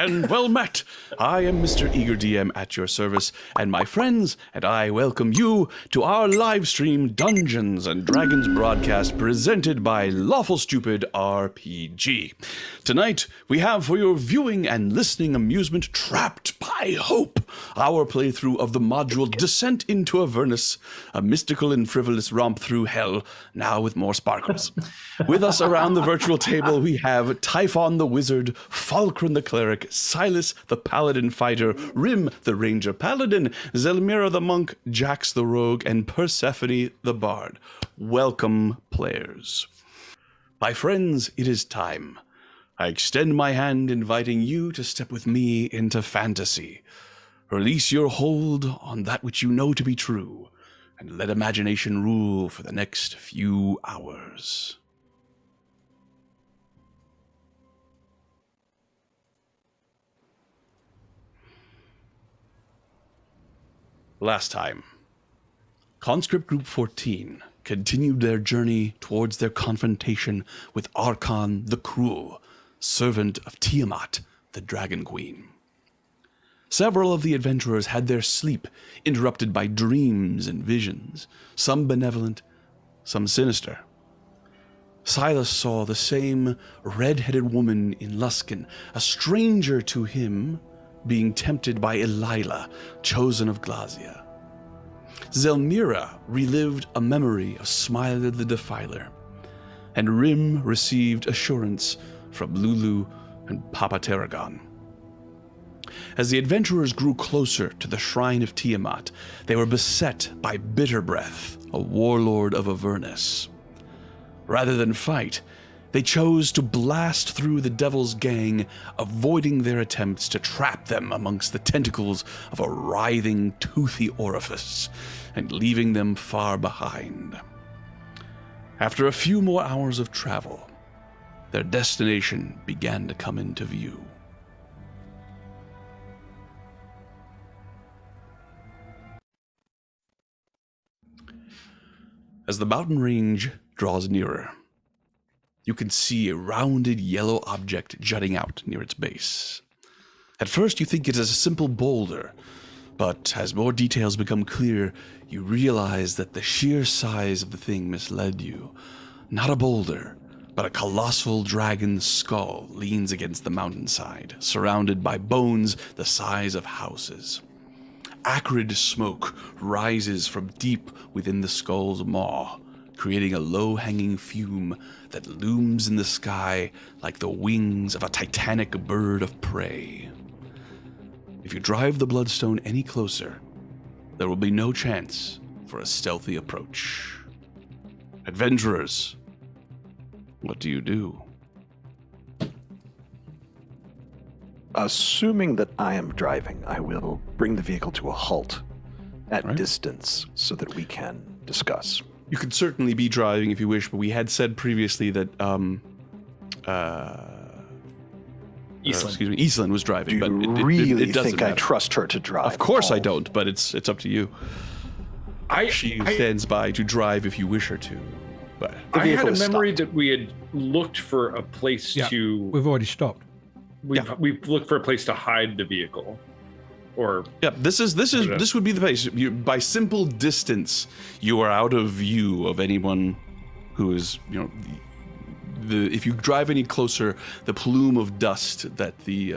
and well met. I am Mr. Eager DM at your service, and my friends and I welcome you to our live stream Dungeons and Dragons broadcast presented by Lawful Stupid RPG. Tonight, we have for your viewing and listening amusement Trapped by Hope, our playthrough of the module Descent into Avernus, a mystical and frivolous romp through hell, now with more sparkles. With us around the virtual table, we have Typhon the Wizard, Falkran the Cleric, Silas the Paladin Fighter, Rim the Ranger Paladin, Zelmira the Monk, Jax the Rogue, and Persephone the Bard. Welcome, players. My friends, it is time. I extend my hand, inviting you to step with me into fantasy. Release your hold on that which you know to be true, and let imagination rule for the next few hours. Last time, Conscript Group 14 continued their journey towards their confrontation with Arkhan the Cruel, servant of Tiamat, the Dragon Queen. Several of the adventurers had their sleep interrupted by dreams and visions, some benevolent, some sinister. Silas saw the same red-headed woman in Luskan, a stranger to him, being tempted by Elila, chosen of Glazia. Zelmira relived a memory of Smiler the Defiler, and Rim received assurance from Lulu and Papa Tarragon. As the adventurers grew closer to the shrine of Tiamat, they were beset by Bitterbreath, a warlord of Avernus. Rather than fight, they chose to blast through the Devil's Gang, avoiding their attempts to trap them amongst the tentacles of a writhing, toothy orifice, and leaving them far behind. After a few more hours of travel, their destination began to come into view. As the mountain range draws nearer, you can see a rounded yellow object jutting out near its base. At first you think it is a simple boulder, but as more details become clear, you realize that the sheer size of the thing misled you. Not a boulder, but a colossal dragon's skull leans against the mountainside, surrounded by bones the size of houses. Acrid smoke rises from deep within the skull's maw, creating a low-hanging fume that looms in the sky like the wings of a titanic bird of prey. If you drive the Bloodstone any closer, there will be no chance for a stealthy approach. Adventurers, what do you do? Assuming that I am driving, I will bring the vehicle to a halt at distance so that we can discuss. You could certainly be driving if you wish, but we had said previously that Eastland was driving. Do you but really it doesn't think matter. I trust her to drive? Of course I don't, but it's up to you. She stands by to drive if you wish her to. But I had a memory that we had looked for a place to. We've already stopped. We've looked for a place to hide the vehicle, or this would be the place. By simple distance, you are out of view of anyone who is, if you drive any closer, the plume of dust that the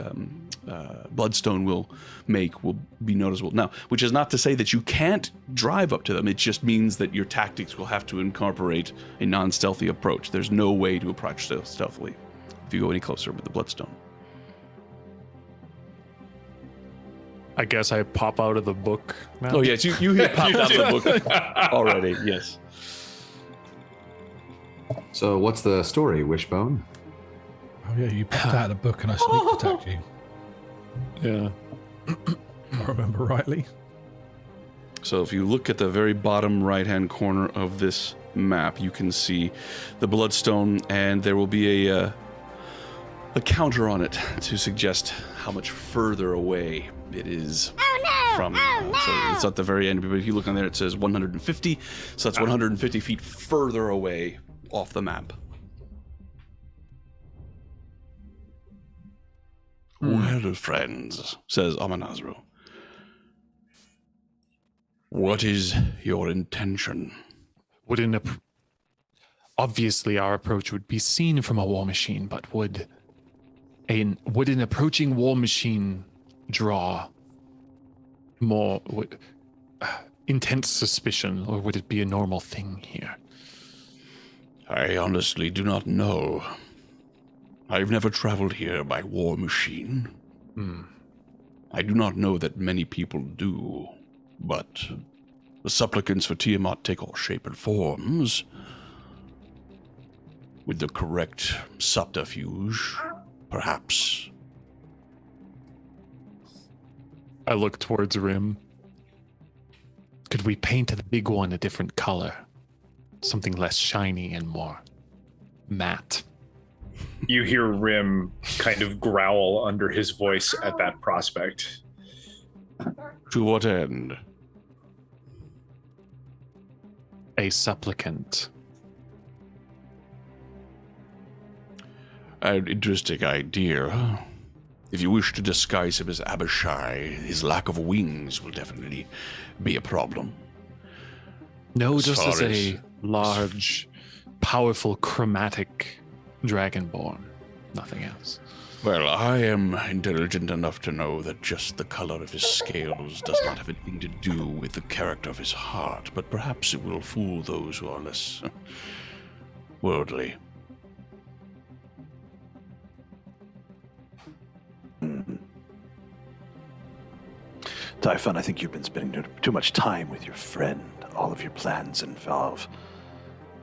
Bloodstone will make will be noticeable. Now, which is not to say that you can't drive up to them. It just means that your tactics will have to incorporate a non-stealthy approach. There's no way to approach stealthily if you go any closer with the Bloodstone. I guess I pop out of the book now. Oh yes, you popped out of the book already. Yes. So what's the story, Wishbone? Oh yeah, you popped out of the book and I sneak attacked you. Yeah. I remember rightly. So if you look at the very bottom right-hand corner of this map, you can see the Bloodstone, and there will be a counter on it to suggest how much further away it is from. So it's at the very end, but if you look on there, it says 150. So that's 150 feet further away off the map. Well, friends, says Amanazru, what is your intention? Obviously, our approach would be seen from a war machine, but would an approaching war machine draw more intense suspicion, or would it be a normal thing here? I honestly do not know. I've never traveled here by war machine. I do not know that many people do, but the supplicants for Tiamat take all shape and forms. With the correct subterfuge, perhaps. I look towards Rim. Could we paint the big one a different color? Something less shiny and more matte. You hear Rim kind of growl under his voice at that prospect. To what end? A supplicant. An interesting idea. If you wish to disguise him as Abishai, his lack of wings will definitely be a problem. No, As just far as a large, powerful, chromatic dragonborn. Nothing else. Well, I am intelligent enough to know that just the color of his scales does not have anything to do with the character of his heart, but perhaps it will fool those who are less worldly. Typhon, I think you've been spending too much time with your friend. All of your plans involve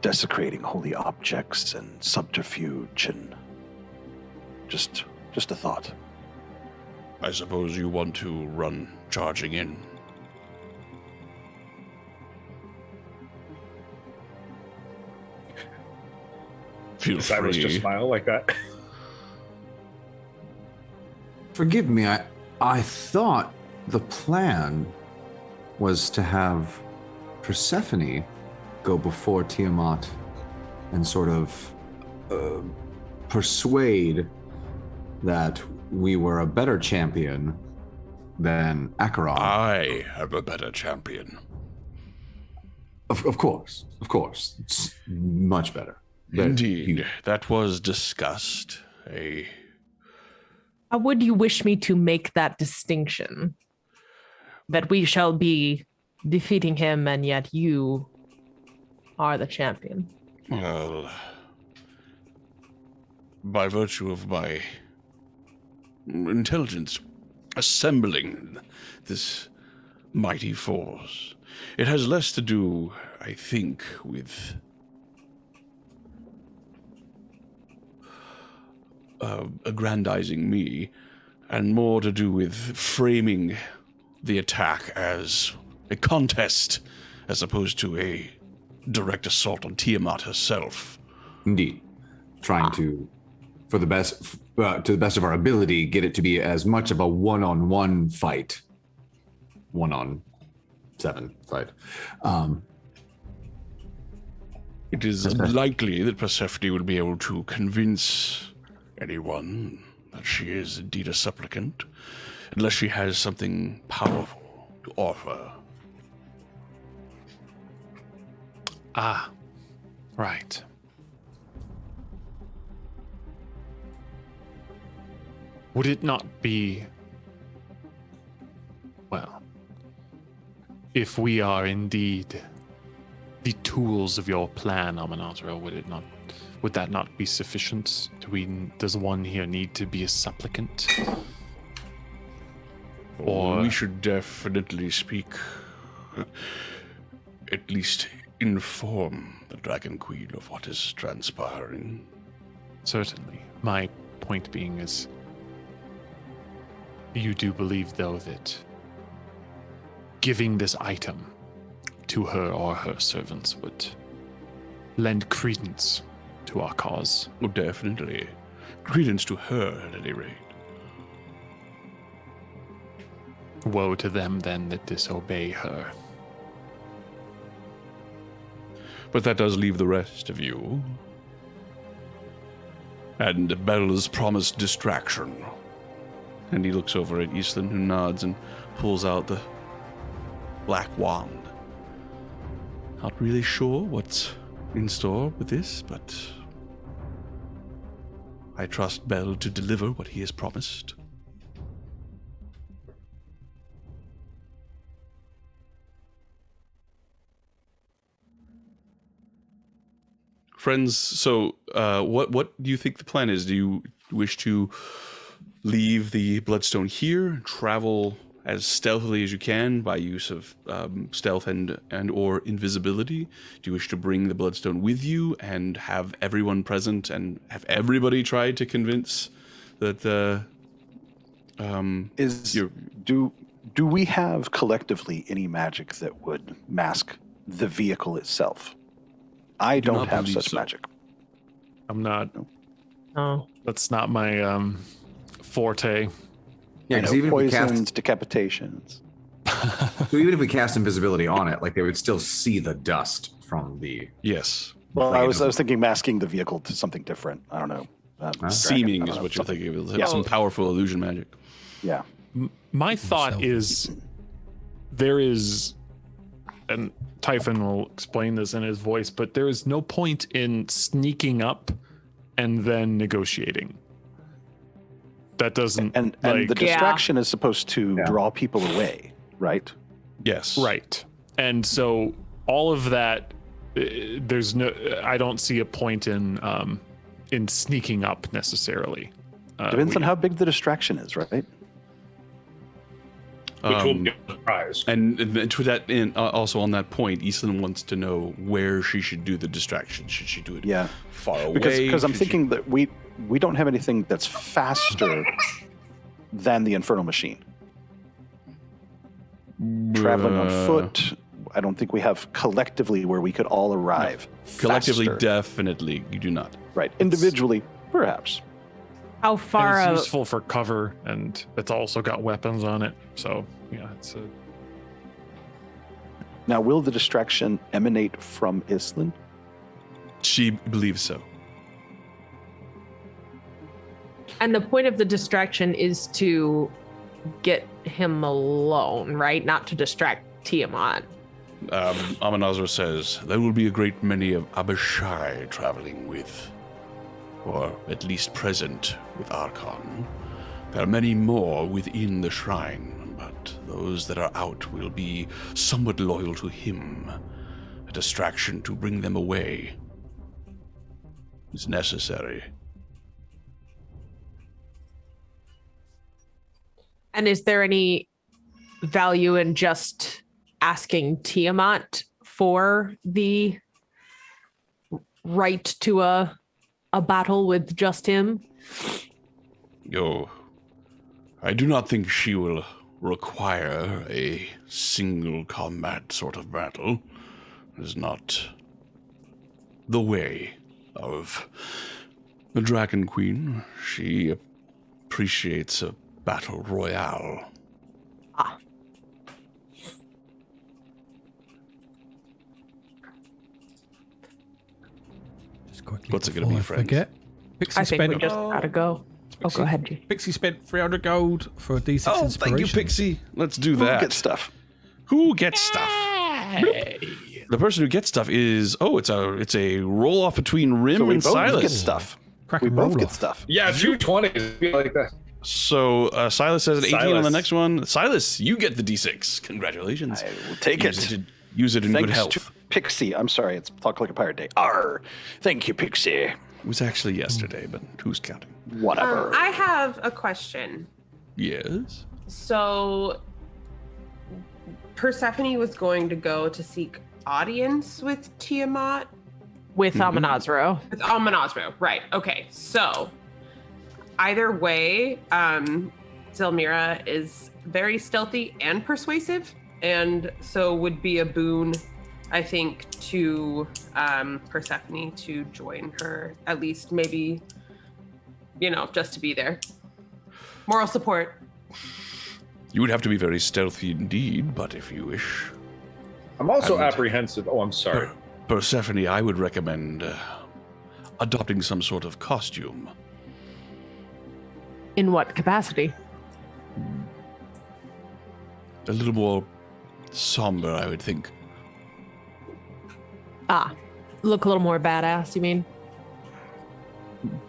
desecrating holy objects and subterfuge and just a thought. I suppose you want to run charging in. Feel Cyrus just free. smile like that. Forgive me, I thought the plan was to have Persephone go before Tiamat and sort of persuade that we were a better champion than Acheron. I am a better champion. Of course. It's much better. Indeed, that was discussed. How would you wish me to make that distinction? That we shall be defeating him and yet you are the champion. Well, by virtue of my intelligence assembling this mighty force, it has less to do, I think, with aggrandizing me, and more to do with framing the attack as a contest, as opposed to a direct assault on Tiamat herself. Indeed. Trying to, to the best of our ability, get it to be as much of a one-on-one fight. 1-on-7 fight. It is likely that Persephone will be able to convince anyone that she is indeed a supplicant, unless she has something powerful to offer. Ah, right. Would it not be, well, if we are indeed the tools of your plan, Amanazra, would that not be sufficient? Does one here need to be a supplicant? Or we should definitely speak, at least inform the Dragon Queen of what is transpiring. certainly. My point being is, you do believe, though, that giving this item to her or her servants would lend credence to our cause. Oh, definitely. Credence to her, at any rate. Woe to them, then, that disobey her. But that does leave the rest of you. And Belle's promised distraction. And he looks over at Eastland, who nods and pulls out the black wand. Not really sure what's in store with this, but I trust Bell to deliver what he has promised. Friends, so what do you think the plan is? Do you wish to leave the Bloodstone here, travel as stealthily as you can by use of stealth and or invisibility? Do you wish to bring the Bloodstone with you and have everyone present and have everybody try to convince that do we have collectively any magic that would mask the vehicle itself? I do don't not have believe such so. magic. I'm not. Oh. That's not my forte. Yeah, I because know even if we poisons, cast, decapitations. so even if we cast invisibility on it, like they would still see the dust from the. Yes. Well, Like, I was thinking masking the vehicle to something different. I don't know. Seeming dragon, I is don't what know, you're thinking of. Yeah. Some powerful illusion magic. Yeah. My thought Yourself. is there is, and Typhon will explain this in his voice, but there is no point in sneaking up and then negotiating. That doesn't And like, the distraction is supposed to draw people away, right? Yes. right. And so all of that, there's no. I don't see a point in sneaking up necessarily. Depends on how big the distraction is, right? Which will be a surprise. And to that end, also on that point, Eastland wants to know where she should do the distraction. Should she do it Yeah. far away? Because I'm Should she- thinking that we don't have anything that's faster than the Infernal Machine. Traveling on foot, I don't think we have collectively where we could all arrive. Collectively, faster. definitely, you do not. Right. Individually, perhaps. How far it's out? useful for cover, and it's also got weapons on it. So yeah, it's a. Now, will the distraction emanate from Island? She believes so. And the point of the distraction is to get him alone, right? Not to distract Tiamat. Amanazar says there will be a great many of Abishai traveling with, or at least present with Arkhan. There are many more within the shrine, but those that are out will be somewhat loyal to him. A distraction to bring them away is necessary. And is there any value in just asking Tiamat for the right to a battle with just him? I do not think she will require a single combat sort of battle. It is not the way of the Dragon Queen. She appreciates a battle royale. Ah. Just quickly. What's it gonna be, before I friends? forget. Pixie I think spent. we just gotta go. Oh, go ahead, G. Pixie spent 300 gold for a D6 Oh, inspiration. thank you, Pixie. Let's do Who that. gets stuff? Who gets stuff? The person who gets stuff is it's a roll off between Rim So we and both Silas. get stuff. Crack We and both roll get off. stuff. Yeah, 220s be like that. So Silas has an 18 on the Silas. next one. Silas, you get the D6. Congratulations. I will take Use it. Use it in good Thanks health. to Pixie. I'm sorry, it's Talk Like a Pirate Day. Arr. Thank you, Pixie. It was actually yesterday, but who's counting? Whatever. I have a question. Yes. So, Persephone was going to go to seek audience with Tiamat. With Amanazro. With Amanazro, right. Okay, so either way, Zelmira is very stealthy and persuasive, and so would be a boon, I think, to Persephone to join her, at least maybe, just to be there. Moral support. You would have to be very stealthy indeed, but if you wish. I'm also And- apprehensive. Oh, I'm sorry. Persephone, I would recommend adopting some sort of costume. In what capacity? a little more somber, I would think. Look a little more badass, you mean?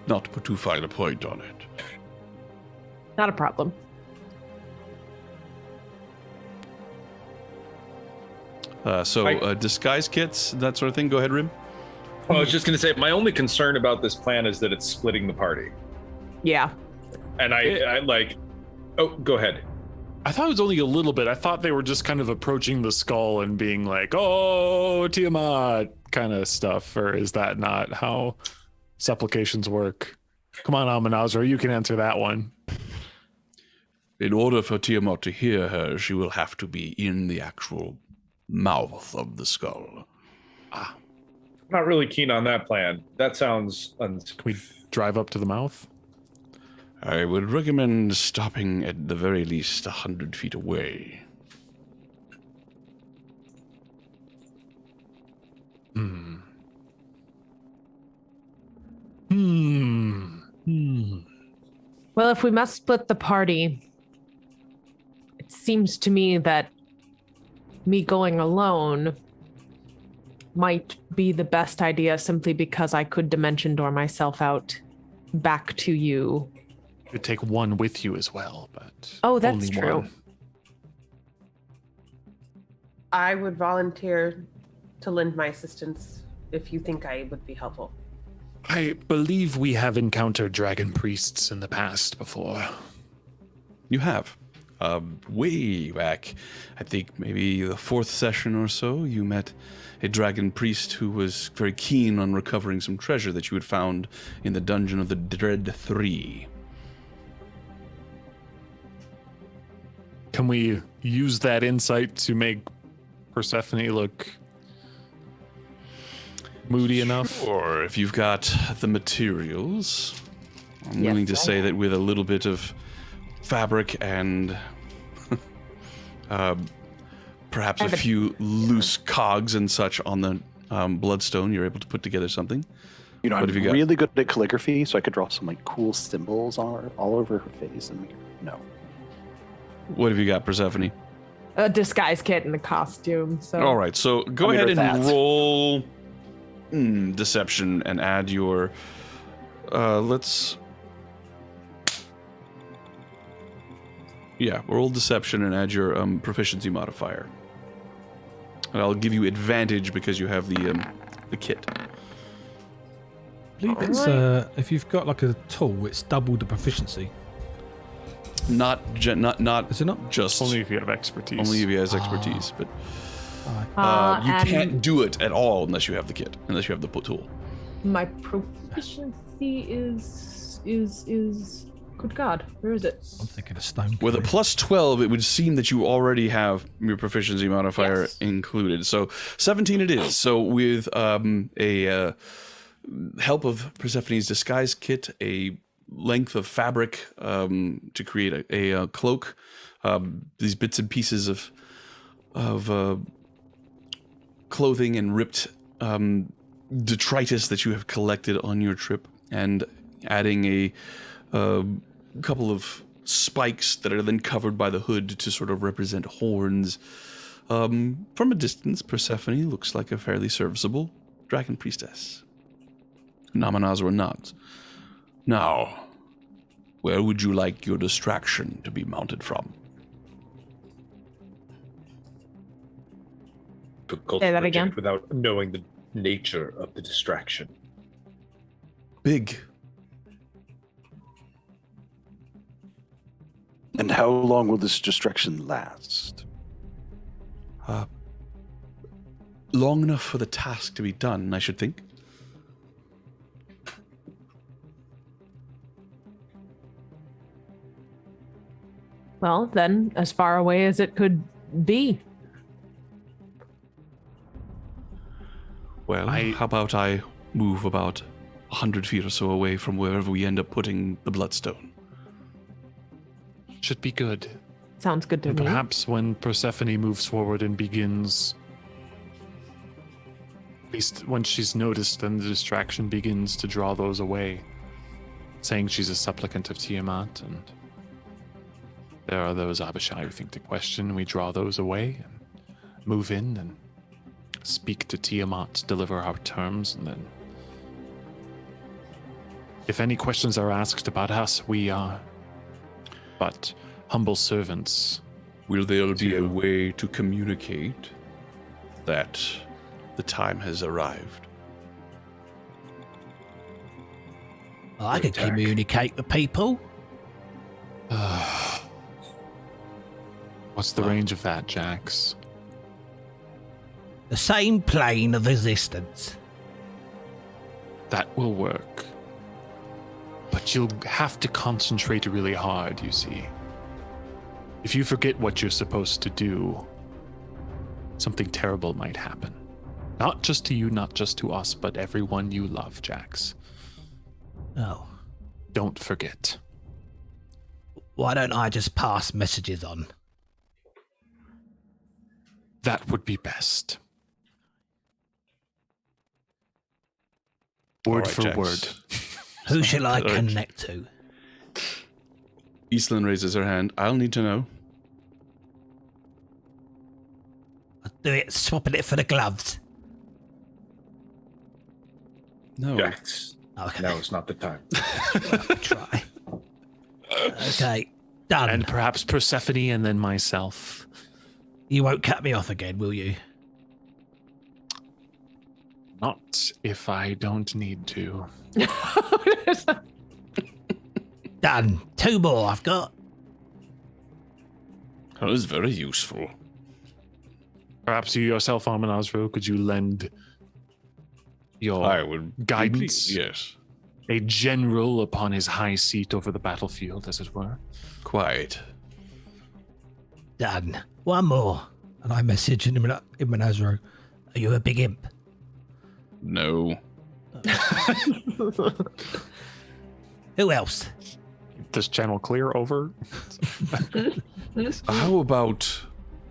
Not to put too fine a point on it. Not a problem. Disguise kits, that sort of thing. Go ahead, Rim. I was just going to say, my only concern about this plan is that it's splitting the party. Yeah. And I like, oh, go ahead. I thought it was only a little bit. I thought they were just kind of approaching the skull and being like, "Oh, Tiamat," kind of stuff. Or is that not how supplications work? Come on, Almanazar, you can answer that one. In order for Tiamat to hear her, she will have to be in the actual mouth of the skull. I'm not really keen on that plan. That sounds Can we drive up to the mouth? I would recommend stopping at the very least 100 feet away. Well, if we must split the party, it seems to me that me going alone might be the best idea simply because I could dimension door myself out back to you. You could take one with you as well, but Oh, that's only true. one. I would volunteer to lend my assistance if you think I would be helpful. I believe we have encountered dragon priests in the past before. You have. Way back, I think maybe the 4th session or so, you met a dragon priest who was very keen on recovering some treasure that you had found in the dungeon of the Dread 3. Can we use that insight to make Persephone look moody enough? Or if you've got the materials, I'm Yes, willing to I say that with a little bit of fabric and perhaps a few loose cogs and such on the bloodstone, you're able to put together something. You know, What I'm have you got? really good at calligraphy, so I could draw some like cool symbols on her, all over her face. And no, What have you got, Persephone? A disguise kit and a costume. So All right, so go I'm ahead good and at that. roll deception and add your. Roll deception and add your proficiency modifier. And I'll give you advantage because you have the kit. I believe it's if you've got like a tool, it's double the proficiency. Not Is it not? just Only if you have expertise. only if he has expertise, but Aye. you and can't do it at all unless you have the kit, unless you have the tool. my proficiency is good God, where is it? I'm thinking of stone. With a plus 12, it would seem that you already have your proficiency modifier Yes. included. So 17 it is. So with a help of Persephone's disguise kit, a length of fabric to create a cloak, these bits and pieces of clothing and ripped detritus that you have collected on your trip, and adding a couple of spikes that are then covered by the hood to sort of represent horns. From a distance, Persephone looks like a fairly serviceable dragon priestess. Namanazra nods. Now, where would you like your distraction to be mounted from? difficult Say to that project again. without knowing the nature of the distraction. Big. And how long will this distraction last? Long enough for the task to be done, I should think. Well, then, as far away as it could be. Well, how about I move about 100 feet or so away from wherever we end up putting the bloodstone? Should be good. Sounds good to And me. perhaps when Persephone moves forward and begins, at least when she's noticed, then the distraction begins to draw those away, saying she's a supplicant of Tiamat, and There are those Abishai who think to question. We draw those away and move in and speak to Tiamat, deliver our terms, and then if any questions are asked about us, we are but humble servants. Will there be a way to communicate that the time has arrived? I could communicate with people. What's the range of that, Jax? The same plane of existence. That will work. But you'll have to concentrate really hard, you see. If you forget what you're supposed to do, something terrible might happen. Not just to you, not just to us, but everyone you love, Jax. Oh. Don't forget. Why don't I just pass messages on? That would be best. Word All right, for Jax. word. Who shall I Correct. connect to? Eastland raises her hand. I'll need to know. I'll do it, swapping it for the gloves. No. Jax. Okay. Now is not the time. Try. Okay. Done. And perhaps Persephone and then myself. You won't cut me off again, will you? Not if I don't need to. Done. 2 more I've got. That was very useful. Perhaps you yourself, Armin Osro, could you lend your I would guidance? Yes. A general upon his high seat over the battlefield, as it were. Quite. Done. 1 more. And I message him in Azro. Are you a big imp? No. Who else? This channel clear over? How about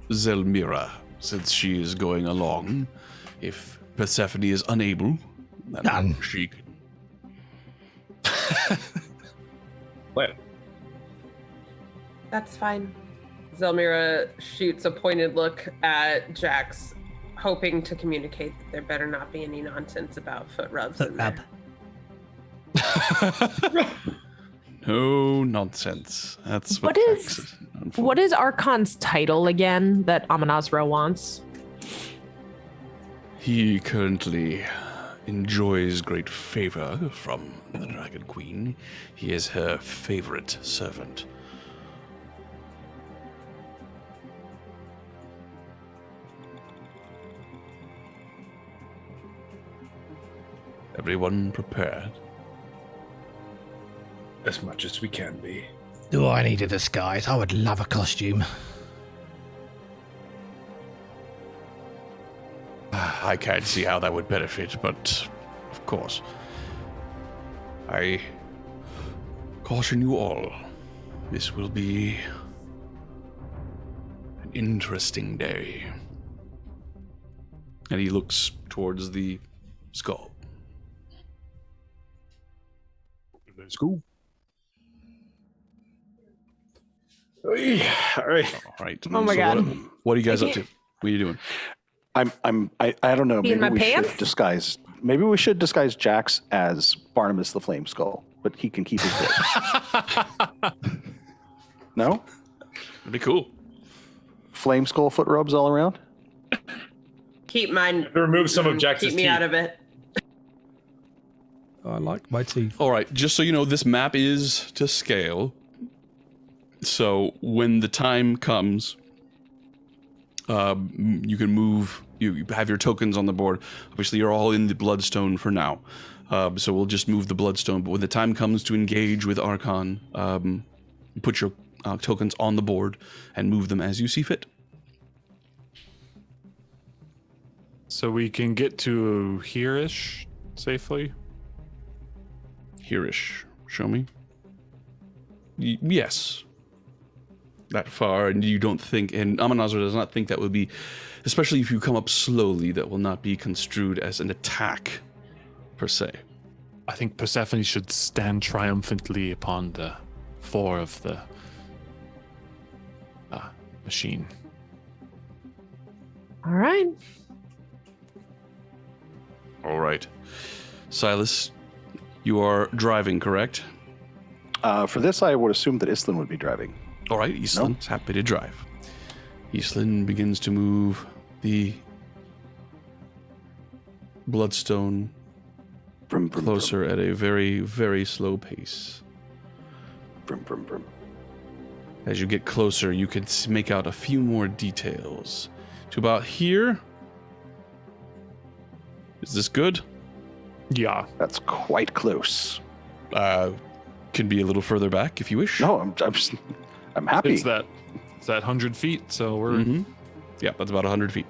Zelmira, since she is going along? If Persephone is unable, then Done. she could. What? That's fine. Zelmira shoots a pointed look at Jax, hoping to communicate that there better not be any nonsense about foot rubs. Foot in rub. there. No nonsense. That's What What is Arkhan's title again that Amonazro wants? He currently enjoys great favor from the Dragon Queen. He is her favorite servant. Everyone prepared? As much as we can be. Do I need a disguise? I would love a costume. I can't see how that would benefit, but of course. I caution you all. This will be an interesting day. And he looks towards the skull. Let's go. All right. All right. Oh my God. What are you guys up to? What are you doing? I don't know. Be in my we pants? should disguise. Maybe we should disguise Jax as Barnabas the Flame Skull, but he can keep his voice. No? That'd be cool. Flame Skull foot rubs all around? Keep mine. Remove some of Jax's Keep me teeth. out of it. I like my teeth. All right, just so you know, this map is to scale. So when the time comes, you can move. You have your tokens on the board. Obviously, you're all in the Bloodstone for now. So we'll just move the Bloodstone. But when the time comes to engage with Arkhan, you put your tokens on the board and move them as you see fit. So we can get to here-ish safely? Here-ish. Show me. Yes. That far, and you don't think, and Amonazar does not think that would be, especially if you come up slowly, that will not be construed as an attack, per se. I think Persephone should stand triumphantly upon the fore of the machine. All right. All right. Silas, you are driving, correct? For this, I would assume that Islin would be driving. All right, Eastland's happy to drive. Eastland begins to move the bloodstone Brum, brum, closer at a very, very slow pace. Brum, brum, brum. As you get closer, you can make out a few more details. To about here. Is this good? Yeah. That's quite close. Can be a little further back if you wish. No, I'm happy. It's that 100 feet, so we're Mm-hmm. Yeah, that's about 100 feet.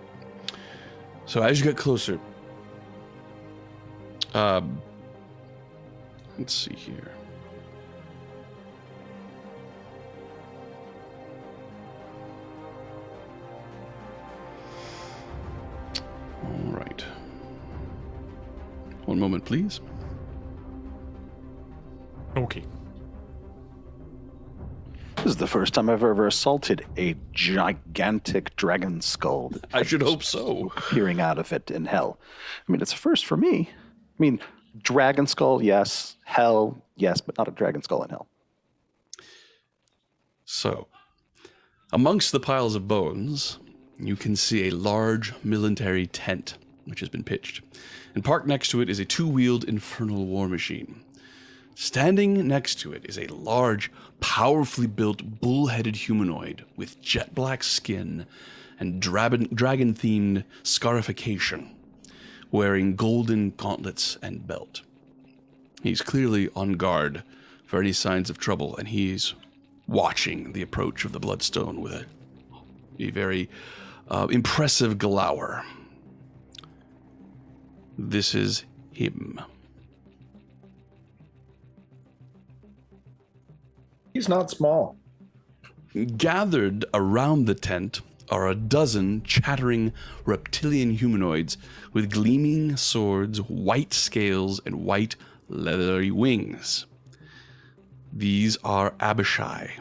So as you get closer, let's see here. All right. One moment, please. okay. This is the first time I've ever assaulted a gigantic dragon skull. I should hope so. Peering out of it in hell. I mean, it's a first for me. I mean, dragon skull, yes. Hell, yes, but not a dragon skull in hell. So, amongst the piles of bones, you can see a large military tent, which has been pitched. And parked next to it is a two-wheeled infernal war machine. Standing next to it is a large, powerfully built, bull-headed humanoid with jet-black skin and dragon-themed scarification, wearing golden gauntlets and belt. He's clearly on guard for any signs of trouble, and he's watching the approach of the Bloodstone with a very impressive glower. This is him. He's not small. Gathered around the tent are a dozen chattering reptilian humanoids with gleaming swords, white scales, and white leathery wings. These are Abishai.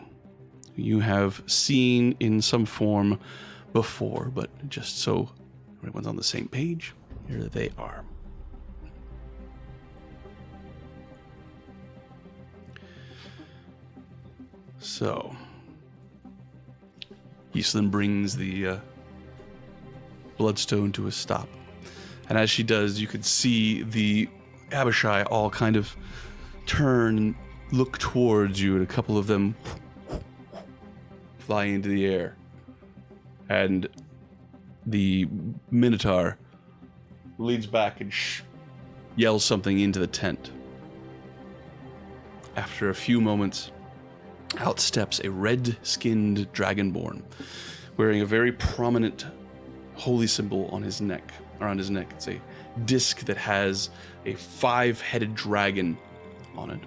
You have seen in some form before, but just so everyone's on the same page, here they are. So, Eastland brings the bloodstone to a stop. And as she does, you can see the Abishai all kind of turn and look towards you, and a couple of them fly into the air. And the Minotaur leads back and yells something into the tent. After a few moments, out steps a red-skinned dragonborn, wearing a very prominent holy symbol on his neck, around his neck. It's a disc that has a 5-headed dragon on it.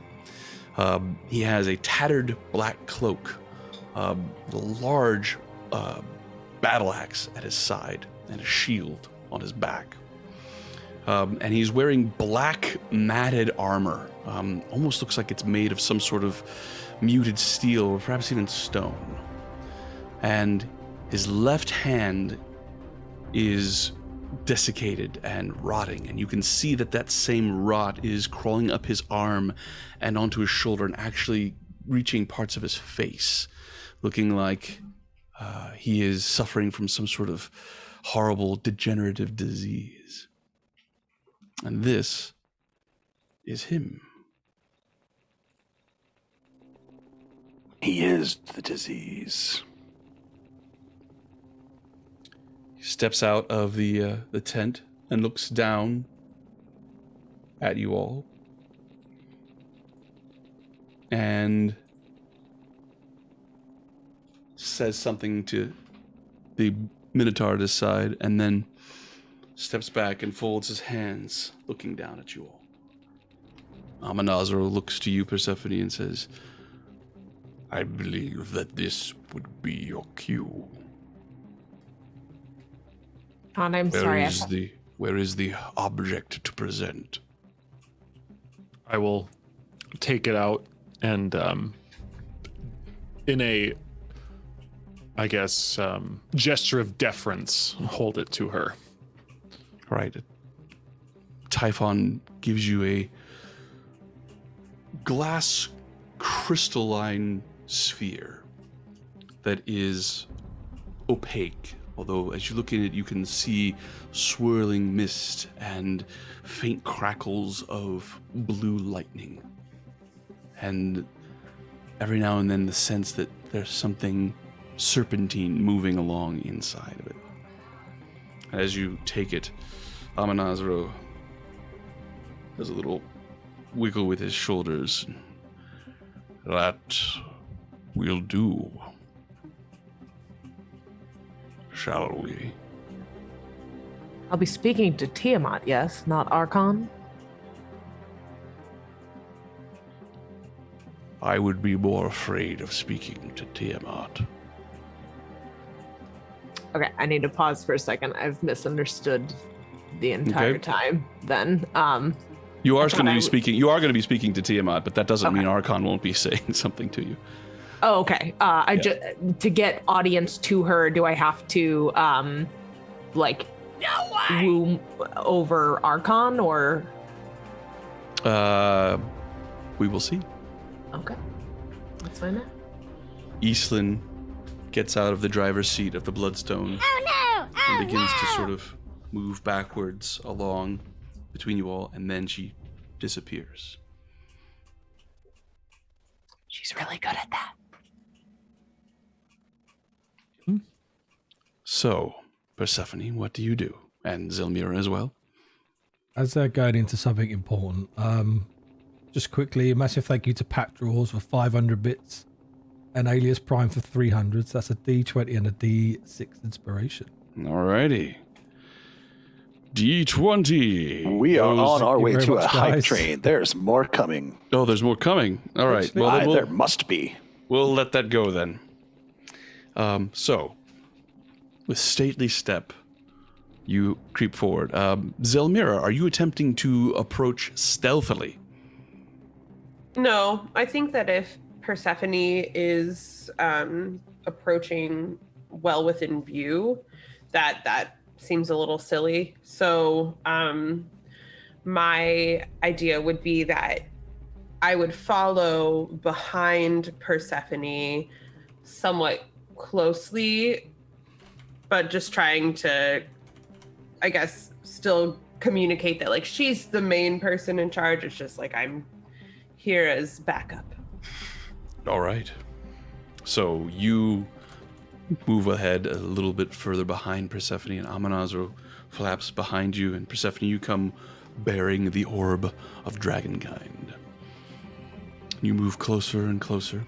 He has a tattered black cloak, a large battle axe at his side, and a shield on his back. And he's wearing black matted armor. Almost looks like it's made of some sort of muted steel, or perhaps even stone. And his left hand is desiccated and rotting, and you can see that same rot is crawling up his arm and onto his shoulder and actually reaching parts of his face, looking like he is suffering from some sort of horrible degenerative disease. And this is him. He is the disease. He steps out of the tent and looks down at you all. And says something to the Minotaur at his side, and then steps back and folds his hands, looking down at you all. Amanazaro looks to you, Persephone, and says, I believe that this would be your cue. And I'm sorry. Where is the object to present? I will take it out and in a I guess, gesture of deference, hold it to her. Right. Typhon gives you a glass crystalline sphere that is opaque, although as you look in it, you can see swirling mist and faint crackles of blue lightning. And every now and then the sense that there's something serpentine moving along inside of it. As you take it, Amanazro does a little wiggle with his shoulders. That will do. Shall we? I'll be speaking to Tiamat, yes, not Arkhan. I would be more afraid of speaking to Tiamat. Okay, I need to pause for a second. I've misunderstood the entire time. Then, You are thought going to I be would- speaking. You are going to be speaking to Tiamat, but that doesn't mean Okay. Arkhan won't be saying something to you. Oh, okay. To get audience to her, do I have to like woo over Arkhan or? We will see. Okay, let's find out. Eastlyn gets out of the driver's seat of the Bloodstone and begins to sort of move backwards along between you all, and then she disappears. She's really good at that. So, Persephone, what do you do? And Zelmira as well. As they're going into something important, just quickly, a massive thank you to Pack Draws for 500 bits and Alias Prime for 300. So that's a D20 and a D6 inspiration. Alrighty. D20. We are on our Thank you way very to a much, hype guys. train. There's more coming. Oh, there's more coming. All right. Well, then There must be. we'll let that go then. So, with stately step, you creep forward. Zelmira, are you attempting to approach stealthily? No, I think that if Persephone is approaching well within view, that seems a little silly. So my idea would be that I would follow behind Persephone somewhat closely, but just trying to, I guess, still communicate that like she's the main person in charge. It's just like I'm here as backup. All right. So you move ahead a little bit further behind Persephone, and Amanazro flaps behind you, and Persephone, you come bearing the orb of dragonkind. You move closer and closer.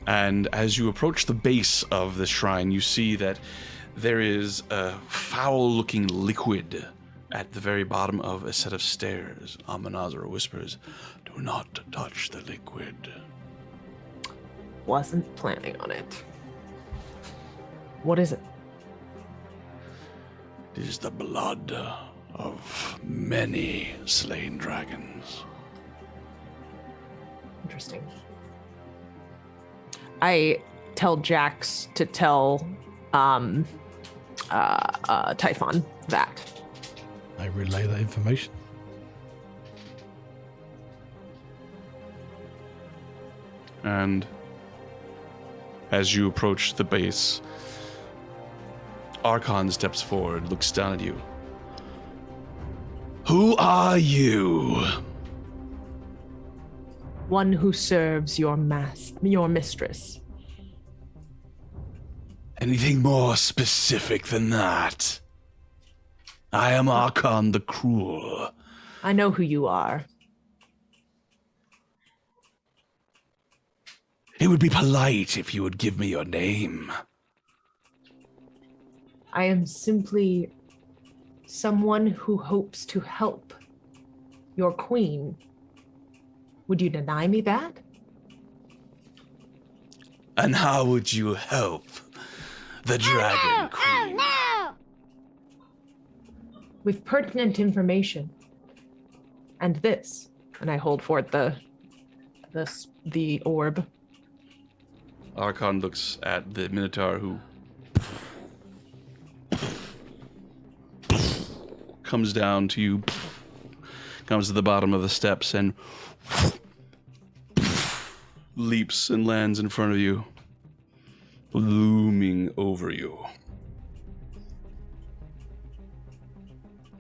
And as you approach the base of the shrine, you see that there is a foul-looking liquid at the very bottom of a set of stairs. Amanazro whispers, "Do not touch the liquid." Wasn't planning on it. What is it? It is the blood of many slain dragons. Interesting. I tell Jax to tell Typhon that. I relay that information. And as you approach the base, Arkhan steps forward, looks down at you. Who are you? One who serves your mistress. Anything more specific than that? I am Arkhan the Cruel. I know who you are. It would be polite if you would give me your name. I am simply someone who hopes to help your queen. Would you deny me that? And how would you help the Dragon Queen? With pertinent information. And this. And I hold forth the orb. Arkhan looks at the Minotaur, who comes down to you, comes to the bottom of the steps, and leaps and lands in front of you, looming over you.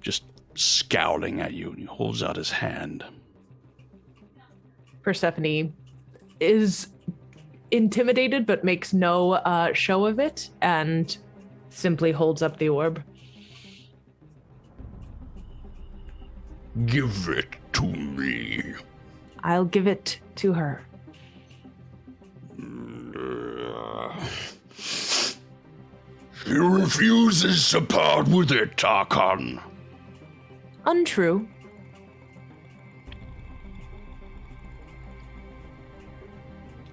Just scowling at you, and he holds out his hand. Persephone is intimidated but makes no show of it and simply holds up the orb. Give it to me. I'll give it to her. She refuses to part with it, Arkhan. Untrue.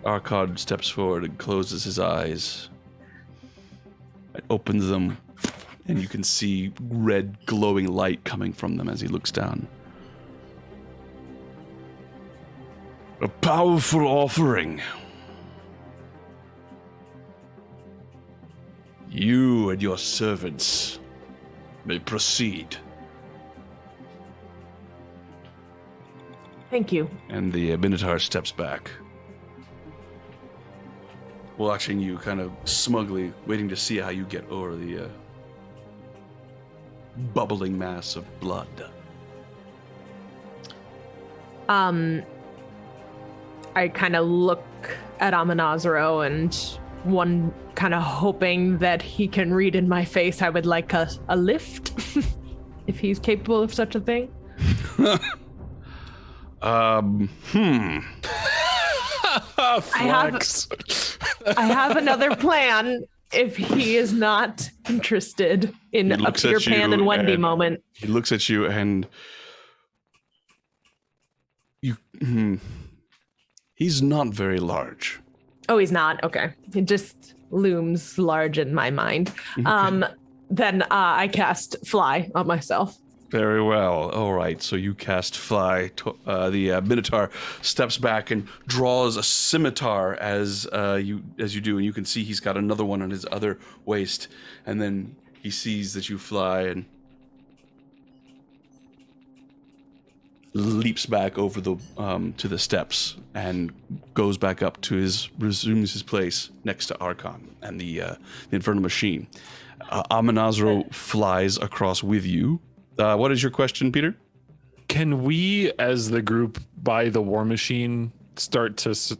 Arkhan steps forward and closes his eyes. And opens them, and you can see red glowing light coming from them as he looks down. A powerful offering. You and your servants may proceed. Thank you. And the Minotaur steps back, watching you kind of smugly, waiting to see how you get over the bubbling mass of blood. I kind of look at Amonazaro and one kind of hoping that he can read in my face I would like a lift, if he's capable of such a thing. I have another plan if he is not interested in a Peter Pan and Wendy moment. He looks at you and he's not very large. Oh, he's not? Okay. He just looms large in my mind. Okay. Then I cast Fly on myself. Very well. All right. So you cast Fly. The Minotaur steps back and draws a scimitar as you do, and you can see he's got another one on his other waist. And then he sees that you fly and leaps back over the to the steps and goes back up to resumes his place next to Arkhan and the Infernal Machine. Amonazaro flies across with you. What is your question, Peter? Can we, as the group by the war machine, start to,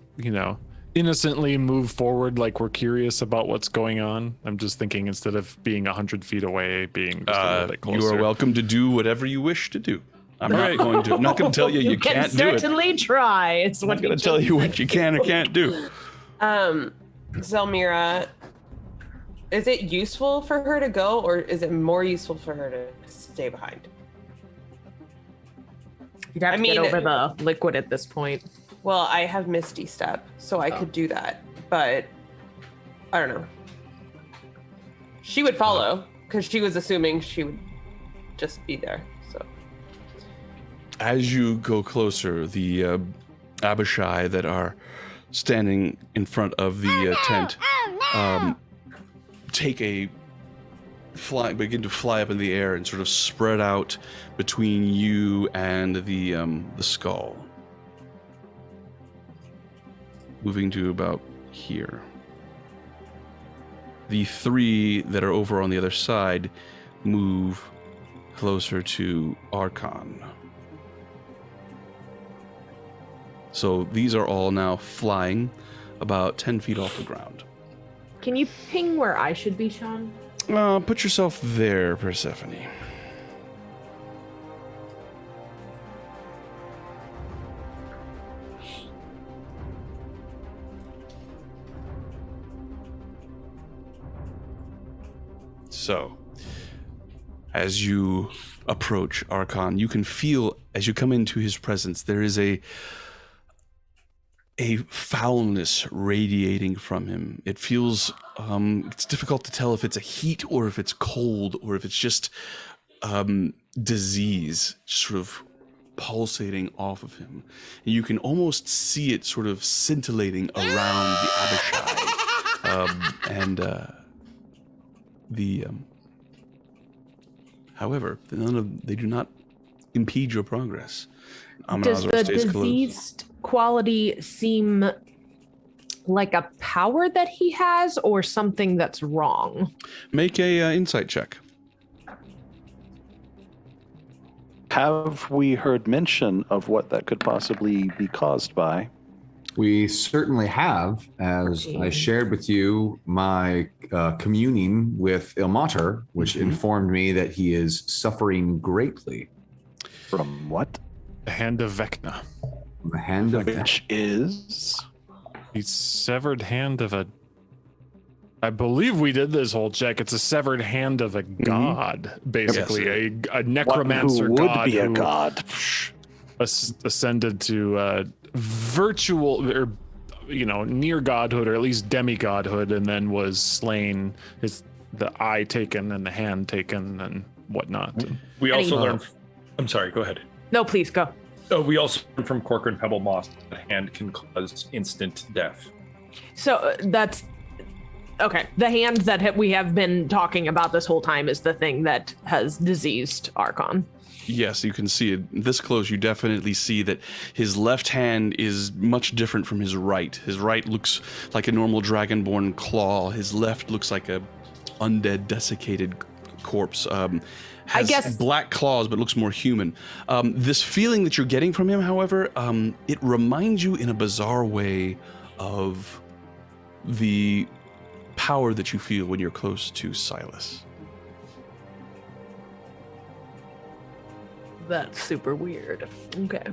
innocently move forward like we're curious about what's going on? I'm just thinking instead of being 100 feet away, being just a little bit closer. You are welcome to do whatever you wish to do. I'm not going to tell you you can't do it. can certainly try. It's I'm what not going to tell you what you can or can't do. Zelmira, is it useful for her to go, or is it more useful for her to stay behind? You'd have to get over the liquid at this point. Well, I have Misty Step, so I could do that, but I don't know. She would follow, because she was assuming she would just be there, so. As you go closer, the Abishai that are standing in front of the tent begin to fly up in the air and sort of spread out between you and the skull, moving to about here. The three that are over on the other side move closer to Arkhan. So these are all now flying about 10 feet off the ground. Can you ping where I should be, Sean? Put yourself there, Persephone. So, as you approach Arkhan, you can feel, as you come into his presence, there is a foulness radiating from him. It feels, it's difficult to tell if it's a heat or if it's cold or if it's just disease sort of pulsating off of him. And you can almost see it sort of scintillating around the Abishai. However, they do not impede your progress. Does Amanazar the stays close. diseased quality seem like a power that he has or something that's wrong? Make a insight check. Have we heard mention of what that could possibly be caused by? We certainly have, as I shared with you my communing with Ilmater, which informed me that he is suffering greatly. From what? The hand of Vecna. The hand of Which is? The severed hand of a. I believe we did this whole check. It's a severed hand of a god, basically a necromancer One who would god be a who god. ascended to virtual or near godhood, or at least demi-godhood, and then was slain. The eye taken and the hand taken and whatnot. We also learned. I'm sorry. Go ahead. No, please go. Oh, we also learned from Corcoran Pebble Moss that a hand can cause instant death. So that's okay. The hand that we have been talking about this whole time is the thing that has diseased Arkhan. Yes, you can see it. This close, you definitely see that his left hand is much different from his right. His right looks like a normal dragonborn claw. His left looks like a undead, desiccated corpse. Has I guess black claws, but looks more human. This feeling that you're getting from him, however, it reminds you in a bizarre way of the power that you feel when you're close to Silas. That's super weird. Okay.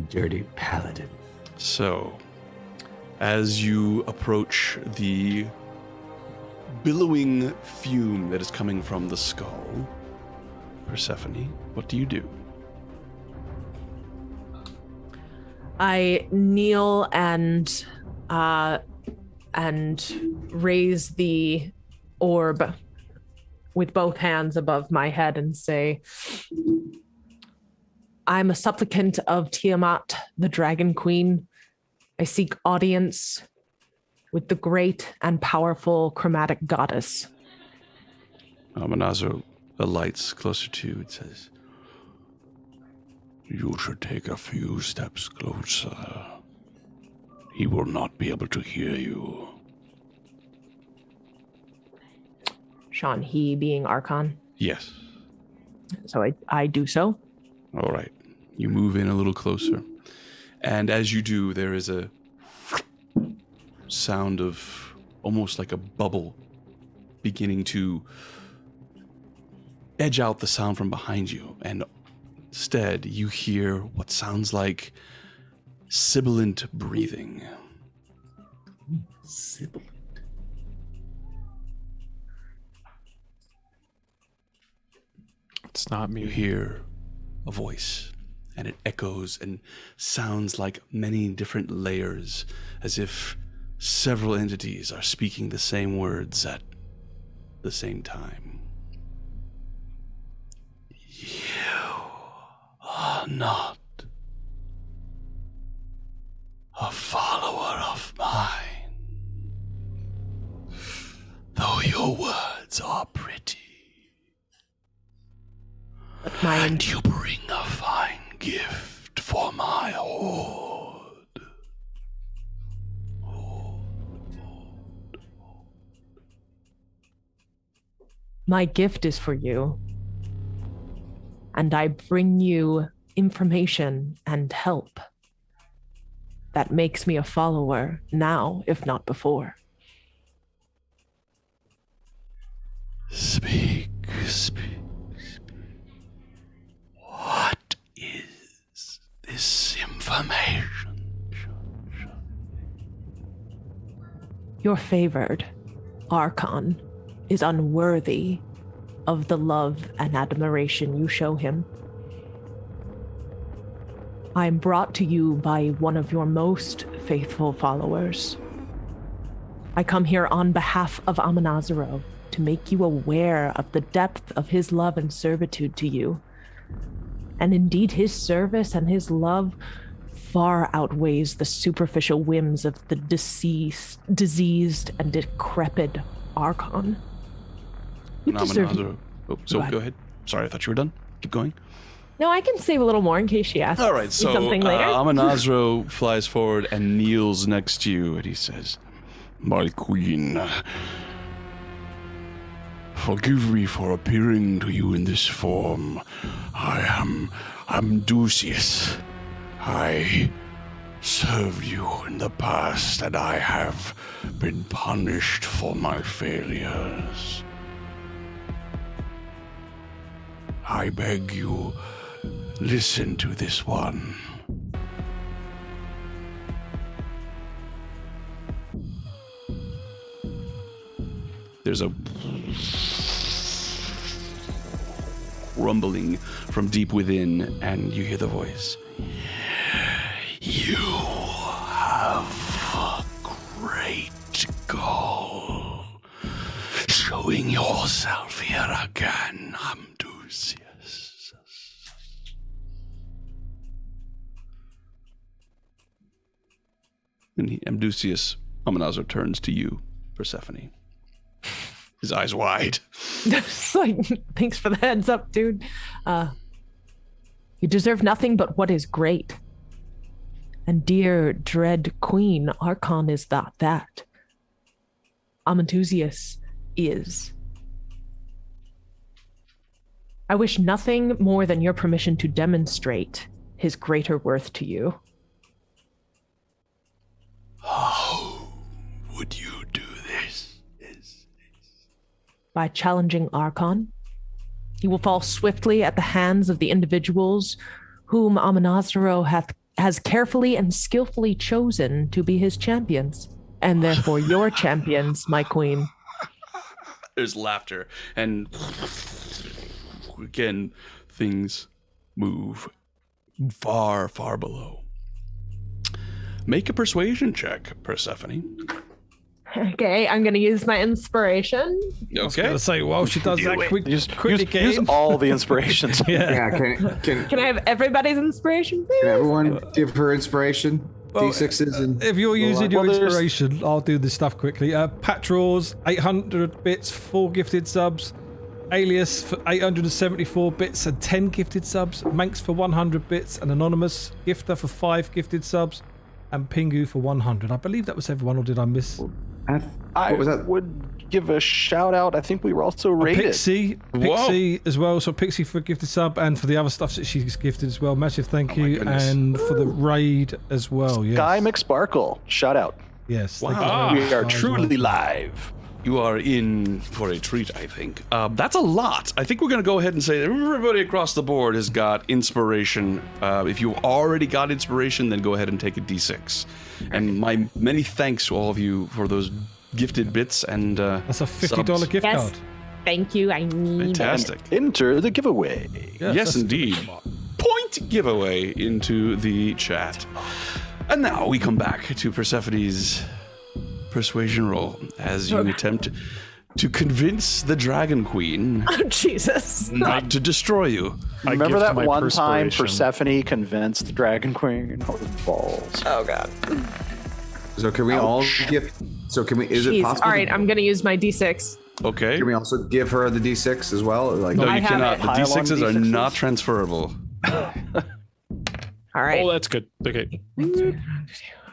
dirty paladin. So, as you approach the billowing fume that is coming from the skull, Persephone, what do you do? I kneel and raise the orb with both hands above my head and say, I'm a supplicant of Tiamat, the Dragon Queen. I seek audience with the great and powerful chromatic goddess. Amanazar alights closer to you and says, you should take a few steps closer. He will not be able to hear you. Sean, he being Arkhan. Yes. So I do so. All right. You move in a little closer. And as you do, there is a sound of almost like a bubble beginning to edge out the sound from behind you. And instead, you hear what sounds like sibilant breathing. Sibilant. It's not me. You hear a voice, and it echoes and sounds like many different layers, as if several entities are speaking the same words at the same time. You are not a follower of mine, though your words are pretty. And you bring a fine gift for my horde. My gift is for you. And I bring you information and help that makes me a follower now, if not before. Speak. What is this information? Your favored, Arkhan, is unworthy of the love and admiration you show him. I am brought to you by one of your most faithful followers. I come here on behalf of Amanazaro to make you aware of the depth of his love and servitude to you. And indeed, his service and his love far outweighs the superficial whims of the diseased and decrepit Arkhan. You deserve... Go ahead. Sorry, I thought you were done. Keep going. No, I can save a little more in case she asks All right, me so something later. Amonazro flies forward and kneels next to you, and he says, "My queen, forgive me for appearing to you in this form. I am Amdusius. I served you in the past, and I have been punished for my failures. I beg you, listen to this one. There's a rumbling from deep within, and you hear the voice. You have great goal. Showing yourself here again, Amdusius. And Amdusius, Amonazro turns to you, Persephone. His eyes wide. It's like, thanks for the heads up, dude. You deserve nothing but what is great. And dear, dread queen, Arkhan is not that. Amdusius is. I wish nothing more than your permission to demonstrate his greater worth to you. How would you do this? By challenging Arkhan, he will fall swiftly at the hands of the individuals whom Amonazro has carefully and skillfully chosen to be his champions, and therefore your champions, my queen. There's laughter, and again, things move far, far below. Make a persuasion check, Persephone. Okay, I'm going to use my inspiration. I was going to say, while she does that, Use all the inspirations. Yeah, Can I have everybody's inspiration, please? can everyone give her inspiration? D6s and If you're using your there's- inspiration, I'll do this stuff quickly. Patrols, 800 bits, 4 gifted subs. Alias for 874 bits and 10 gifted subs. Manx for 100 bits. And Anonymous Gifter for 5 gifted subs. And Pingu for 100. I believe that was everyone, or did I miss? I what was that? would give a shout out. I think we were also rated. Pixie as well. So Pixie for a gifted sub, and for the other stuff that she's gifted as well. Massive thank you, goodness. and for the raid as well. Yes. Guy McSparkle, shout out. Yes. Wow. thank you very much, We are Guy, as truly well. live. You are in for a treat, I think. That's a lot. I think we're going to go ahead and say that everybody across the board has got inspiration. If you already got inspiration, then go ahead and take a D6. And my many thanks to all of you for those gifted bits and That's a $50 subs. gift Yes. card. Thank you. I need Fantastic. Enter the giveaway. Yes, that's- indeed. Point giveaway into the chat. And now we come back to Persephone's persuasion roll as you attempt to convince the Dragon Queen Oh, Jesus. not to destroy you. Remember gift that my one time perspiration. Persephone convinced the Dragon Queen? Oh, balls. Oh, God. So can we all give? So can we? Is it Jeez. possible? All right, I'm going to use my D6. Okay? Can we also give her the D6 as well? Like, No, I you have cannot. it. The Pile on D6s are D6s? not transferable. All right. Oh, that's good. Okay.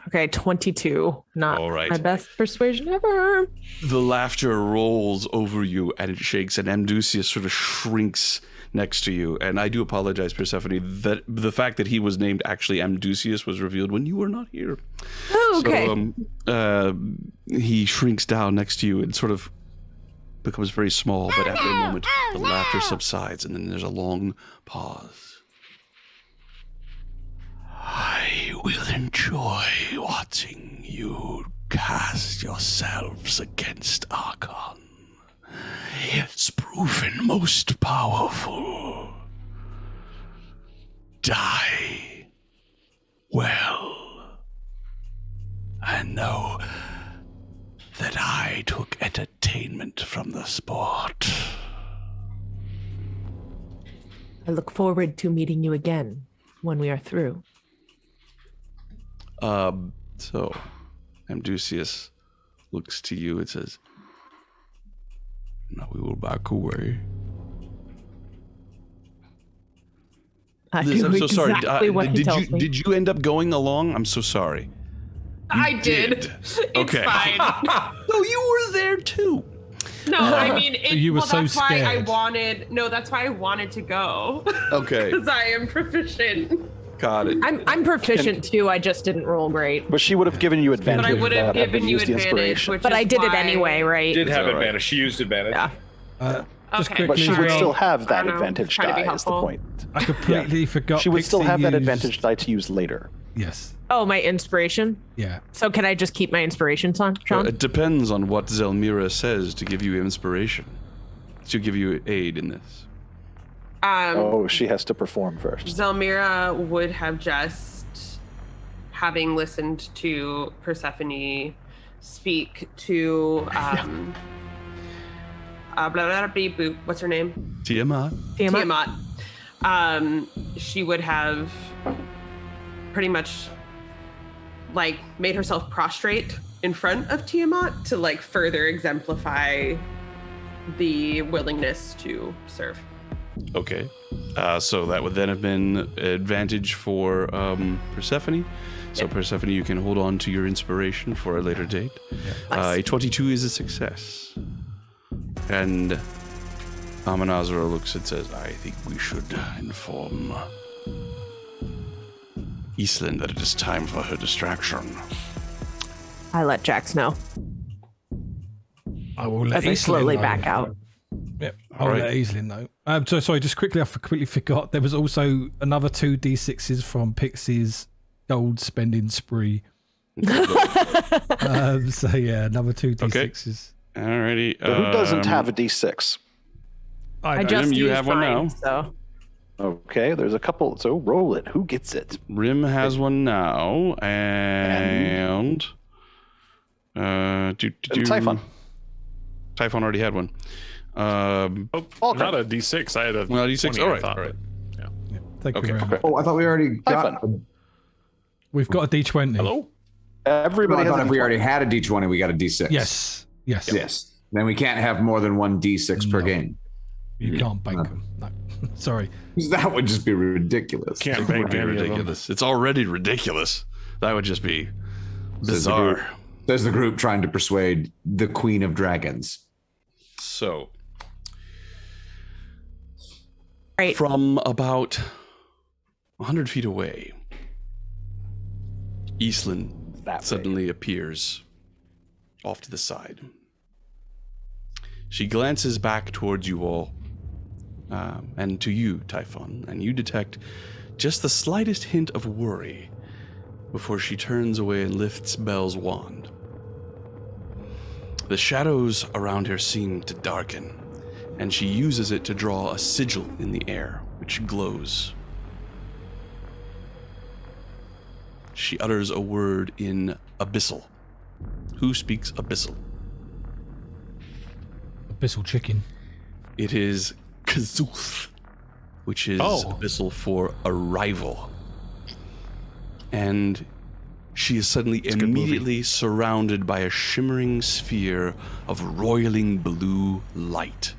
Okay, 22. Not All right. my best persuasion ever. The laughter rolls over you and it shakes, and Amdusius sort of shrinks next to you. And I do apologize, Persephone, that the fact that he was named actually Amdusius was revealed when you were not here. Oh, okay. So he shrinks down next to you and sort of becomes very small, but after a moment, the laughter subsides, and then there's a long pause. I will enjoy watching you cast yourselves against Arkhan. It's proven most powerful. Die well. And know that I took entertainment from the sport. I look forward to meeting you again when we are through. So, Amdusius looks to you and says, "Now we will back away." I Liz, do I'm so sorry. exactly what he tells me. Did you end up going along? I'm so sorry. I did. It's Okay. fine. No, you were there too. No, I mean, You were so that's why I scared. wanted. No, that's why I wanted to go. Okay, Because I am proficient. got it. I'm proficient too. I just didn't roll great. But she would have given you advantage. But I would have without having given you used the advantage, inspiration. which But is I did it why- anyway, right? Did have all right. advantage. She used advantage. Yeah. Just Okay. quickly, But she as would well, still have I that don't know, advantage trying to be die. Is the helpful. point? I completely forgot. She would still Pixie have that used- advantage die to use later. Yes. Oh, my inspiration. Yeah. So can I just keep my inspiration, Sean? It depends on what Zelmira says to give you inspiration. To give you aid in this. Oh, she has to perform first. Zelmira would have just, having listened to Persephone speak to blah, blah, blah, beep, boop, what's her name? Tiamat. Tiamat. She would have pretty much like made herself prostrate in front of Tiamat to like further exemplify the willingness to serve. Okay. So that would then have been advantage for Persephone. So Persephone, you can hold on to your inspiration for a later date. A 22 is a success. And Amanazara looks and says, "I think we should inform Eastland that it is time for her distraction." I let Jax know I will let as I Aislinn slowly know. back out. Yep. I'll Alright. let Aislinn know. So sorry, just quickly, I completely forgot. There was also another 2 d6s from Pixie's gold spending spree. So yeah, another 2 d6s. Alrighty. But who doesn't have a D6? I Rim, just you used have one mine, now. so Okay, there's a couple. So roll it. Who gets it? Rim has one now, and And Typhon. Typhon already had one. Oh, Arkhan. not a D6. I had a Well, D6. 20, All I right. thought. All right. Yeah. Take Okay. your round. Oh, I thought we already got. Typhon. We've got a d20. Hello? Everybody I has thought a if we D20. already had a D20, we got a D6. Yes. Yes. Yes. Then we can't have more than one D6 per No. game. You can't bank them. No. Sorry. That would just be ridiculous. Can't It would bank be any of them. ridiculous. It's already ridiculous. That would just be Says the group- bizarre. Says the group trying to persuade the Queen of Dragons. So, right. from about 100 feet away, Eastland That way. suddenly appears off to the side. She glances back towards you all, and to you, Typhon, and you detect just the slightest hint of worry before she turns away and lifts Belle's wand. The shadows around her seem to darken, and she uses it to draw a sigil in the air, which glows. She utters a word in Abyssal. Who speaks Abyssal? Abyssal chicken. It is Kazuth, which is Abyssal for arrival. And she is suddenly immediately surrounded by a shimmering sphere of roiling blue light.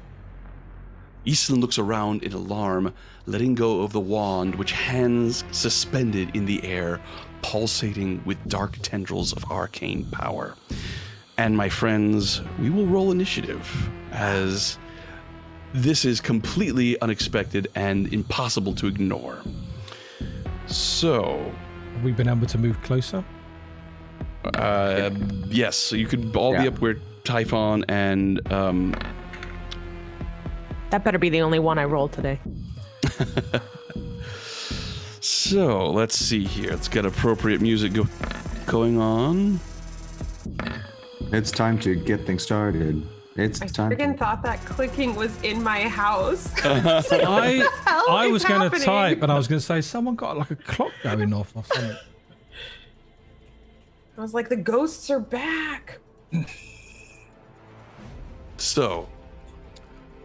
Eastland looks around in alarm, letting go of the wand, which hangs suspended in the air, pulsating with dark tendrils of arcane power. And my friends, we will roll initiative, as this is completely unexpected and impossible to ignore. So, Have we been able to move closer? yes, so you could all be Yeah. up where Typhon and That better be the only one I rolled today. so let's see here. Let's get appropriate music going on. It's time to get things started. It's I time. freaking thought that clicking was in my house. I is was going to happening? type, and I was going to say someone got like a clock going off or something. I was like, the ghosts are back. So,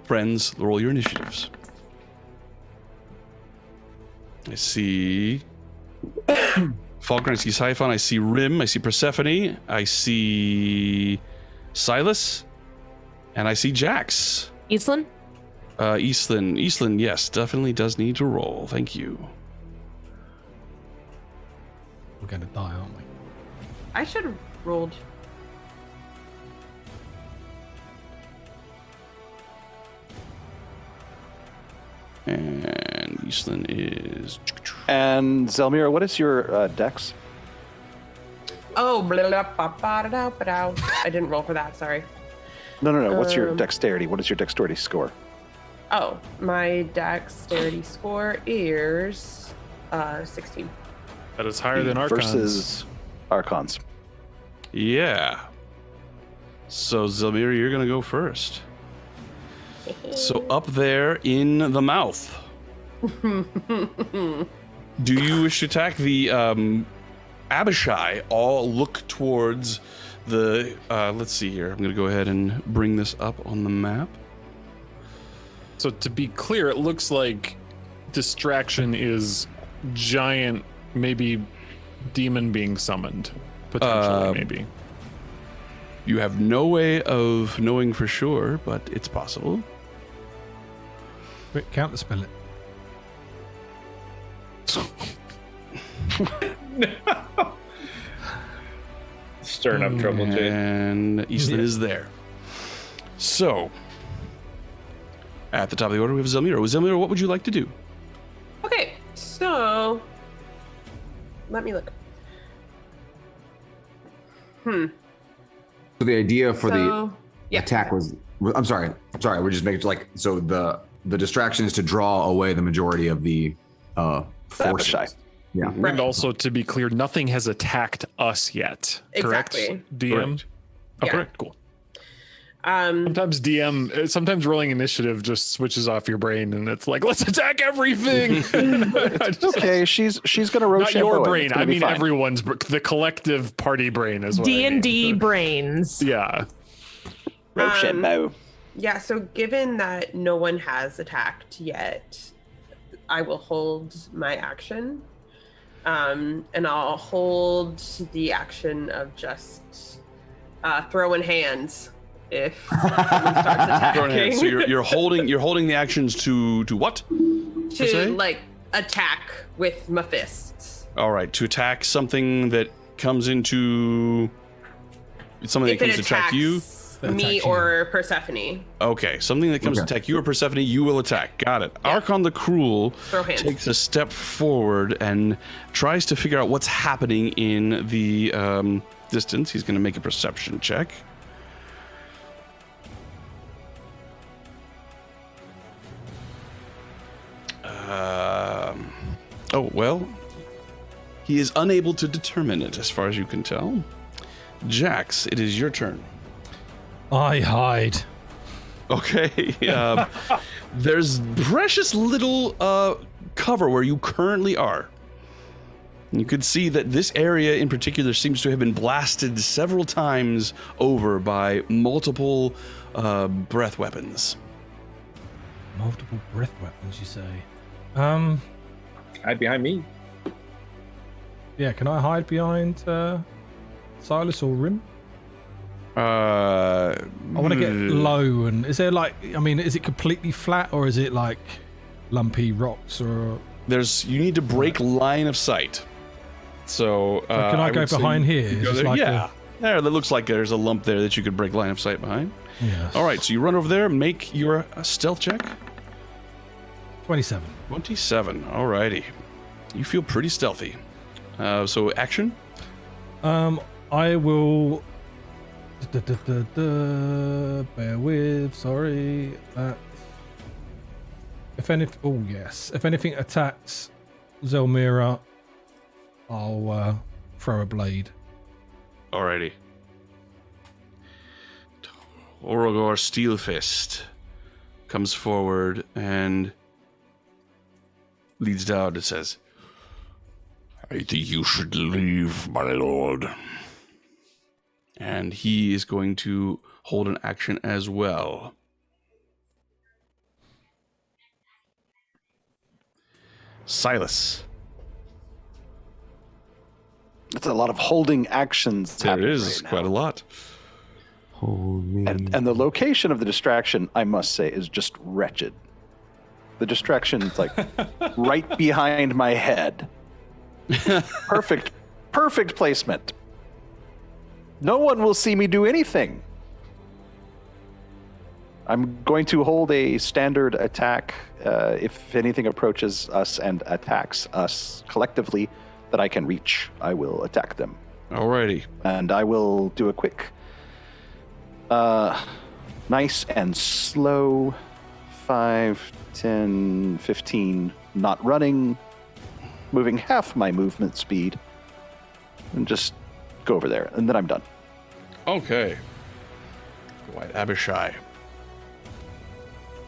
friends, roll your initiatives. I see Falcon, I see Siphon, I see Rim, I see Persephone, I see Silas, and I see Jax. Eastland? Eastland, yes, definitely does need to roll. Thank you. We're going to die, aren't we? I should have rolled. And Eastland is... And Zelmira, what is your dex? Oh, blah, blah, blah, blah, blah, blah, blah. I didn't roll for that. Sorry. No. What's your dexterity? What is your dexterity score? Oh, my dexterity score is 16. That is higher than Arkhan's. Versus Arkhan's. Yeah. So, Zelmira, you're going to go first. So, up there in the mouth. Do you wish to attack the Abishai? All look towards the... let's see here. I'm going to go ahead and bring this up on the map. So to be clear, it looks like distraction is giant, maybe demon being summoned. Potentially, maybe. You have no way of knowing for sure, but it's possible. Quick, counterspell it. Stirring up trouble, Jade. And Eastland is there. So, at the top of the order, we have Zelmira. Zelmira, what would you like to do? Okay, so let me look. So the idea for the yeah. attack was, I'm sorry, we're just making like, so the distraction is to draw away the majority of the forces. Abishai. Yeah. Right. And also, to be clear, nothing has attacked us yet. Correct? Exactly. DM? Correct. Oh, Yeah. correct. Cool. Sometimes rolling initiative just switches off your brain and it's like, let's attack everything. It's okay. She's gonna roast Not your Shambo, brain. it's gonna I be mean, fine. everyone's, the collective party brain is what I mean. D&D brains. Yeah. Roast Shambo. Yeah, so given that no one has attacked yet, I will hold my action. And I'll hold the action of just throwing hands if someone starts attacking. So you're holding the actions to what? To like attack with my fists. All right, to attack something that comes into something If that it comes to attack you. me or Persephone. Okay, something that comes to attack you or Persephone, you will attack. Got it. Yeah. Arkhan the Cruel Throw hands. takes a step forward and tries to figure out what's happening in the distance. He's going to make a perception check. Oh, well, he is unable to determine it as far as you can tell. Jax, it is your turn. I hide. Okay. There's precious little cover where you currently are. You could see that this area in particular seems to have been blasted several times over by multiple breath weapons. Multiple breath weapons, you say? Hide behind me. Yeah, can I hide behind Silas or Rim? I I want to get low, and is there like, I mean, is it completely flat or is it like lumpy rocks or? You need to break line of sight. So can I go would say behind here? you Is go this there? like Yeah, there. That looks like there's a lump there that you could break line of sight behind. Yeah. All right, so you run over there, make your stealth check. 27. 27. All righty. You feel pretty stealthy. So action. I will. Bear with. Sorry. If anything attacks Zelmira, I'll throw a blade. Alrighty. Orogor Steelfist comes forward and leads down and says, I think you should leave, my lord. And he is going to hold an action as well. Silas. It's a lot of holding actions. There happening is right quite now. a lot. Holy. And the location of the distraction, I must say, is just wretched. The distraction is like right behind my head. Perfect placement. No one will see me do anything. I'm going to hold a standard attack if anything approaches us and attacks us collectively that I can reach. I will attack them. Alrighty. And I will do a quick, nice and slow 5, 10, 15, not running, moving half my movement speed, and just go over there, and then I'm done. Okay. White Abishai.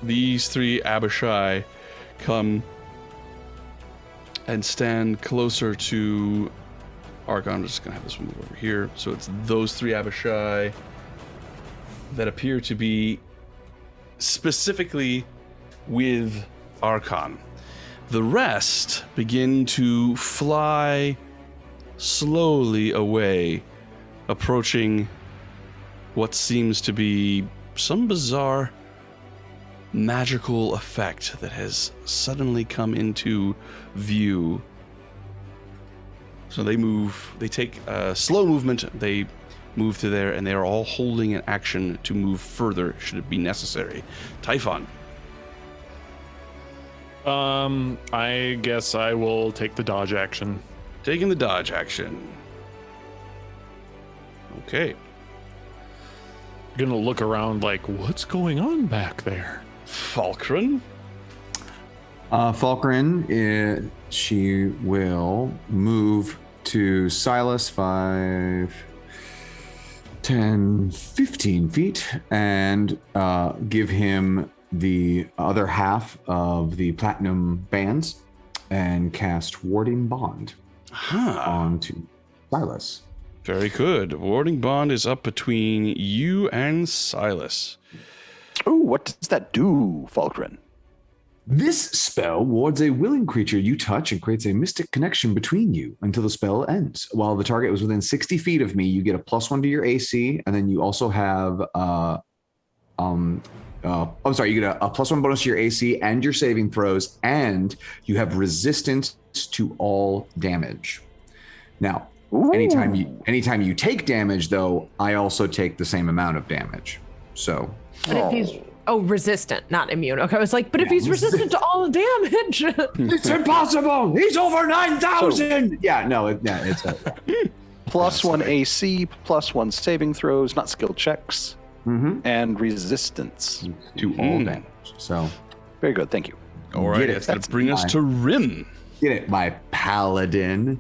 These 3 Abishai come and stand closer to Arkhan. I'm just going to have this one move over here. So it's those 3 Abishai that appear to be specifically with Arkhan. The rest begin to fly slowly away, approaching what seems to be some bizarre magical effect that has suddenly come into view. So they take a slow movement, they move to there, and they are all holding an action to move further should it be necessary. Typhon. I guess I will take the dodge action. Taking the dodge action. Okay. Gonna look around like, what's going on back there? Falkren. Falkren, she will move to Silas 5, 10, 15 feet and give him the other half of the platinum bands and cast Warding Bond onto Silas. Very good. Warding Bond is up between you and Silas. Ooh, what does that do, Falkren? This spell wards a willing creature you touch and creates a mystic connection between you until the spell ends. While the target was within 60 feet of me, you get a +1 to your AC, and then you also have you get a +1 bonus to your AC and your saving throws, and you have resistance to all damage. Now, anytime you take damage, though, I also take the same amount of damage. So, but if he's resistant, not immune. Okay, I was like, but if he's resistant to all damage, it's impossible. He's over 9,000. It's a +1 AC, +1 saving throws, not skill checks, and resistance to all damage. So, very good. Thank you. All right, that's going to bring us to Rim. Get it, my paladin.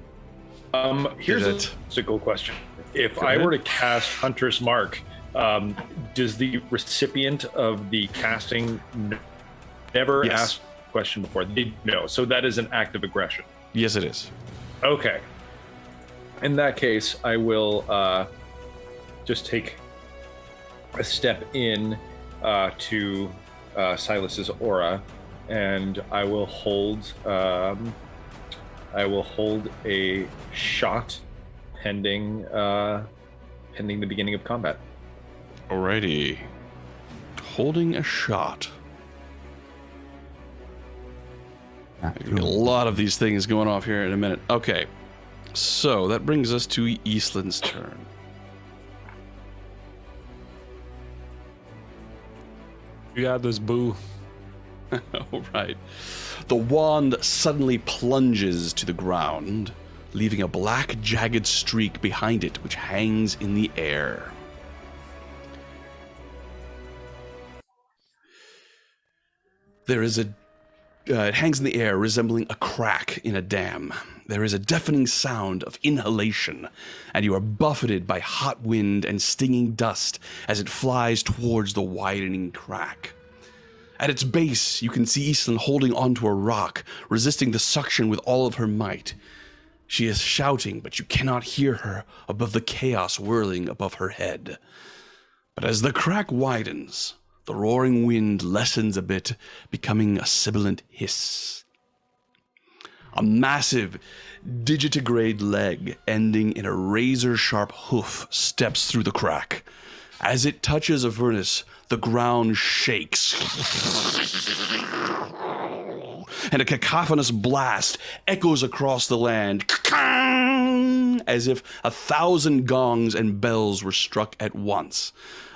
Here's a physical question. If I were to cast Hunter's Mark, does the recipient of the casting never ask a question before? No, so that is an act of aggression. Yes, it is. Okay. In that case, I will just take a step in to Silas's aura, and I will hold a shot pending the beginning of combat. Alrighty. Holding a shot. A lot of these things going off here in a minute. Okay. So that brings us to Eastland's turn. You got this, boo. All right. The wand suddenly plunges to the ground, leaving a black, jagged streak behind it, which hangs in the air. There is it hangs in the air, resembling a crack in a dam. There is a deafening sound of inhalation, and you are buffeted by hot wind and stinging dust as it flies towards the widening crack. At its base, you can see Eastland holding onto a rock, resisting the suction with all of her might. She is shouting, but you cannot hear her above the chaos whirling above her head. But as the crack widens, the roaring wind lessens a bit, becoming a sibilant hiss. A massive digitigrade leg ending in a razor-sharp hoof steps through the crack. As it touches Avernus, the ground shakes. And a cacophonous blast echoes across the land, as if 1,000 gongs and bells were struck at once.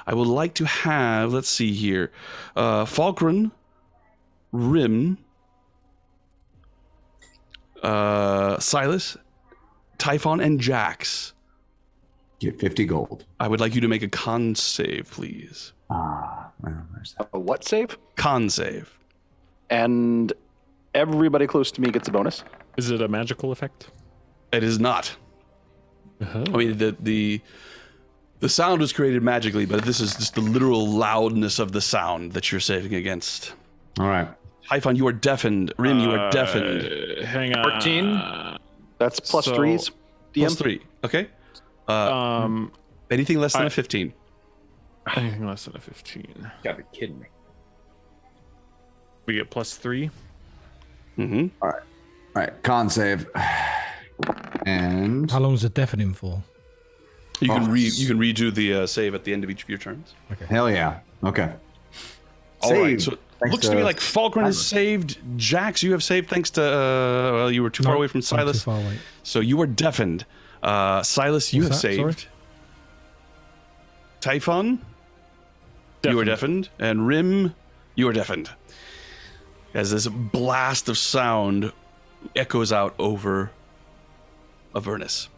I would like to have, let's see here, Falkren, Rim, Silas, Typhon, and Jax. Get 50 gold. I would like you to make a con save, please. Well, there's that. A what save? Con save. And everybody close to me gets a bonus. Is it a magical effect? It is not. Uh-huh. I mean, the sound was created magically, but this is just the literal loudness of the sound that you're saving against. All right. Hyphon, you are deafened. Rim, you are deafened. Hang on. 14. That's plus So- threes. DM. Plus 3. Okay. Anything less than a 15. Anything less than a 15. Gotta be kidding me. We get plus 3. Mm-hmm. All right. Con save. And How long is it deafening for? You can redo the save at the end of each of your turns. hell yeah. Okay. All right. Save. So it Thanks looks to me like Falkren has saved. Jax, you have saved thanks to well, you were too far away from I'm Silas. Too far away. So you are deafened. Silas, you have What's that? Sorry? saved. Typhon, you are deafened. And Rim, you are deafened. As this blast of sound echoes out over Avernus.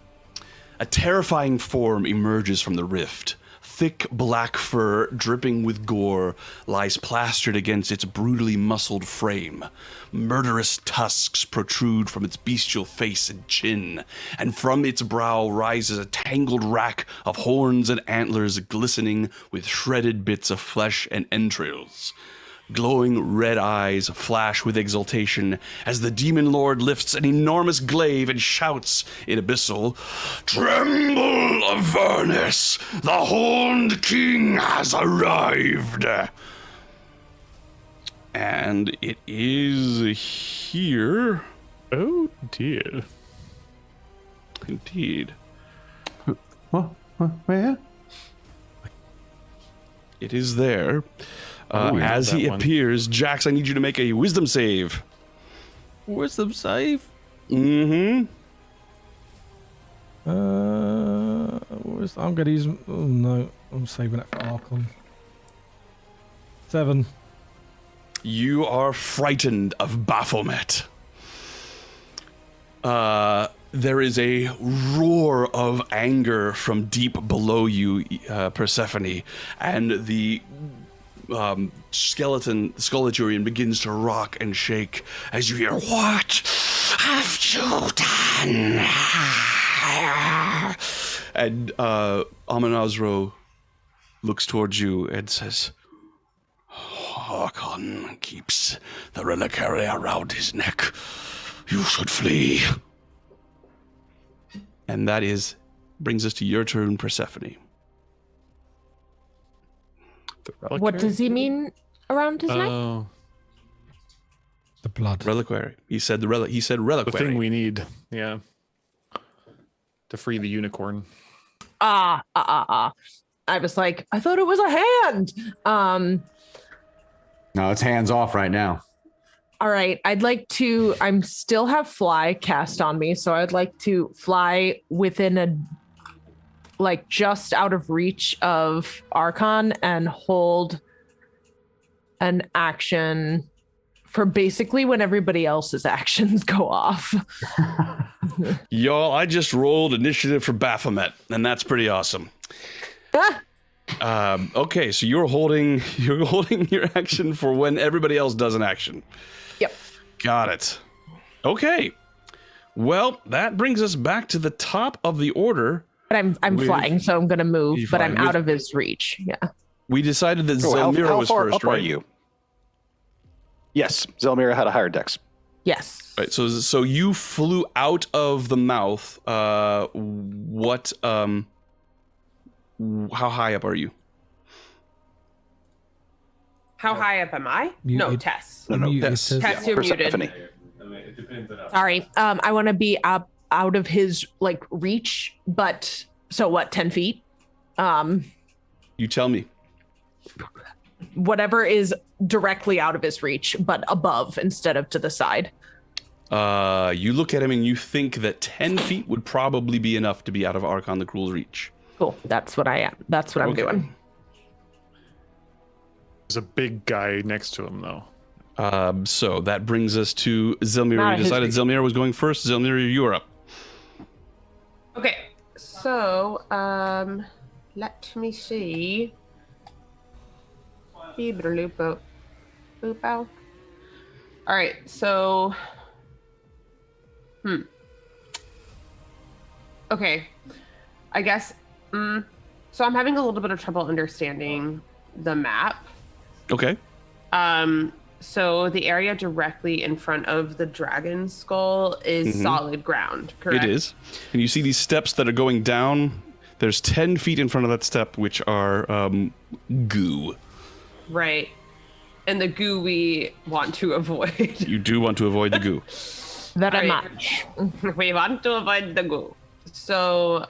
A terrifying form emerges from the rift. Thick black fur, dripping with gore, lies plastered against its brutally muscled frame. Murderous tusks protrude from its bestial face and chin, and from its brow rises a tangled rack of horns and antlers glistening with shredded bits of flesh and entrails. Glowing red eyes flash with exultation as the demon lord lifts an enormous glaive and shouts in abyssal, "Tremble, Avernus! The Horned King has arrived!" And it is here. Oh dear. Indeed. Where? It is there. Oh, yeah, As he that one. appears, Jax, I need you to make a wisdom save. Wisdom save. Mm-hmm. I'm gonna use. Oh no, I'm saving it for Arkhan. 7. You are frightened of Baphomet. There is a roar of anger from deep below you, Persephone, and the Skulliturian begins to rock and shake as you hear, "What have you done?" And Amonasro looks towards you and says, "Arkhan keeps the reliquary around his neck. You should flee." And that brings us to your turn, Persephone. What does he mean around his neck? Oh, The blood. Reliquary. He said he said the reliquary. thing we need. Yeah. To free the unicorn. I was like, I thought it was a hand. No, it's hands off right now. All right. I'm still have fly cast on me, so I'd like to fly within just out of reach of Arkhan and hold an action for basically when everybody else's actions go off. Y'all, I just rolled initiative for Baphomet, and that's pretty awesome. Okay, so you're holding your action for when everybody else does an action. Yep. Got it. Okay. Well, that brings us back to the top of the order. But I'm flying, so I'm gonna move, You're but I'm flying. out of his reach. Yeah. We decided that So Zelmira how was far first, up right? are you? Yes, Zelmira had a higher dex. Yes. Right. So you flew out of the mouth. What? How high up are you? How high up am I? No, Muted. Tess. No, Tess. it says. Tess, you're muted. Persephone. Sorry. I want to be out of his like reach, but so what? 10 feet. You tell me. Whatever is directly out of his reach, but above instead of to the side. You look at him and you think that 10 feet would probably be enough to be out of Arkhan the Cruel's reach. Cool. That's what I am. That's what I'm doing. There's a big guy next to him, though. So that brings us to Zelmira. Not You decided his Zelmira was going first. Zelmira, you're up. Okay, so let me see. Beeberloopo. Boop-ow. All right, so okay, I guess so I'm having a little bit of trouble understanding the map. Okay. So the area directly in front of the dragon skull is solid ground, correct? It is. And you see these steps that are going down. There's 10 feet in front of that step, which are goo. Right. And the goo we want to avoid. You do want to avoid the goo. Very Right. much. We want to avoid the goo. So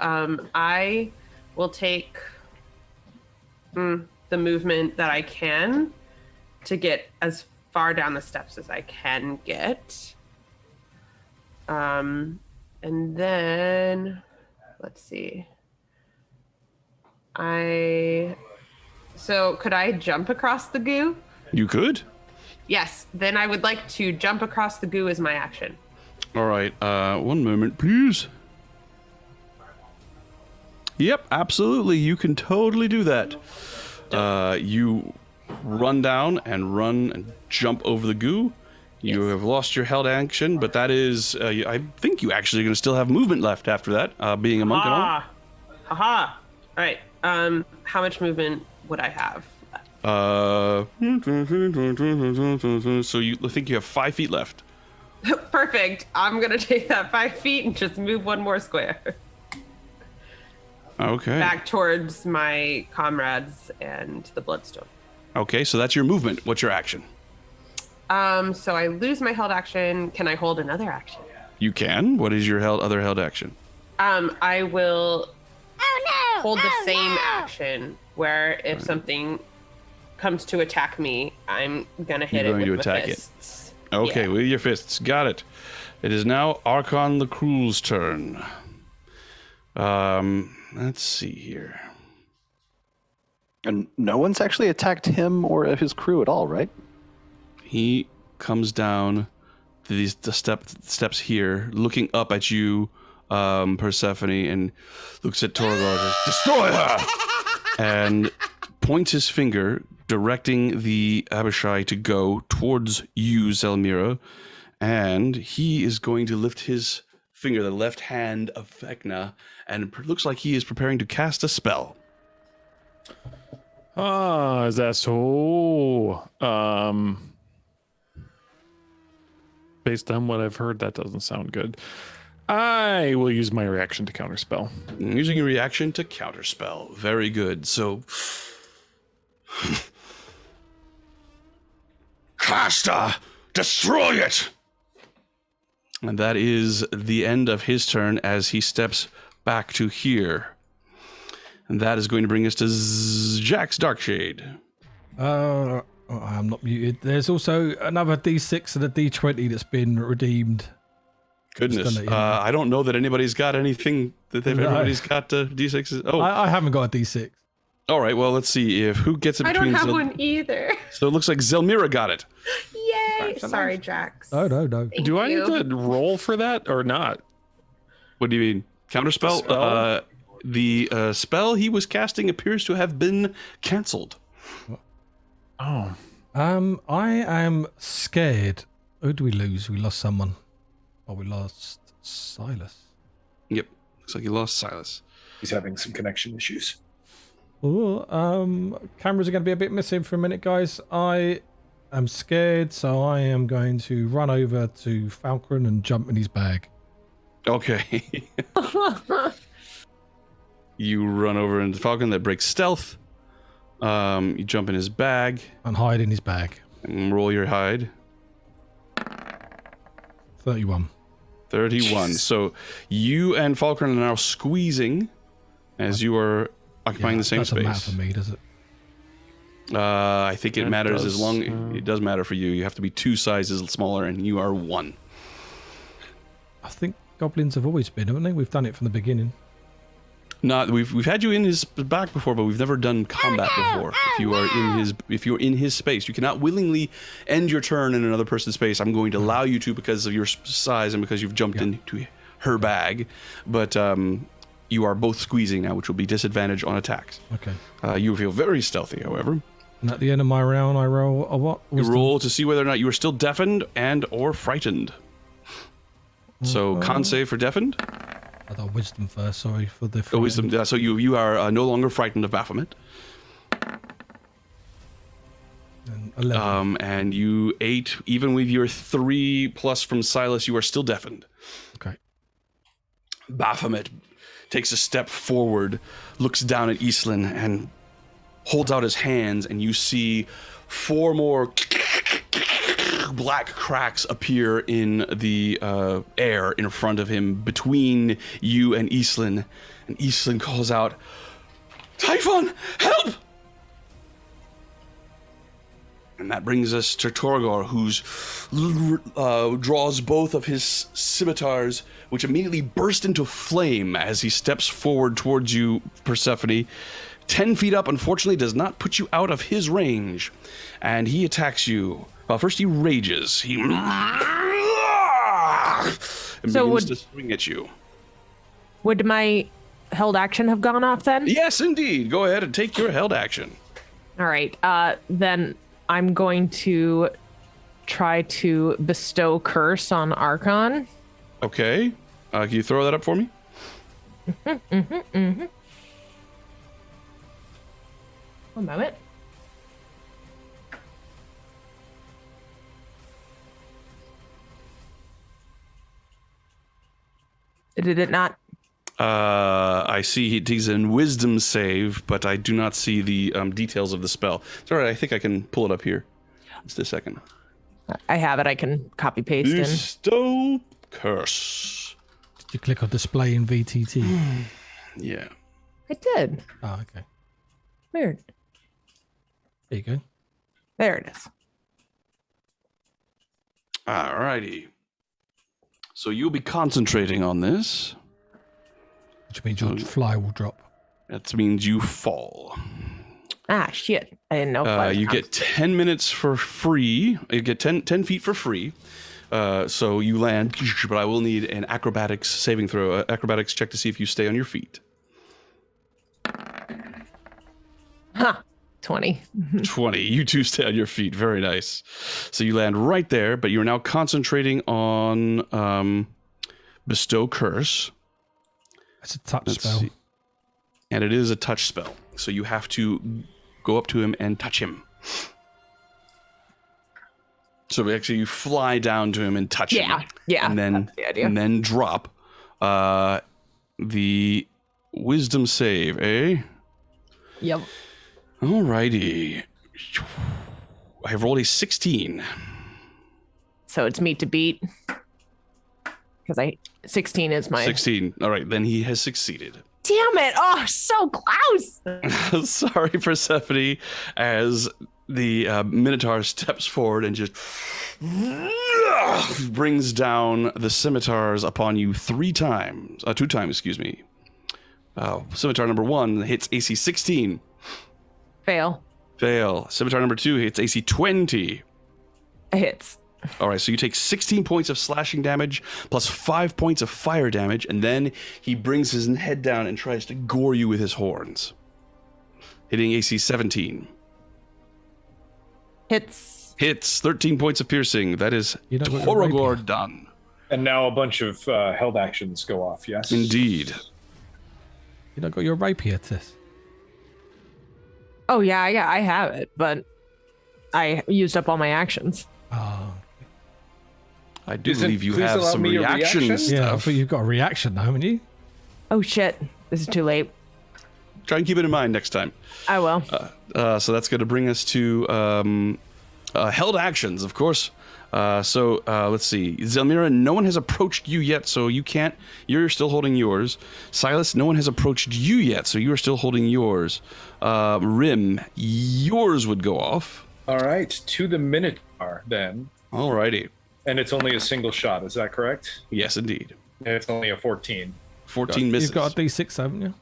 I will take the movement that I can to get as far down the steps as I can get. And then, let's see. So could I jump across the goo? You could. Yes, then I would like to jump across the goo as my action. All right. One moment, please. Yep, absolutely. You can totally do that. You run down and jump over the goo. You have lost your held action, but that is, I think you actually are going to still have movement left after that, being a monk and all. Haha. All right. How much movement would I have? So you think you have 5 feet left. Perfect. I'm gonna take that 5 feet and just move one more square Okay. back towards my comrades and the bloodstone. Okay, so that's your movement. What's your action? So I lose my held action. Can I hold another action? You can. What is your other held action? I will hold the same action where if something comes to attack me, I'm gonna hit You're going it to with attack my it. fists. Okay, Yeah. with your fists. Got it. It is now Arkhan the Cruel's turn. Let's see here. And no one's actually attacked him or his crew at all, right? He comes down to the steps here, looking up at you, Persephone, and looks at Torgal and says, "Destroy her!" and points his finger, directing the Abishai to go towards you, Zelmira. And he is going to lift his finger, the left hand of Vecna, and it looks like he is preparing to cast a spell. Is that so? Based on what I've heard, that doesn't sound good. I will use my reaction to counterspell. Using a reaction to counterspell. Very good. So, Caster, destroy it! And that is the end of his turn as he steps back to here. And that is going to bring us to Jack's Darkshade. I'm not muted. There's also another D6 and a D20 that's been redeemed. Goodness. Just to let you know. I don't know that anybody's got anything that everybody's got D6s. Oh, I haven't got a D6. all right. Well, let's see if who gets it I between don't have one either. So it looks like Zelmira got it. Yay! Sorry, Jax. No. Thank Do I you. need to roll for that or not? What do you mean? Counterspell? Spell? The spell he was casting appears to have been cancelled. Oh. I am scared. Who do we lose? We lost someone. Oh, we lost Silas. Yep. Looks like you lost Silas. He's having some connection issues. Oh, cameras are going to be a bit missing for a minute, guys. I am scared, so I am going to run over to Falcon and jump in his bag. Okay. You run over into Falcon, that breaks stealth. You jump in his bag And hide in his bag. and roll your hide. 31. 31. So you and Falcon are now squeezing as you are occupying the same space. Doesn't matter for me, does it? I think it matters does, as long it does matter for you. You have to be 2 sizes smaller, and you are 1. I think goblins have always been, haven't they? We've done it from the beginning. We've had you in his back before, but we've never done combat before. If you're in his space, you cannot willingly end your turn in another person's space. I'm going to allow you to because of your size and because you've jumped into her bag, but you are both squeezing now, which will be disadvantage on attacks. Okay. You feel very stealthy, however. And at the end of my round, I roll a what? You roll to see whether or not you are still deafened and or frightened. So con save for deafened. I thought wisdom first. Sorry for the Wisdom. So you are no longer frightened of Baphomet. And 11. And you 8, even with your 3 plus from Silas, you are still deafened. Okay. Baphomet takes a step forward, looks down at Islin, and holds out his hands, and you see 4 more black cracks appear in the air in front of him between you and Islin. And Islin calls out, "Typhon, help!" And that brings us to Torgor, who's draws both of his scimitars, which immediately burst into flame as he steps forward towards you, Persephone. 10 feet up, unfortunately, does not put you out of his range. And he attacks you. Well, first he rages. He and begins to swing at you. Would my held action have gone off then? Yes, indeed. Go ahead and take your held action. All right. Then I'm going to try to bestow curse on Arkhan. Okay. Can you throw that up for me? One moment. Did it not? I see he's in wisdom save, but I do not see the details of the spell. It's all right. I think I can pull it up here. Just a second. I have it. I can copy paste in. Bestow curse. Did you click on display in VTT? Yeah. I did. Oh, okay. Weird. There you go. There it is. All righty. So you'll be concentrating on this. Which means your fly will drop. That means you fall. Ah, shit. I didn't know. You get 10 minutes for free. You get 10 feet for free. So you land, but I will need an acrobatics saving throw, acrobatics check to see if you stay on your feet. Huh. 20. 20. You two stay on your feet. Very nice. So you land right there, but you're now concentrating on bestow curse. It's a touch spell. See. And it is a touch spell. So you have to go up to him and touch him. So actually you fly down to him and touch him. Yeah. And then, that's the idea. and then drop the wisdom save, eh? Yep. Alrighty. I have rolled a 16. So it's me to beat. Because 16 is my 16. All right, then he has succeeded. Damn it! Oh, so close. Sorry, Persephone, as the Minotaur steps forward and just brings down the scimitars upon you 2 times, excuse me. Scimitar number 1 hits AC 16. Fail. Scimitar number 2 hits AC 20. Hits. All right, so you take 16 points of slashing damage plus 5 points of fire damage, and then he brings his head down and tries to gore you with his horns, hitting AC 17. Hits. 13 points of piercing. That is Torogor done. And now a bunch of held actions go off, yes? Indeed. You not got your rapier, Tess? Oh, yeah, I have it, but I used up all my actions. Oh. I do believe you have some reaction stuff. Yeah, but you've got a reaction now, haven't you? Oh, shit. This is too late. Try and keep it in mind next time. I will. So that's going to bring us to Held actions, of course. So let's see. Zelmira, no one has approached you yet, so you can't. You're still holding yours. Silas, no one has approached you yet, so you are still holding yours. Rim, yours would go off. All right, to the Minotaur then. Alrighty. And it's only a single shot, is that correct? Yes, indeed. And it's only a 14. 14 misses. You've got a D6, haven't you?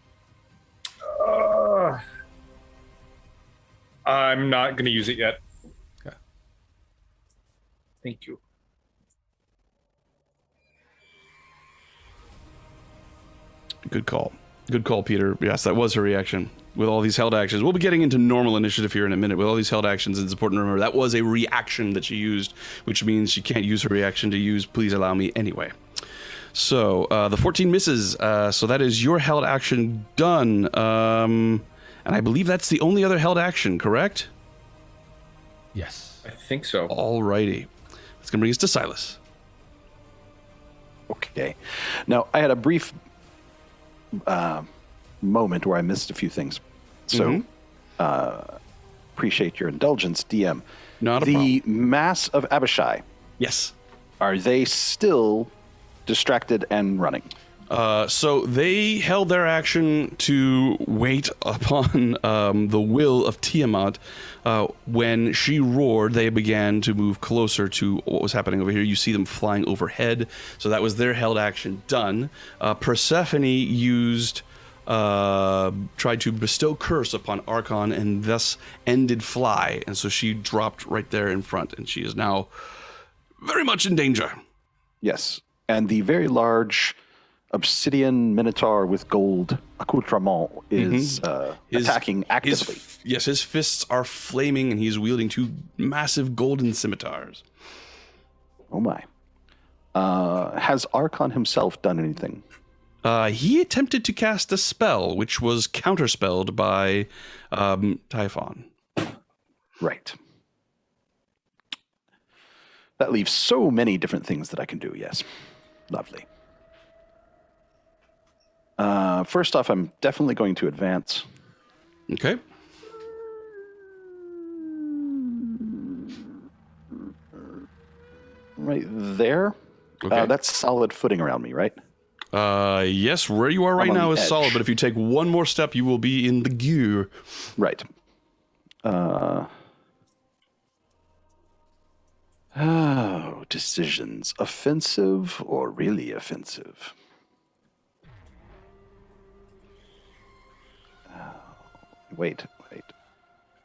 I'm not going to use it yet. Okay. Thank you. Good call. Good call, Peter. Yes, that was her reaction. With all these held actions, we'll be getting into normal initiative here in a minute. With all these held actions, it's important to remember that was a reaction that she used, which means she can't use her reaction to use please allow me anyway. So the 14 misses. So that is your held action done. And I believe that's the only other held action, correct? Yes. I think so. Alrighty. That's going to bring us to Silas. Okay. Now, I had a brief moment where I missed a few things. So, appreciate your indulgence, DM. Not a the problem. mass of Abishai, Yes. are they still distracted and running? So they held their action to wait upon the will of Tiamat. When she roared, they began to move closer to what was happening over here. You see them flying overhead. So that was their held action done. Persephone used, tried to bestow curse upon Arkhan and thus ended fly. And so she dropped right there in front, and she is now very much in danger. Yes. And the very large obsidian minotaur with gold accoutrement is attacking actively. His fists are flaming, and he's wielding two massive golden scimitars. Oh my. Has Arkhan himself done anything? He attempted to cast a spell, which was counterspelled by Typhon. Right. That leaves so many different things that I can do, yes. Lovely. First off, I'm definitely going to advance. Okay. Right there. Okay. That's solid footing around me, right? Yes, where you are right I'm on now the is edge. solid, but if you take one more step, you will be in the gear. Right. Decisions. Offensive or really offensive? Wait.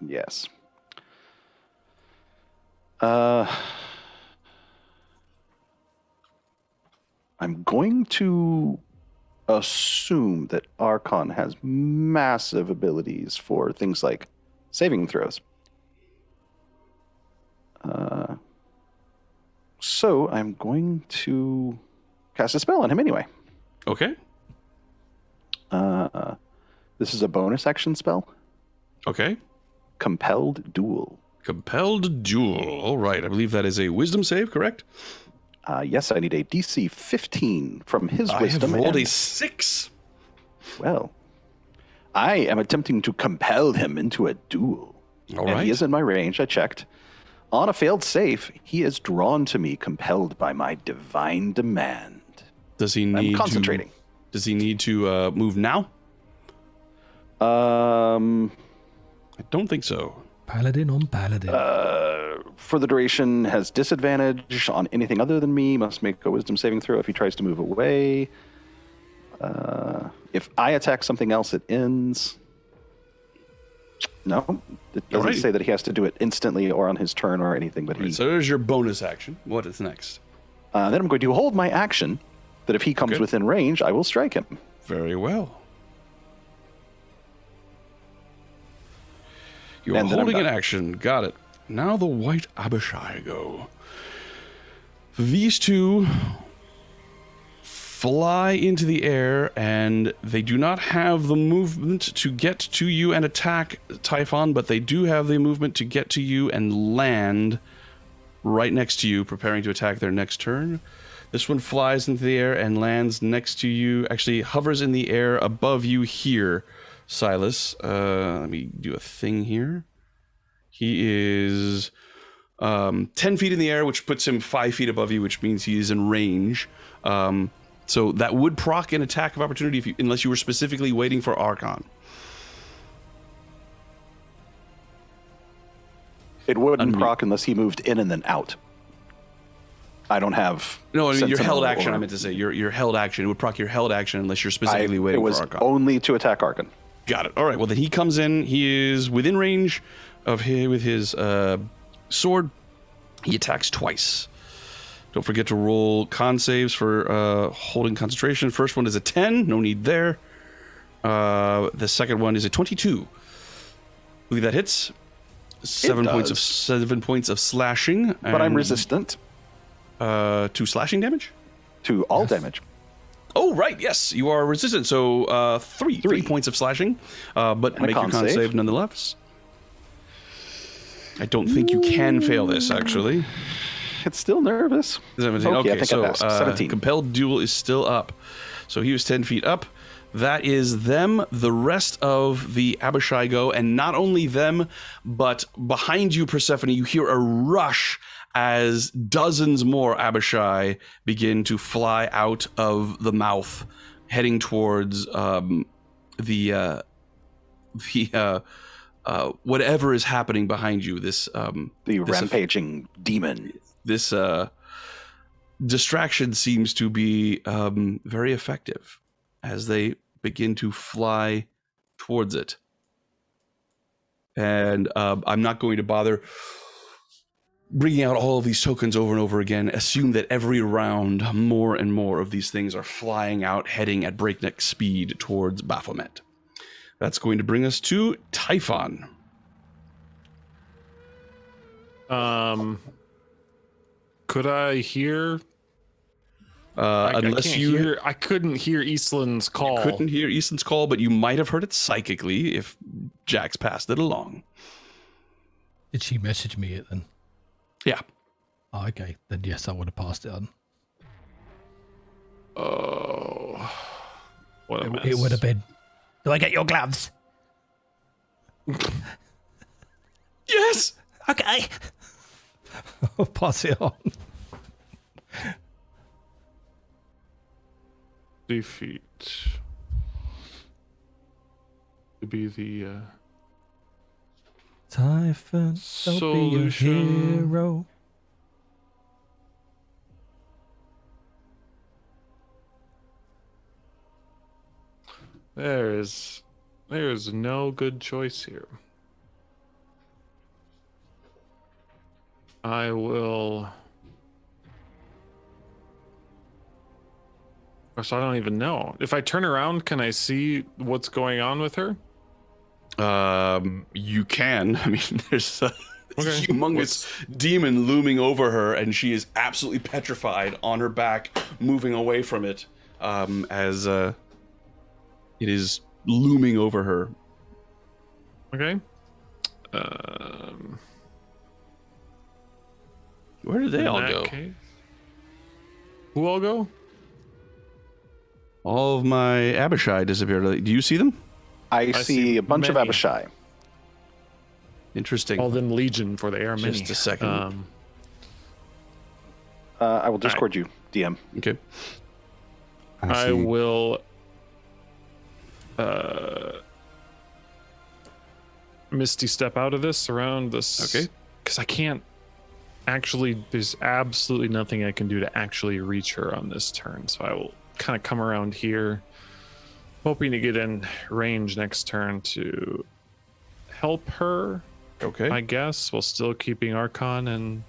Yes. I'm going to assume that Arkhan has massive abilities for things like saving throws. So I'm going to cast a spell on him anyway. Okay. This is a bonus action spell. Okay. Compelled Duel. Compelled duel. All right. I believe that is a wisdom save, correct? Yes, I need a DC 15 from his I wisdom. have rolled a and- 6. Well, I am attempting to compel him into a duel. All And right. he is in my range, I checked. On a failed save, he is drawn to me, compelled by my divine demand. Does he need I'm concentrating. Does he need to move now? I don't think so. Paladin on paladin. For the duration, has disadvantage on anything other than me, must make a wisdom saving throw if he tries to move away. If I attack something else, it ends. No, it doesn't Alrighty. say that he has to do it instantly or on his turn or anything, but Right, he... so there's your bonus action. What is next? Then I'm going to hold my action that if he comes Okay. within range, I will strike him. Very well. You're And then I'm holding an done. action. Got it. Now the white Abishai go. These two fly into the air, and they do not have the movement to get to you and attack Typhon, but they do have the movement to get to you and land right next to you, preparing to attack their next turn. This one flies into the air and lands next to you, actually hovers in the air above you here, Silas. Let me do a thing here. He is 10 feet in the air, which puts him 5 feet above you, which means he is in range. So that would proc an attack of opportunity unless you were specifically waiting for Arkhan. It wouldn't proc unless he moved in and then out. I don't have. No, I mean your held Sentinel action. or- I meant to say your held action. It would proc your held action unless you're specifically It waiting was for Arkhan. only to attack Arkhan. Got it. All right. Well, then he comes in. He is within range of him with his sword. He attacks twice. Don't forget to roll con saves for holding concentration. First one is a 10. No need there. The second one is a 22. I believe that hits. 7 points of slashing. But I'm resistant to slashing damage. to all damage. Oh, right. Yes, you are resistant. So 3 points of slashing, but And a make your con con save. save nonetheless. I don't think you can fail this, actually. It's still nervous. 17. Okay, I Okay, think so I passed. 17. compelled duel is still up. So he was 10 feet up. That is them. The rest of the Abishai go, and not only them, but behind you, Persephone, you hear a rush as dozens more Abishai begin to fly out of the mouth, heading towards whatever is happening behind you. This The rampaging demon. this distraction seems to be very effective as they begin to fly towards it. And I'm not going to bother bringing out all of these tokens over and over again. Assume that every round, more and more of these things are flying out, heading at breakneck speed towards Baphomet. That's going to bring us to Typhon. Could I hear? Unless I couldn't hear Eastland's call. Couldn't hear Easton's call, but you might have heard it psychically if Jax passed it along. Did she message me it then? Yeah. Oh, okay. Then yes, I would have passed it on. Oh, what a mess. It would have been. Do I get your gloves? Yes. Okay. I'll pass it on. Defeat. To be the Typhon, don't be a Solution. hero. there is no good choice here. I will. So I don't even know. If I turn around, can I see what's going on with her? You can. I mean, there's a Okay. humongous demon looming over her, and she is absolutely petrified on her back, moving away from it as it is looming over her. Okay. Where did they In all that go? case- Who all go? All of my Abishai disappeared. Do you see them? I see see a bunch of many. Abishai. Interesting. All them Legion, for they are many. Just a second. I will Discord you, DM. Okay. I see. will Misty step out of this around this. Okay. Because I can't actually, there's absolutely nothing I can do to actually reach her on this turn. So I will kind of come around here, hoping to get in range next turn to help her, Okay. I guess, while still keeping Arkhan and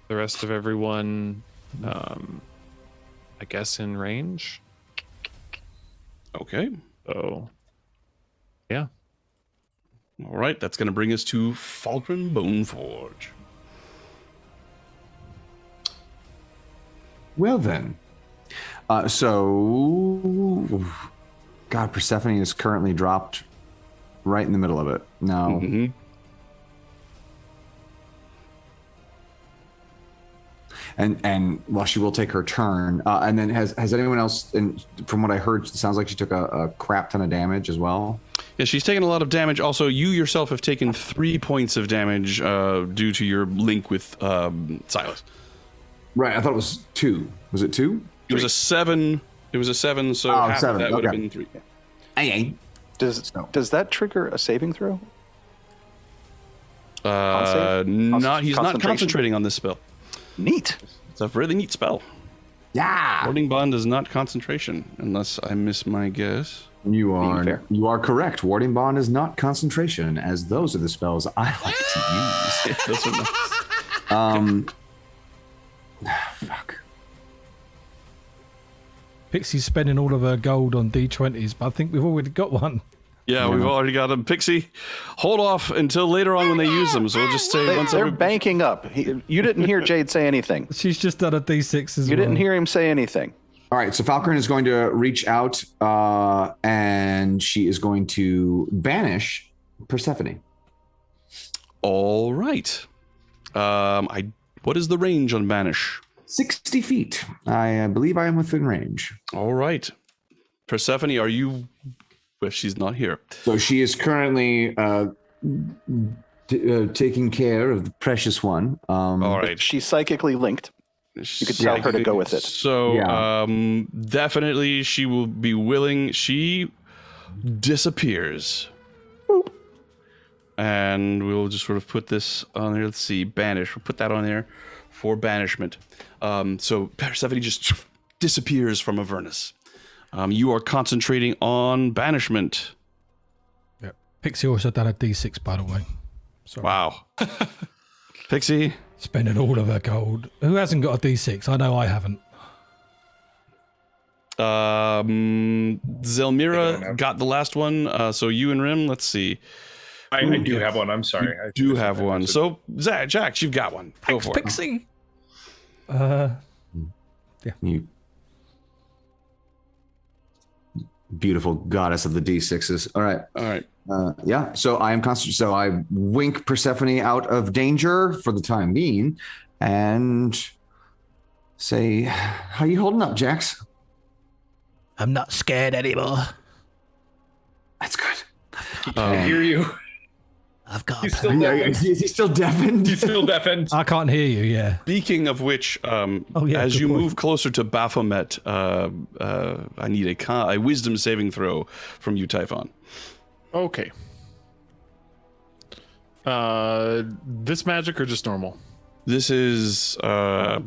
the rest of everyone, I guess, in range. Okay. So, yeah. All right. That's going to bring us to Falcon Boneforge. Well then, so God, Persephone is currently dropped right in the middle of it now. Mm-hmm. And well, she will take her turn. And then has anyone else? And from what I heard, it sounds like she took a crap ton of damage as well. Yeah, she's taken a lot of damage. Also, you yourself have taken 3 points of damage due to your link with Silas. Right, I thought it was 2. Was it 2? It was a 7. It was a 7, so half 7, of that would have okay. been 3. Aye. Does that trigger a saving throw? Not. He's not Concentration? concentrating on this spell. Neat. It's a really neat spell. Yeah. Warding Bond is not concentration, unless I miss my guess. You fair. are correct. Warding Bond is not concentration, as those are the spells I like to use. Those are nice. Fuck. Pixie's spending all of her gold on D20s, but I think we've already got one. Yeah, we've already got them. Pixie, hold off until later on when they use them. So we'll just say once They're banking up. You didn't hear Jade say anything. She's just done a D6 as You well. didn't hear him say anything. All right, so Falcon is going to reach out and she is going to banish Persephone. All right. What is the range on banish? 60 feet. I believe I am within range. All right. Persephone, are you... Well, she's not here. So she is currently taking care of the precious one. All right. She's psychically linked. You could tell her to go with it. So, definitely she will be willing. She disappears. Boop. And we'll just sort of put this on there. Let's see, banish. We'll put that on there for banishment. So Persephone just disappears from Avernus. You are concentrating on banishment. Yeah. Pixie also done a D6, by the way. Sorry. Wow. Pixie. Spending all of her gold. Who hasn't got a D6? I know I haven't. Zelmira got the last one. So you and Rim, let's see. I do have one. I'm sorry. I do have one. So Jax, you've got one. Go for Pixie. You beautiful goddess of the D6s. All right. All right. Yeah. So I am constant. So I wink Persephone out of danger for the time being, and say, "How you holding up, Jax?" I'm not scared anymore. That's good. I hear you. I've got. He's still deafened. Is he still deafened? He's still deafened. I can't hear you. Yeah. Speaking of which, as you move closer to Baphomet, I need a wisdom saving throw from you, Typhon. Okay. This magic or just normal? This is a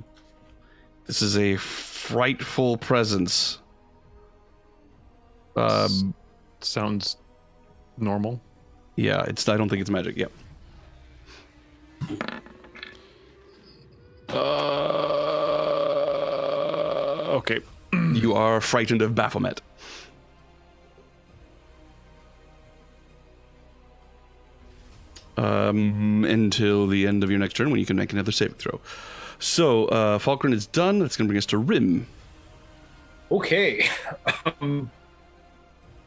frightful presence. Sounds normal. Yeah, I don't think it's magic. Yep. Okay. You are frightened of Baphomet. Until the end of your next turn when you can make another saving throw. So, Falkren is done. That's going to bring us to Rim. Okay.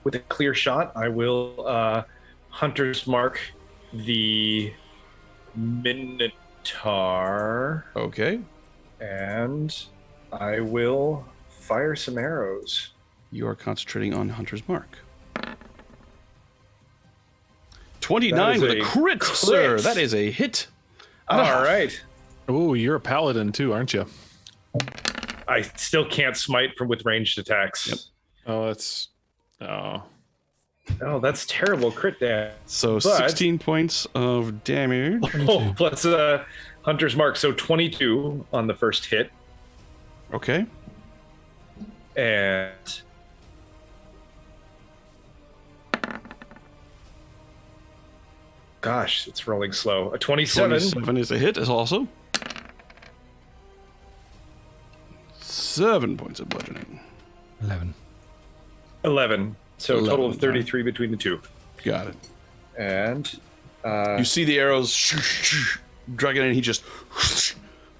With a clear shot, I will Hunter's Mark the Minotaur. Okay. And I will fire some arrows. You are concentrating on Hunter's Mark. 29 with a crit, sir. That is a hit. All right. Oh, you're a paladin too, aren't you? I still can't smite from with ranged attacks. Yep. Oh, that's... Oh, that's terrible crit damage. So 16 points of damage. Oh, plus Hunter's Mark. So 22 on the first hit. Okay. And... Gosh, it's rolling slow. A 27. 27 is a hit, is also. 7 points of bludgeoning. 11. So 11, total of 33 between the two. Got it. And you see the arrows dragging in, he just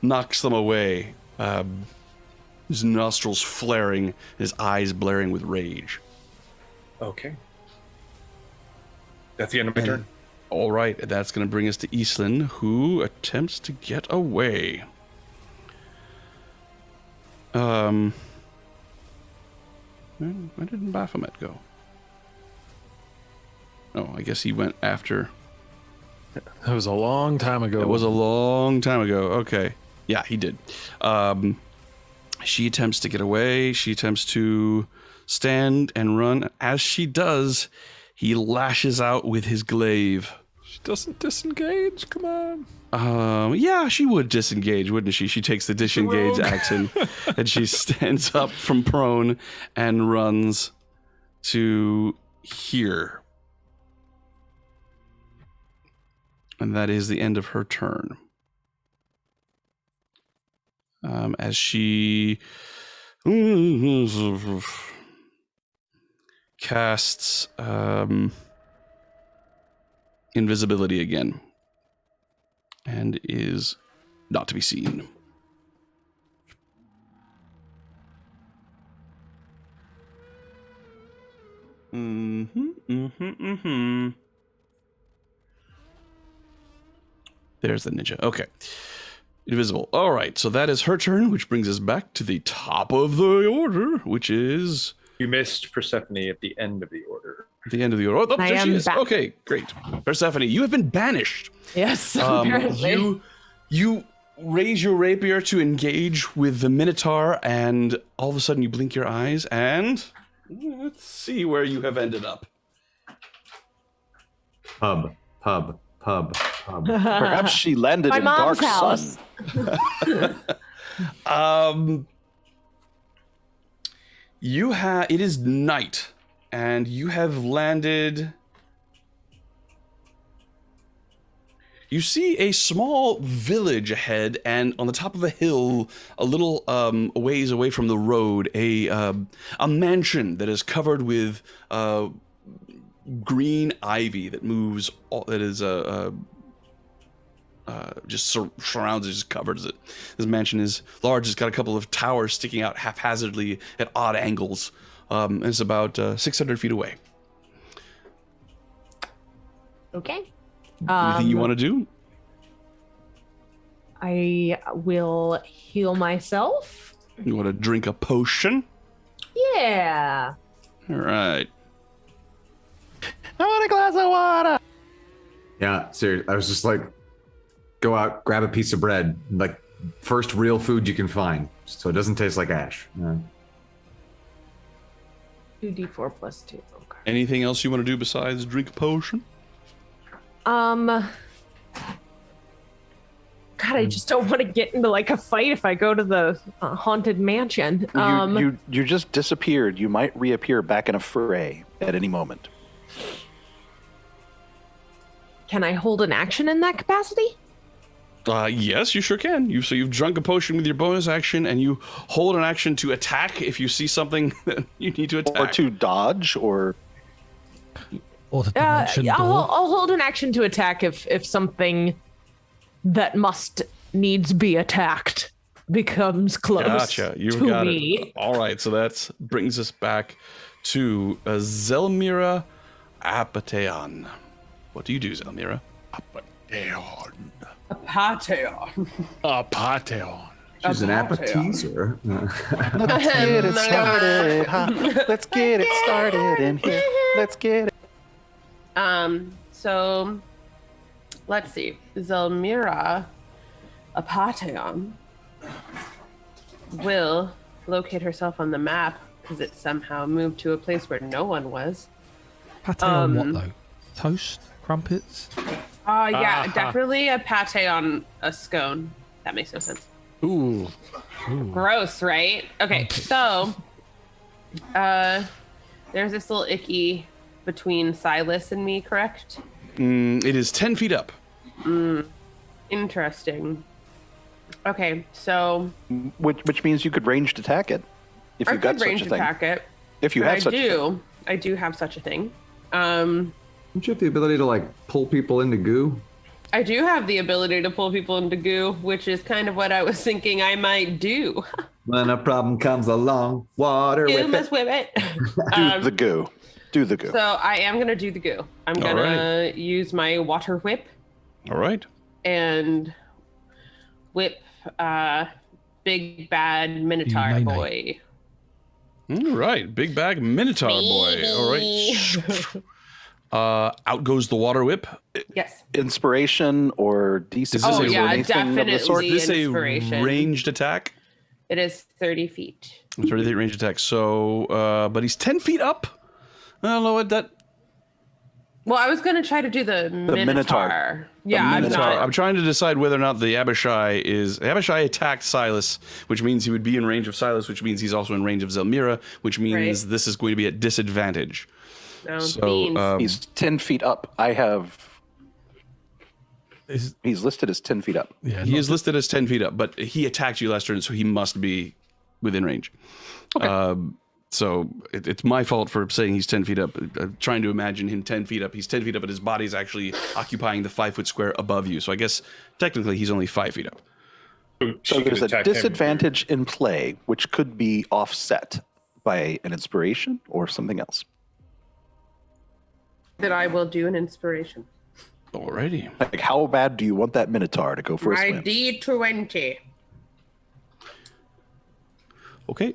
knocks them away. His nostrils flaring, his eyes blaring with rage. okay. That's the end of my turn. All right, that's going to bring us to Eastlyn, who attempts to get away. Where did Baphomet go? Oh, I guess he went after. That was a long time ago. It was a long time ago. Okay. Yeah, he did. She attempts to get away. She attempts to stand and run. As she does, he lashes out with his glaive. She doesn't disengage. Come on. Yeah, she would disengage, wouldn't she? She takes the disengage action and she stands up from prone and runs to here. And that is the end of her turn. As she casts invisibility again and is not to be seen. There's the ninja. Okay. Invisible. All right. So that is her turn, which brings us back to the top of the order, which is You missed Persephone at the end of the order. the end of the order. Oh, I there she am is. back. Okay, great. Persephone, you have been banished. Yes, apparently. You raise your rapier to engage with the Minotaur, and all of a sudden you blink your eyes, and let's see where you have ended up. Pub. Perhaps she landed My in mom's Dark house. Sun. It is night, and you have landed. You see a small village ahead, and on the top of a hill, a little a ways away from the road, a mansion that is covered with green ivy that moves. That is just surrounds it, just covers it. This mansion is large. It's got a couple of towers sticking out haphazardly at odd angles. And it's about 600 feet away. Okay. Anything you want to do? I will heal myself. You want to drink a potion? Yeah. All right. I want a glass of water. Yeah, seriously. I was just like, go out, grab a piece of bread, like first real food you can find, so it doesn't taste like ash. 2d4 plus 2. Okay. Anything else you want to do besides drink a potion? God, I just don't want to get into like a fight if I go to the haunted mansion. You just disappeared. You might reappear back in a fray at any moment. Can I hold an action in that capacity? Yes, you sure can. You've drunk a potion with your bonus action, and you hold an action to attack if you see something that you need to attack. Or to dodge, or Or the dimension door. I'll hold an action to attack if something that must needs be attacked becomes close Gotcha. You've to got me. it. All right, so that brings us back to Zelmira Apateon. What do you do, Zelmira? Apateon. Apateon. Apateon. She's an appetizer. let's get it started. Let's get it started in here. Let's get it. So let's see. Zelmira Apateon will locate herself on the map because it somehow moved to a place where no one was. Pate on what though? Toast? Crumpets? Yeah, definitely a pate on a scone. That makes no sense. Ooh. Gross, right? Okay, so there's this little icky between Silas and me, correct? It is 10 feet up. Interesting. Okay, so Which means you could ranged attack it if I you got could such range a thing. attack it. If you but have such a thing. I do have such a thing. Don't you have the ability to like pull people into goo? I do have the ability to pull people into goo, which is kind of what I was thinking I might do. When a problem comes along, water You with must it. whip it. Do the goo. Do the goo. So I am gonna do the goo. I'm All gonna use my water whip All right. and whip big bad Minotaur nay-nay. boy. All right. Big bag Minotaur boy. All right. Out goes the water whip. Yes. Inspiration or DC? Is this Oh a- yeah, anything of the sort? definitely Is this a inspiration. ranged attack? It is 30 feet. 30 feet range attack. So, but he's 10 feet up. I don't know what that. Well, I was going to try to do the Minotaur. Yeah, I'm Minotaur. not. I'm trying to decide whether or not the Abishai is. Abishai attacked Silas, which means he would be in range of Silas, which means he's also in range of Zelmira, which means Right. this is going to be at disadvantage. No, So, beans. He's 10 feet up. I have. He's listed as 10 feet up. Yeah, He is listed as 10 feet up, but he attacked you last turn, so he must be within range. So it's my fault for saying he's 10 feet up. I'm trying to imagine him 10 feet up. He's 10 feet up, but his body's actually occupying the 5-foot square above you. So I guess technically he's only 5 feet up. So there's a disadvantage in play, which could be offset by an inspiration or something else. That I will do an inspiration. Alrighty. Like, how bad do you want that Minotaur to go for a My swim? D20. Okay,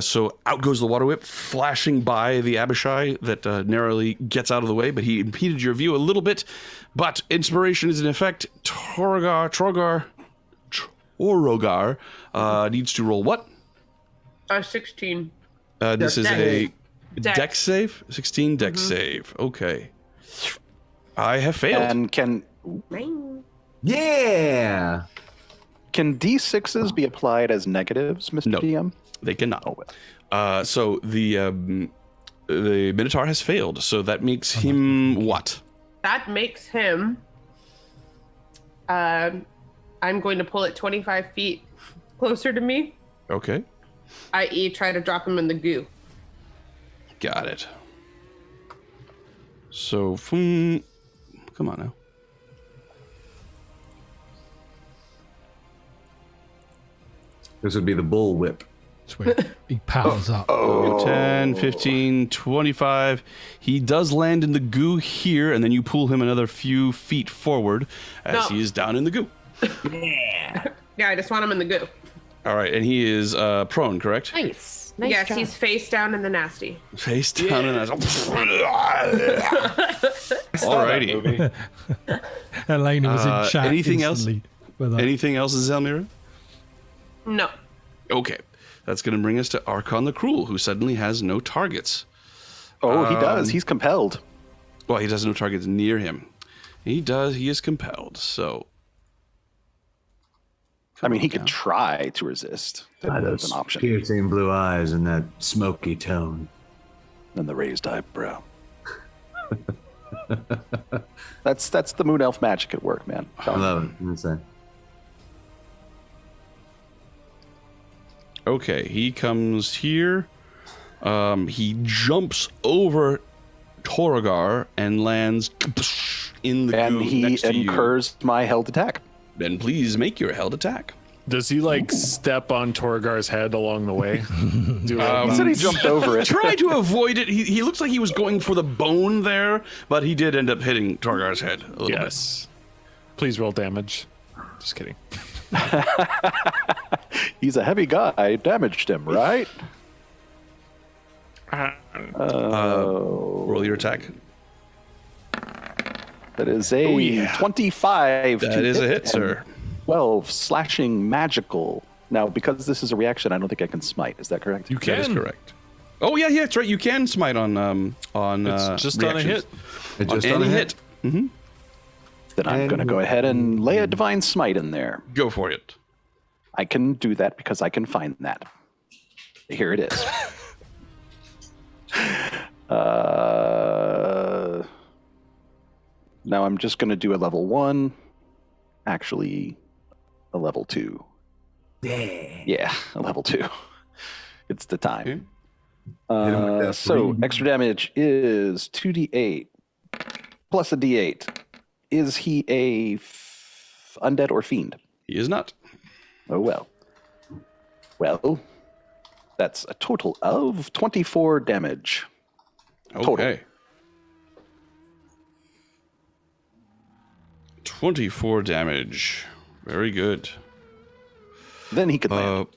so out goes the water whip, flashing by the Abishai that narrowly gets out of the way, but he impeded your view a little bit. But inspiration is in effect. Trogar needs to roll what? 16. This is Dex. a Dex. dex save? 16 dex save. Okay. I have failed. And can Yeah. D6s be applied as negatives, Mr. No. DM? They cannot. Oh, well. So the Minotaur has failed. So that makes him what? That makes him. I'm going to pull it 25 feet closer to me, Okay. i.e., try to drop him in the goo. Got it. So, come on now. This would be the bull whip. Sweet. He powers up. 10, 15, 25. He does land in the goo here, and then you pull him another few feet forward as No. he is down in the goo. Yeah, I just want him in the goo. All right, and he is prone, correct? Nice. Nice Yes, job. he's face down in the nasty. Face down and Alrighty. Elena was in chat. anything else? instantly with that. Anything else, Zelmira? No. Okay. That's going to bring us to Arkhan the Cruel, who suddenly has no targets. Oh, he does. He's compelled. Well, he has no targets near him. He does. He is compelled. So, I mean, he could try to resist. That's Those an option. piercing blue eyes and that smoky tone. And the raised eyebrow. That's the moon elf magic at work, man. I love it. That's it. okay, he comes here. He jumps over Toragar and lands in the And goo he next to you. incurs my held attack. Then please make your held attack. Does he like step on Torgar's head along the way? Do He said he jumped over it. Try to avoid it. He looks like he was going for the bone there, but he did end up hitting Torgar's head a little yes. Please roll damage. Just kidding. He's a heavy guy. I damaged him, right? bit. Roll your attack. That is a 25. That to is a hit, and sir. 12 slashing magical. Now, because this is a reaction, I don't think I can smite. Is that correct? You That is can. correct. Oh yeah, that's right. You can smite on It's just on a reactions. hit. It On just any on a hit. Then I'm going to go ahead and lay a divine smite in there. Go for it. I can do that because I can find that. Here it is. Now I'm just going to do a level 1. Actually, a level 2. Yeah, a level 2. It's the time. So extra damage is 2d8 plus a d8. Is he a undead or fiend? He is not. Oh, well. Well, that's a total of 24 damage. Total. Okay. 24 damage. Very good. Then he can land.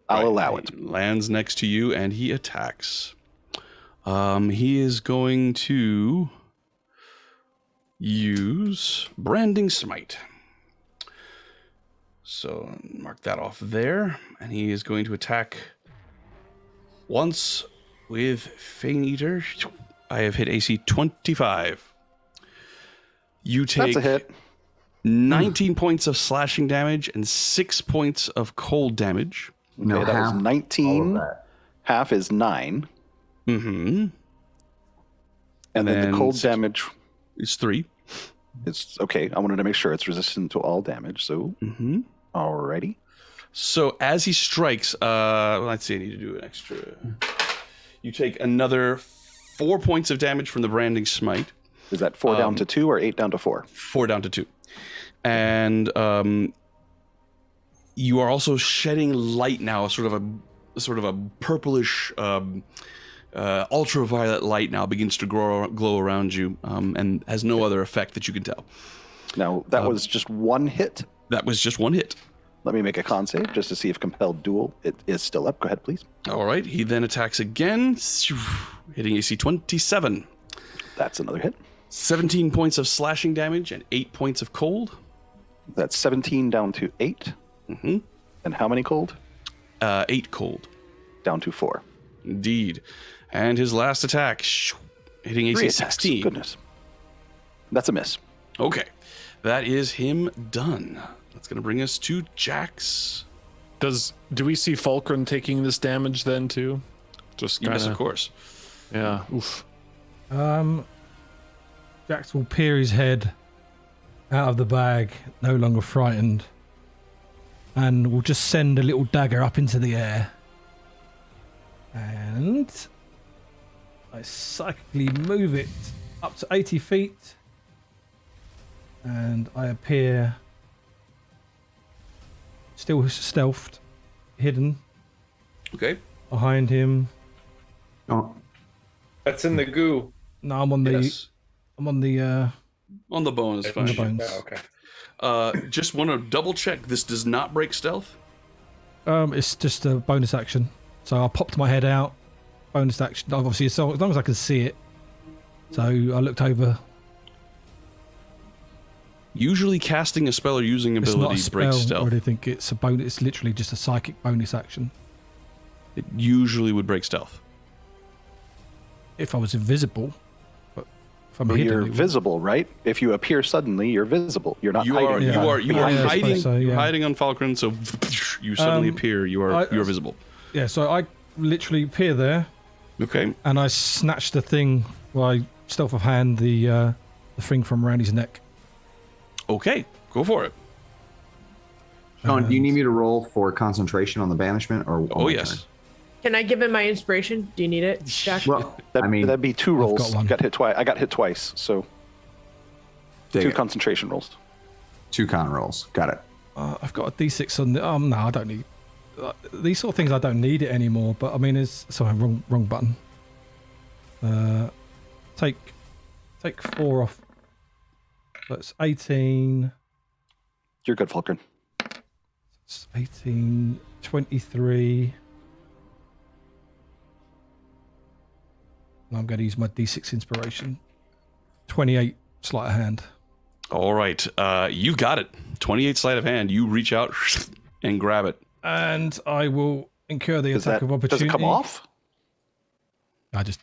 I'll Right, allow it. he lands next to you and he attacks. He is going to use Branding Smite. So mark that off there. And he is going to attack once with Fane Eater. I have hit AC 25. You take That's a hit. 19 points of slashing damage and 6 points of cold damage. Okay, that half, was all 19. of that. Half is 9. Mm-hmm. And then the cold six- damage It's 3. is okay. I wanted to make sure it's resistant to all damage. So, Mm-hmm. alrighty. So as he strikes, let's see, I need to do an extra. You take another 4 points of damage from the Branding Smite. Is that 4 down to 2 or 8 down to 4? 4 down to 2. And you are also shedding light now, sort of a purplish ultraviolet light now begins to glow around you, and has no other effect that you can tell. Now, that was just one hit. That was just one hit. Let me make a con save just to see if Compelled Duel it is still up. Go ahead, please. All right, he then attacks again, hitting AC 27. That's another hit. 17 points of slashing damage and 8 points of cold. That's 17 down to 8. Mm-hmm. And how many cold? 8 cold. Down to 4. Indeed. And his last attack, hitting AC 3 attacks. 16. Goodness. That's a miss. Okay, that is him done. That's going to bring us to Jax. Do we see Fulcrum taking this damage then too? Just Yes, kinda, of course. Yeah. Oof. Jax will peer his head out of the bag, no longer frightened, and will just send a little dagger up into the air. And I psychically move it up to 80 feet, and I appear still stealthed, hidden Okay. behind him. Oh, That's in the goo. No, I'm on the. Yes. I'm on the. On the bone is On the fine. bones. Oh, okay. Just want to double check. This does not break stealth. It's just a bonus action. So I popped my head out. Bonus action. Obviously, so as long as I can see it. So I looked over. Usually, casting a spell or using It's not a ability spell breaks or stealth. anything. It's a bonus. It's literally just a psychic bonus action. It usually would break stealth. If I was invisible, but if I'm But hidden, you're it would- visible, right? If you appear suddenly, you're visible. You're not You hiding. are Yeah. you are Yeah, I hiding. suppose so, You're yeah. hiding on Falcon, so you suddenly appear. You are visible. Yeah. So I literally appear there, Okay. and I snatch the thing. Well, I stealth of hand the thing from around his neck. Okay. Go for it. Sean, do you need me to roll for concentration on the banishment or? Oh my yes. turn? Can I give him my inspiration? Do you need it, Jack? Well, That, I mean, that'd be 2 rolls. got one. Got hit twice. I got hit twice, so dig 2 it. concentration rolls. 2 con rolls. Got it. I've got a D6 on the. No, I don't need. These sort of things I don't need it anymore. But I mean, it's sorry, wrong button. Take 4 off. That's 18. You're good, Falcon. It's 18, 23. And I'm going to use my D6 inspiration. 28 sleight of hand. All right. You got it. 28 sleight of hand. You reach out and grab it. And I will incur the attack of opportunity. Does it come off? I just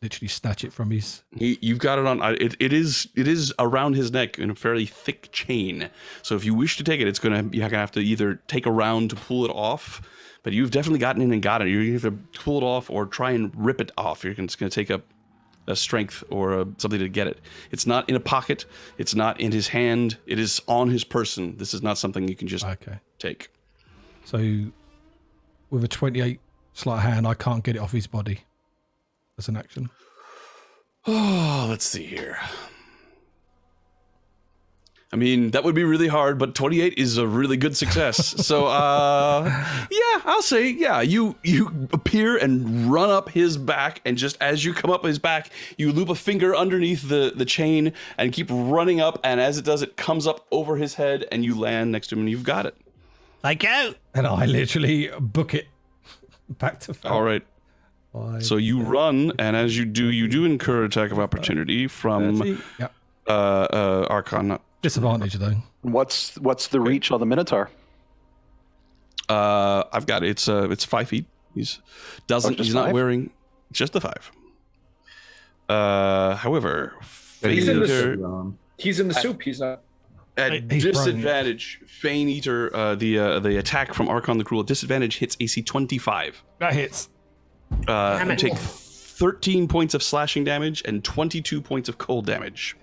literally snatch it from his. You've got it on. It is around his neck in a fairly thick chain. So if you wish to take it, you're gonna have to either take a round to pull it off. But you've definitely gotten in and got it. You have to pull it off or try and rip it off. It's going to take a strength or something to get it. It's not in a pocket. It's not in his hand. It is on his person. This is not something you can just take. So with a 28 sleight of hand, I can't get it off his body as an action. Oh, let's see here. I mean, that would be really hard, but 28 is a really good success. So, yeah, I'll say, yeah, you appear and run up his back, and just as you come up his back, you loop a finger underneath the chain and keep running up, and as it does, it comes up over his head, and you land next to him, and you've got it. Thank you. And I literally book it back to Falcon. All right. So you run, and as you do incur attack of opportunity from 30. Yep. Arkhan. Disadvantage though. What's the reach on the Minotaur? I've got it. It's 5 feet. He's just he's not 5? wearing just the 5. However, He's in the Eater, soup. He's in the soup. He's not. at He's disadvantage, Fane Eater, the attack from Arkhan the Cruel at disadvantage hits AC 25. That hits. You take 13 points of slashing damage and 22 points of cold damage.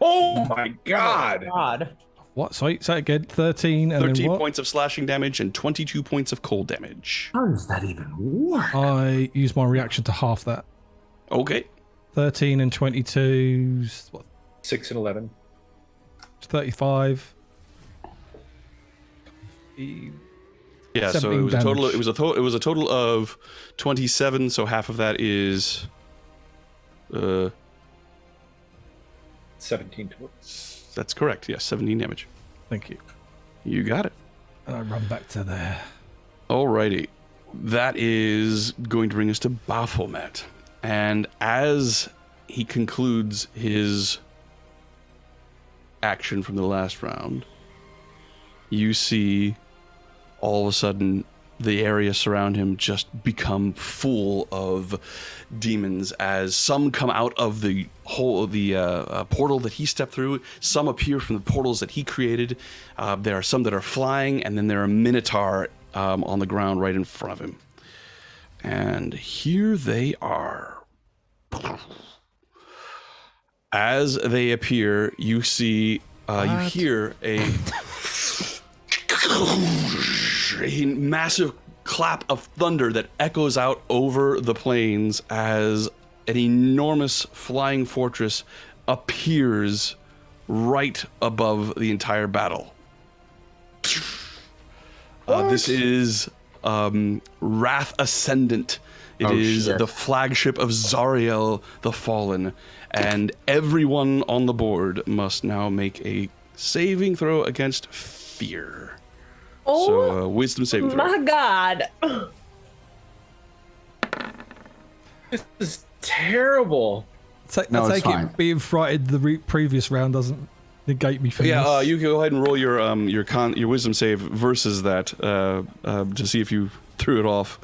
Oh my god! God. What? Sorry, say it again. 13 and 13 then what? points of slashing damage and 22 points of cold damage. How does that even work? I use my reaction to half that. Okay. 13 and 22. What? 6 and 11. 35. Yeah, so 17 it was a total. damage. It was a total of 27. So half of that is 17 to that's correct. Yes, 17 damage. Thank you. You got it. And I run back to there. Alrighty. That is going to bring us to Baphomet. And as he concludes his action from the last round, you see all of a sudden the area surround him just become full of demons as some come out of the portal that he stepped through. Some appear from the portals that he created. There are some that are flying, and then there are Minotaur on the ground right in front of him. And here they are. As they appear, you see, you hear a massive clap of thunder that echoes out over the plains as an enormous flying fortress appears right above the entire battle. This is Wrath Ascendant. It is the flagship of Zariel the Fallen, and everyone on the board must now make a saving throw against fear. Oh, So, wisdom saving throw. my God. This is terrible. No, it's Take fine. it being frightened the previous round doesn't negate me from Yeah, this. you can go ahead and roll your wisdom save versus that to see if you threw it off,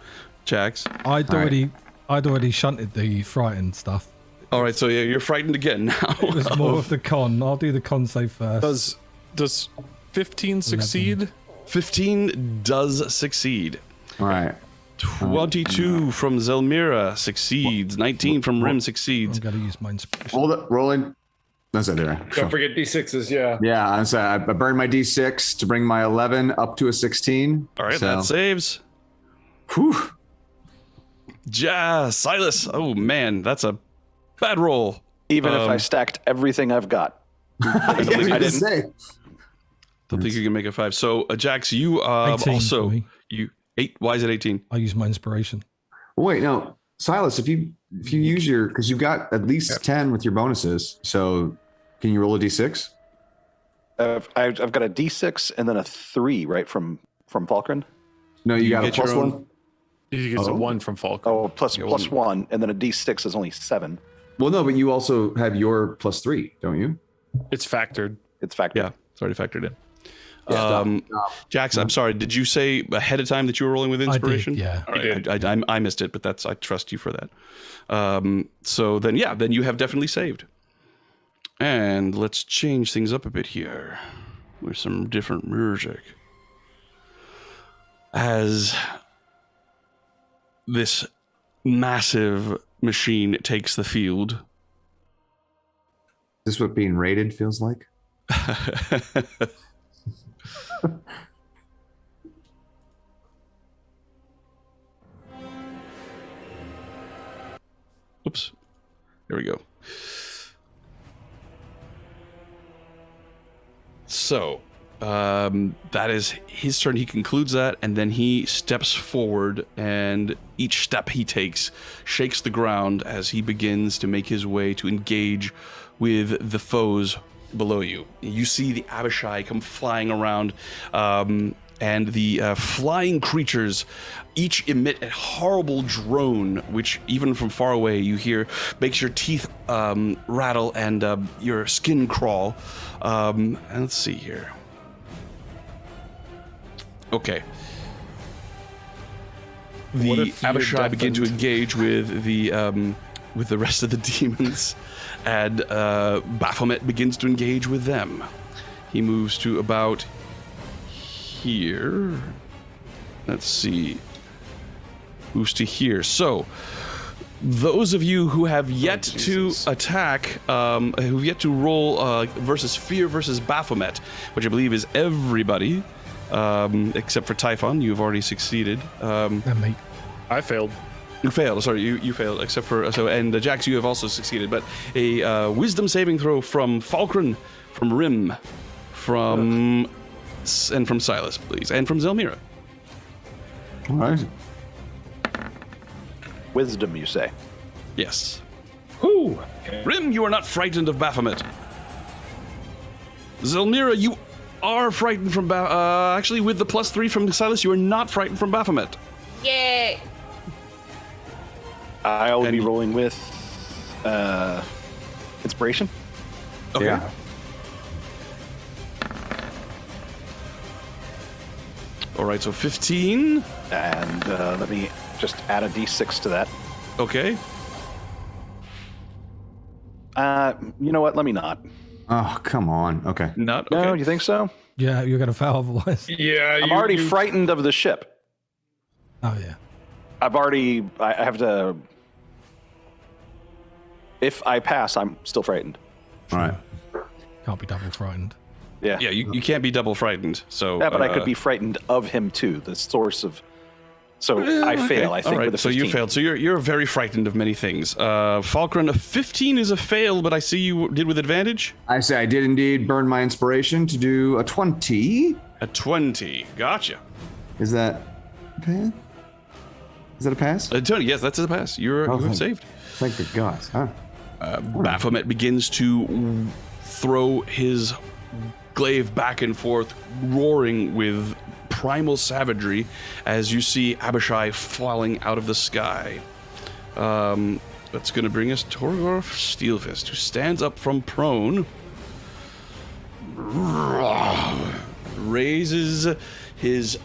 Jax. I'd already shunted the frightened stuff. All right, so yeah, you're frightened again now. It was more of the con. I'll do the con save first. Does 15 succeed? 15 does succeed. All right. 22 from Zelmira succeeds. 19 from Rim I'm succeeds. going to use my inspiration. Hold it. Rolling. That's it there. Don't forget D6s, yeah. Yeah, I'm sorry. I burned my D6 to bring my 11 up to a 16. All right, so. that saves. Whew. Silas. Oh man, that's a bad roll. Even if I stacked everything I've got. I didn't. Say. Don't think you can make a 5. So, Jax, you 18 for also me. 8. Why is it 18? I use my inspiration. Wait, no, Silas. If you use your, because you've got at least 10 with your bonuses, so can you roll a D6? I've got a D6 and then a 3, right, from Falkren? No, you got a get your plus own- 1. You get a 1 from Falk. Oh, plus 1, and then a D6 is only 7. Well, no, but you also have your plus 3, don't you? It's factored. It's factored. Yeah, it's already factored in. Stop. Jax, I'm sorry. Did you say ahead of time that you were rolling with inspiration? I did, yeah. All right, I missed it, but I trust you for that. So then you have definitely saved. And let's change things up a bit here with some different music. As this massive machine takes the field. Is this what being raided feels like? Oops. There we go. So, that is his turn. He concludes that, and then he steps forward, and each step he takes shakes the ground as he begins to make his way to engage with the foes below you. You see the Abishai come flying around, and the flying creatures each emit a horrible drone, which even from far away you hear makes your teeth rattle and your skin crawl. And let's see here. Okay. The Abishai begin to engage with the rest of the demons, and Baphomet begins to engage with them. He moves to about here. Let's see. Moves to here. So, those of you who have yet to attack, who've yet to roll versus Fear versus Baphomet, which I believe is everybody, except for Typhon, you've already succeeded. Mate. I failed. You failed. Sorry, you failed. Except for and Jax, you have also succeeded. But a wisdom saving throw from Falkran, from Rim, and from Silas, please, and from Zelmira. All right. Wisdom, you say? Yes. Whew. Rim, you are not frightened of Baphomet. Zelmira, you are frightened from actually, with the +3 from Silas, you are not frightened from Baphomet. Yay! I'll be rolling with inspiration. Okay. Yeah. All right, so 15. And let me just add a d6 to that. Okay. You know what? Let me not. Oh, come on. Okay. Not okay. No, you think so? Yeah, you're gonna fail otherwise. Yeah, I'm already frightened of the ship. Oh yeah. I have to. If I pass, I'm still frightened. All right. Can't be double frightened. Yeah. Yeah, you can't be double frightened. So Yeah, but I could be frightened of him too, the source of. So I fail. I think all right, with a 15. so you failed. So you're very frightened of many things. Falkran, a 15 is a fail, but I see you did with advantage. I say I did indeed burn my inspiration to do a 20. A 20. Gotcha. Is that okay? Is that a pass? A 20. Yes, that's a pass. You have saved. Thank the gods. Huh? Baphomet begins to throw his glaive back and forth, roaring with primal savagery as you see Abishai falling out of the sky. That's going to bring us Torgorf Steelfist, who stands up from prone, raises his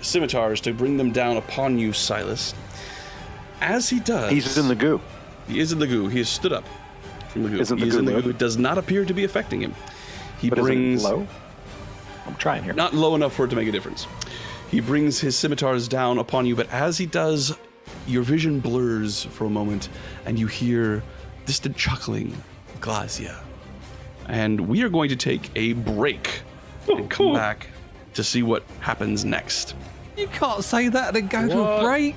scimitars to bring them down upon you, Silas. As he does, He's in the goo. he is in the goo. He has stood up from the goo. Isn't the He is goo in the low? goo. It does not appear to be affecting him. He But brings is it low? I'm trying here. not low enough for it to make a difference. He brings his scimitars down upon you, but as he does, your vision blurs for a moment, and you hear distant chuckling, Glacia. And we are going to take a break and come back to see what happens next. You can't say that and then go to a break.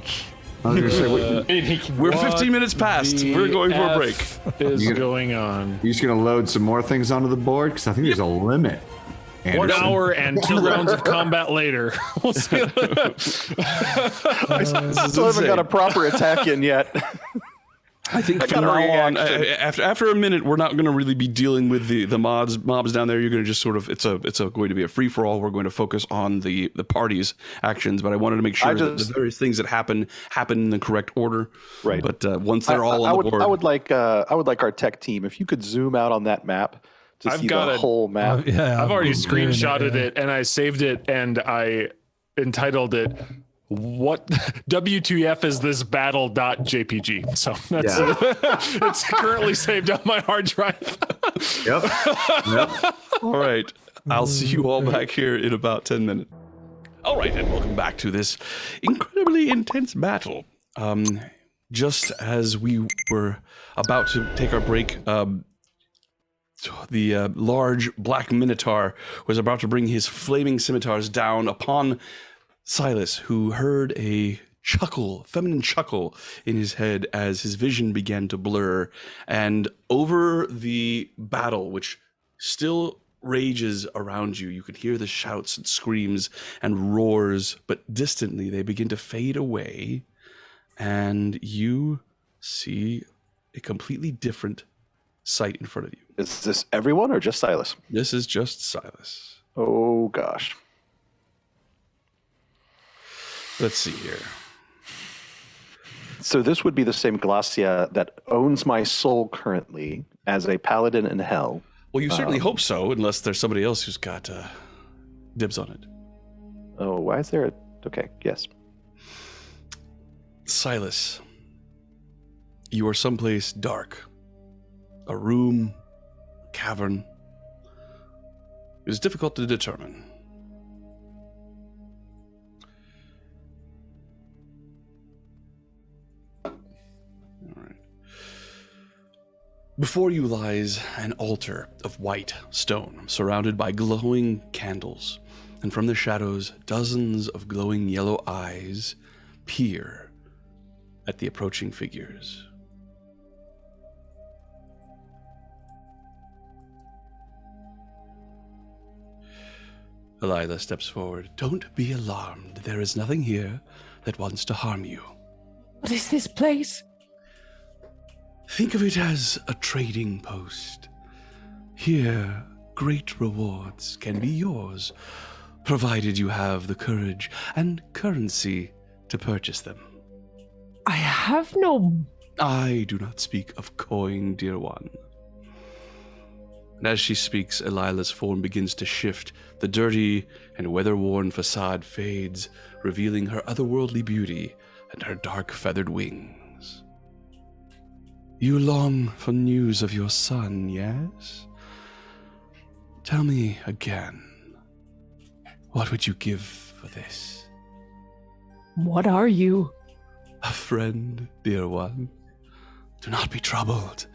I was gonna say, what, We're 15 minutes past. We're going for a break. Is You- going on? you just gonna load some more things onto the board? Because I think there's a limit. 1 Anderson. hour and 2 rounds of combat later. We'll see. I still haven't got a proper attack in yet. I think I from got a now on, reaction. after a minute, we're not going to really be dealing with the mobs down there. You're going to just sort of it's going to be a free for all. We're going to focus on the party's actions, but I wanted to make sure that the various things that happen in the correct order. Right. But once they're all on the board, I would like our tech team, if you could zoom out on that map to I've see got the it. whole map. Yeah, I've already been doing screenshotted it and I saved it and I entitled it "What WTF is this battle.jpg?" So that's it's currently saved on my hard drive. Yep. all right. I'll see you all back here in about 10 minutes. All right, and welcome back to this incredibly intense battle. Just as we were about to take our break, the large black minotaur was about to bring his flaming scimitars down upon Silas, who heard a feminine chuckle in his head as his vision began to blur. And over the battle, which still rages around you, you can hear the shouts and screams and roars, but distantly they begin to fade away. And you see a completely different sight in front of you. Is this everyone or just Silas? This is just Silas. Oh gosh. Let's see here. So this would be the same Glacia that owns my soul currently as a paladin in hell. Well, you certainly hope so, unless there's somebody else who's got dibs on it. Oh, why is there a... Okay, yes. Silas, you are someplace dark. A room, a cavern. It is difficult to determine. All right. Before you lies an altar of white stone, surrounded by glowing candles, and from the shadows, dozens of glowing yellow eyes peer at the approaching figures. Delilah steps forward. Don't be alarmed. There is nothing here that wants to harm you. What is this place? Think of it as a trading post. Here, great rewards can be yours, provided you have the courage and currency to purchase them. I have no... I do not speak of coin, dear one. And as she speaks, Elila's form begins to shift. The dirty and weather-worn facade fades, revealing her otherworldly beauty and her dark feathered wings. You long for news of your son, yes? Tell me again, what would you give for this? What are you? A friend, dear one. Do not be troubled.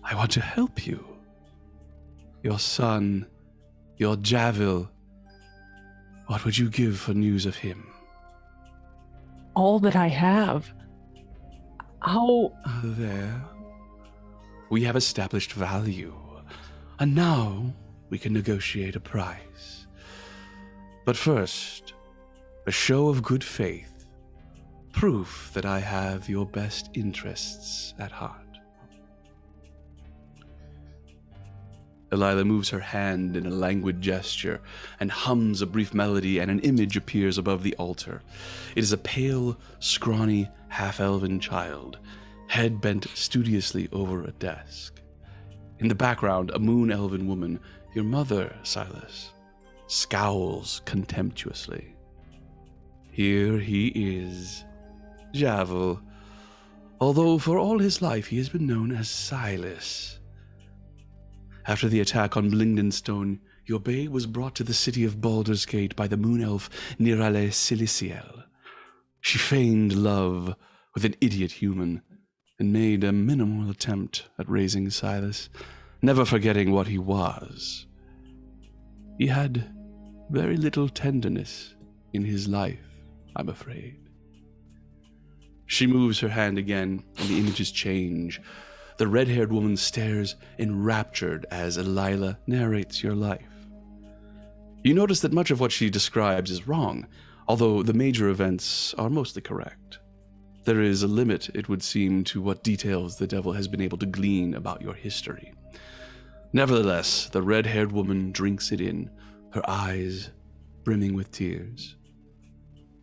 I want to help you. Your son, your Javil. What would you give for news of him? All that I have. How... There. We have established value, and now we can negotiate a price. But first, a show of good faith, proof that I have your best interests at heart. Delilah moves her hand in a languid gesture and hums a brief melody, and an image appears above the altar. It is a pale, scrawny, half-elven child, head bent studiously over a desk. In the background, a moon-elven woman, your mother, Silas, scowls contemptuously. Here he is, Javil, although for all his life he has been known as Silas. After the attack on Blingdenstone, your babe was brought to the city of Baldur's Gate by the moon elf Nirale Siliciel. She feigned love with an idiot human and made a minimal attempt at raising Silas, never forgetting what he was. He had very little tenderness in his life, I'm afraid. She moves her hand again, and the images change. The red-haired woman stares enraptured as Elila narrates your life. You notice that much of what she describes is wrong, although the major events are mostly correct. There is a limit, it would seem, to what details the devil has been able to glean about your history. Nevertheless, the red-haired woman drinks it in, her eyes brimming with tears.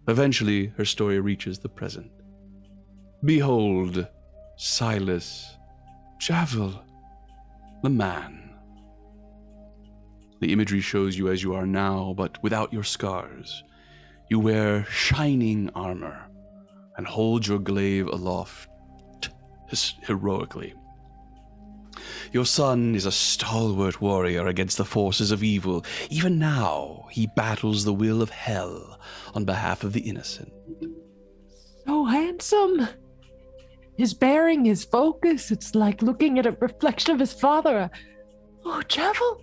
Eventually, her story reaches the present. Behold, Silas, Javil, the man. The imagery shows you as you are now, but without your scars. You wear shining armor and hold your glaive aloft heroically. Your son is a stalwart warrior against the forces of evil. Even now, he battles the will of hell on behalf of the innocent. So handsome. His bearing, his focus, it's like looking at a reflection of his father. Oh, Javil.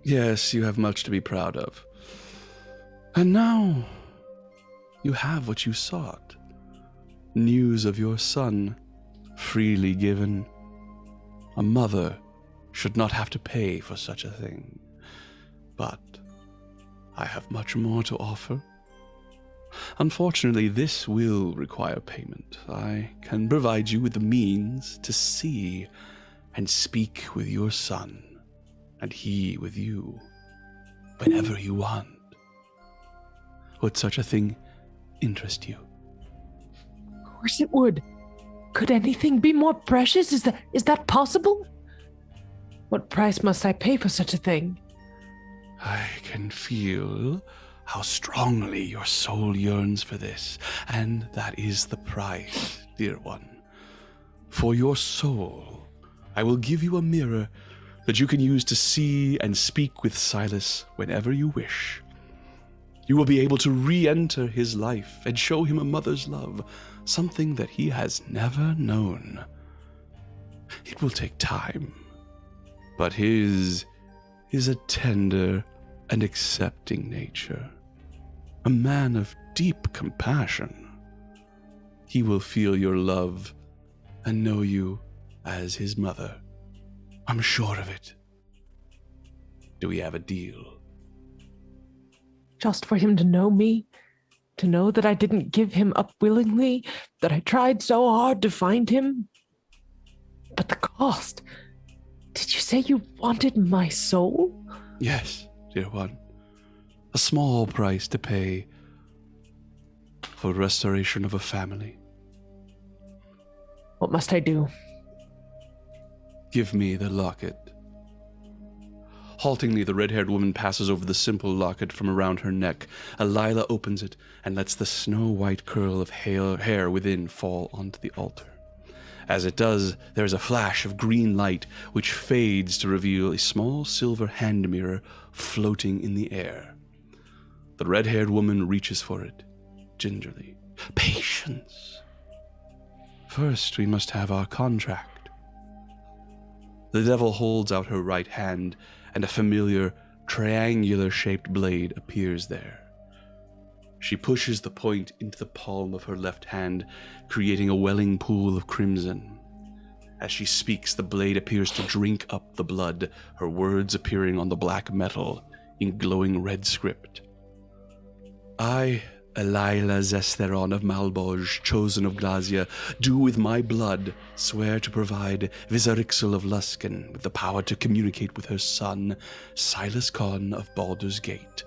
Yes, you have much to be proud of. And now, you have what you sought. News of your son, freely given. A mother should not have to pay for such a thing. But I have much more to offer. Unfortunately, this will require payment. I can provide you with the means to see and speak with your son, and he with you, whenever you want. Would such a thing interest you. Of course it would. Could anything be more precious? Is that possible? What price must I pay for such a thing? I can feel how strongly your soul yearns for this, and that is the price, dear one. For your soul, I will give you a mirror that you can use to see and speak with Silas whenever you wish. You will be able to re-enter his life and show him a mother's love, something that he has never known. It will take time, but his is a tender and accepting nature, a man of deep compassion. He will feel your love and know you as his mother. I'm sure of it. Do we have a deal? Just for him to know me? To know that I didn't give him up willingly? That I tried so hard to find him? But the cost? Did you say you wanted my soul? Yes, dear one. A small price to pay for restoration of a family. What must I do? Give me the locket. Haltingly, the red-haired woman passes over the simple locket from around her neck. Alila opens it and lets the snow-white curl of hair within fall onto the altar. As it does, there is a flash of green light which fades to reveal a small silver hand mirror floating in the air. The red-haired woman reaches for it, gingerly. Patience! First, we must have our contract. The devil holds out her right hand, and a familiar, triangular-shaped blade appears there. She pushes the point into the palm of her left hand, creating a welling pool of crimson. As she speaks, the blade appears to drink up the blood, her words appearing on the black metal in glowing red script. I, Elila Zesteron of Malboj, chosen of Glazia, do with my blood swear to provide Vizarixel of Luskan with the power to communicate with her son, Silas Khan of Baldur's Gate.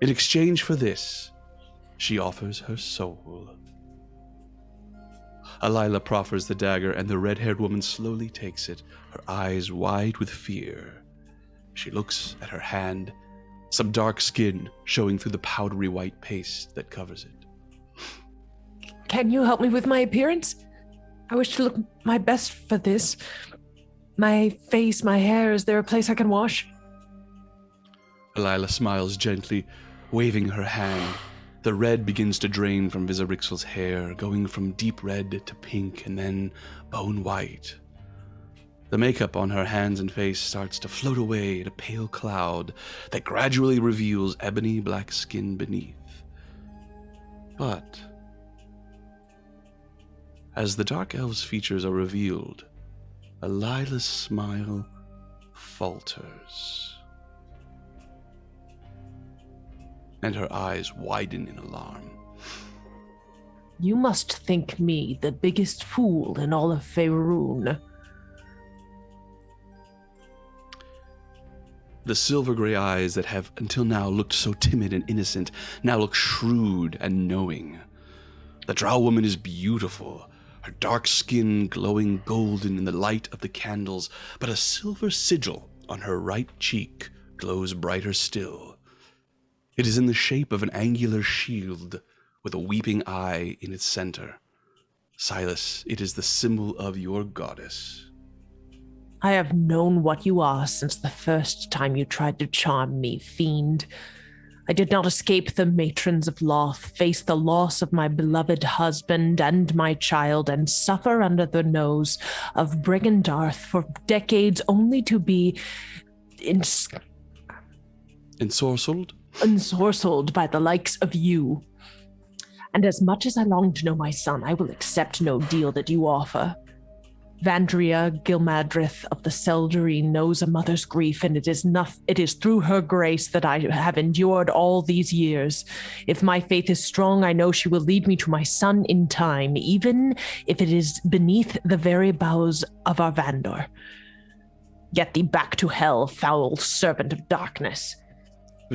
In exchange for this, she offers her soul. Alila proffers the dagger, and the red-haired woman slowly takes it, her eyes wide with fear. She looks at her hand, some dark skin showing through the powdery white paste that covers it. Can you help me with my appearance? I wish to look my best for this. My face, my hair, is there a place I can wash? Alila smiles gently, waving her hand. The red begins to drain from Vizarixel's hair, going from deep red to pink and then bone white. The makeup on her hands and face starts to float away in a pale cloud that gradually reveals ebony black skin beneath. But as the dark elf's features are revealed, Alila's smile falters, and her eyes widen in alarm. You must think me the biggest fool in all of Faerun. The silver-gray eyes that have until now looked so timid and innocent now look shrewd and knowing. The drow woman is beautiful, her dark skin glowing golden in the light of the candles, but a silver sigil on her right cheek glows brighter still. It is in the shape of an angular shield with a weeping eye in its center. Silas, it is the symbol of your goddess. I have known what you are since the first time you tried to charm me, fiend. I did not escape the matrons of Loth, face the loss of my beloved husband and my child, and suffer under the nose of Brigandarth for decades, only to be ensorcelled by the likes of you. And as much as I long to know my son, I will accept no deal that you offer. Vandria Gilmadrith of the Seldarine knows a mother's grief, and it is through her grace that I have endured all these years. If my faith is strong, I know she will lead me to my son in time, even if it is beneath the very boughs of Arvandor. Get thee back to hell, foul servant of darkness.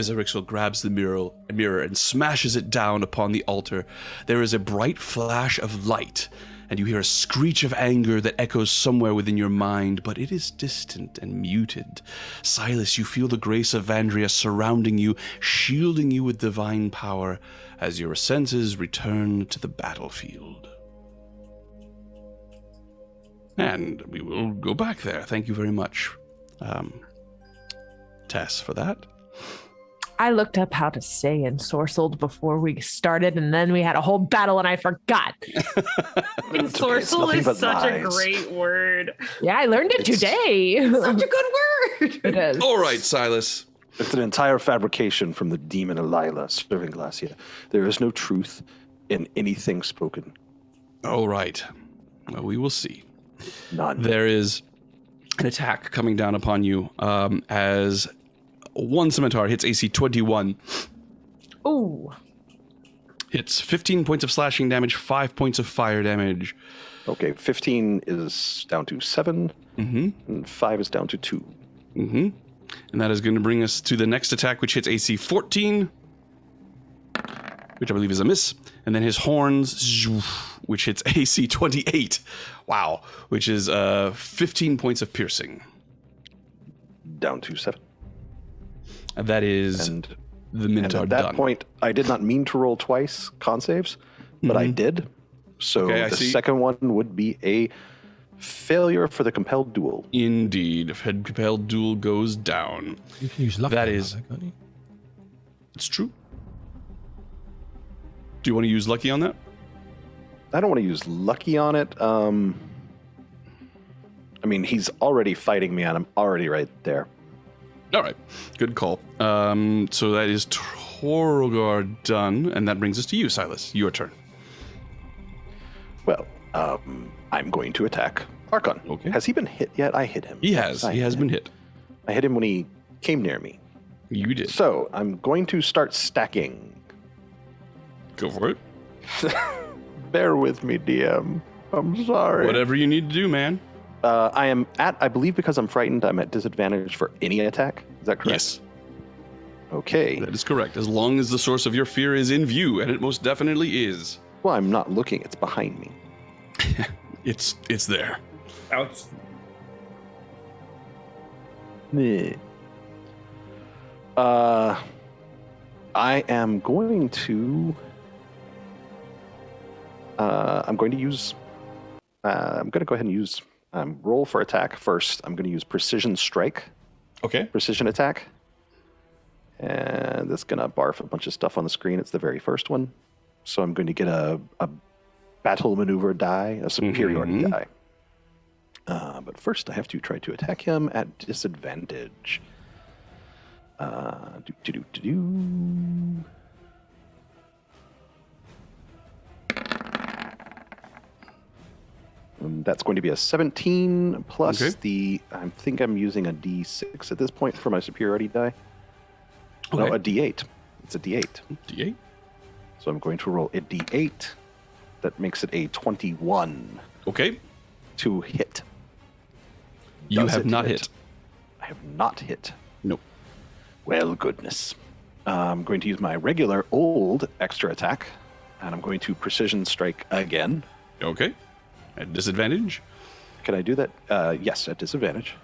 Vizarixel grabs the mirror and smashes it down upon the altar. There is a bright flash of light, and you hear a screech of anger that echoes somewhere within your mind, but it is distant and muted. Silas, you feel the grace of Vandria surrounding you, shielding you with divine power as your senses return to the battlefield. And we will go back there. Thank you very much, Tess, for that. I looked up how to say ensorcelled before we started, and then we had a whole battle, and I forgot. Ensorcel is such a great word. Yeah, I learned it today. Such a good word. It is. All right, Silas. It's an entire fabrication from the demon Elila serving Glacia. There is no truth in anything spoken. All right. Well, we will see. None. There is an attack coming down upon you as one scimitar hits AC 21. Ooh. Hits 15 points of slashing damage, 5 points of fire damage. Okay, 15 is down to 7, and 5 is down to 2. And that is going to bring us to the next attack, which hits AC 14, which I believe is a miss. And then his horns, which hits AC 28. Wow. Which is 15 points of piercing. Down to 7. And that is And the Minotaur at that done. point, I did not mean to roll twice con saves, but I did. So Okay, I the see. second one would be a failure for the compelled duel. Indeed. If head compelled duel goes down. You can use luck. That on is- though, can't you? It's true. Do you want to use lucky on that? I don't want to use lucky on it. I mean, he's already fighting me, and I'm already right there. All right. Good call. So that is Torgar done, and that brings us to you, Silas. Your turn. Well, I'm going to attack Arkhan. Okay. Has he been hit yet? I hit him. He has. I He has hit been him. hit. I hit him when he came near me. You did. So I'm going to start stacking. Go for it. Bear with me, DM. I'm sorry. Whatever you need to do, man. I believe because I'm frightened, I'm at disadvantage for any attack. Is that correct? Yes, Okay. that is correct. As long as the source of your fear is in view, and it most definitely is. Well, I'm not looking. It's behind me. It's there. Outs. Meh. I am going to. I'm going to use. I'm going to go ahead and use roll for attack first. I'm going to use precision strike, Okay. precision attack, and that's going to barf a bunch of stuff on the screen. It's the very first one, so I'm going to get a battle maneuver die, a superiority die. But first, I have to try to attack him at disadvantage. That's going to be a 17 plus Okay. I think I'm using a D6 at this point for my superiority die. Okay. No, a D8. It's a D8. D8. So I'm going to roll a D8. That makes it a 21 Okay. to hit. You Does have it not hit. I have not hit. Nope. Well, goodness. I'm going to use my regular old extra attack, and I'm going to precision strike again. Okay. At disadvantage. Can I do that? Yes, at disadvantage.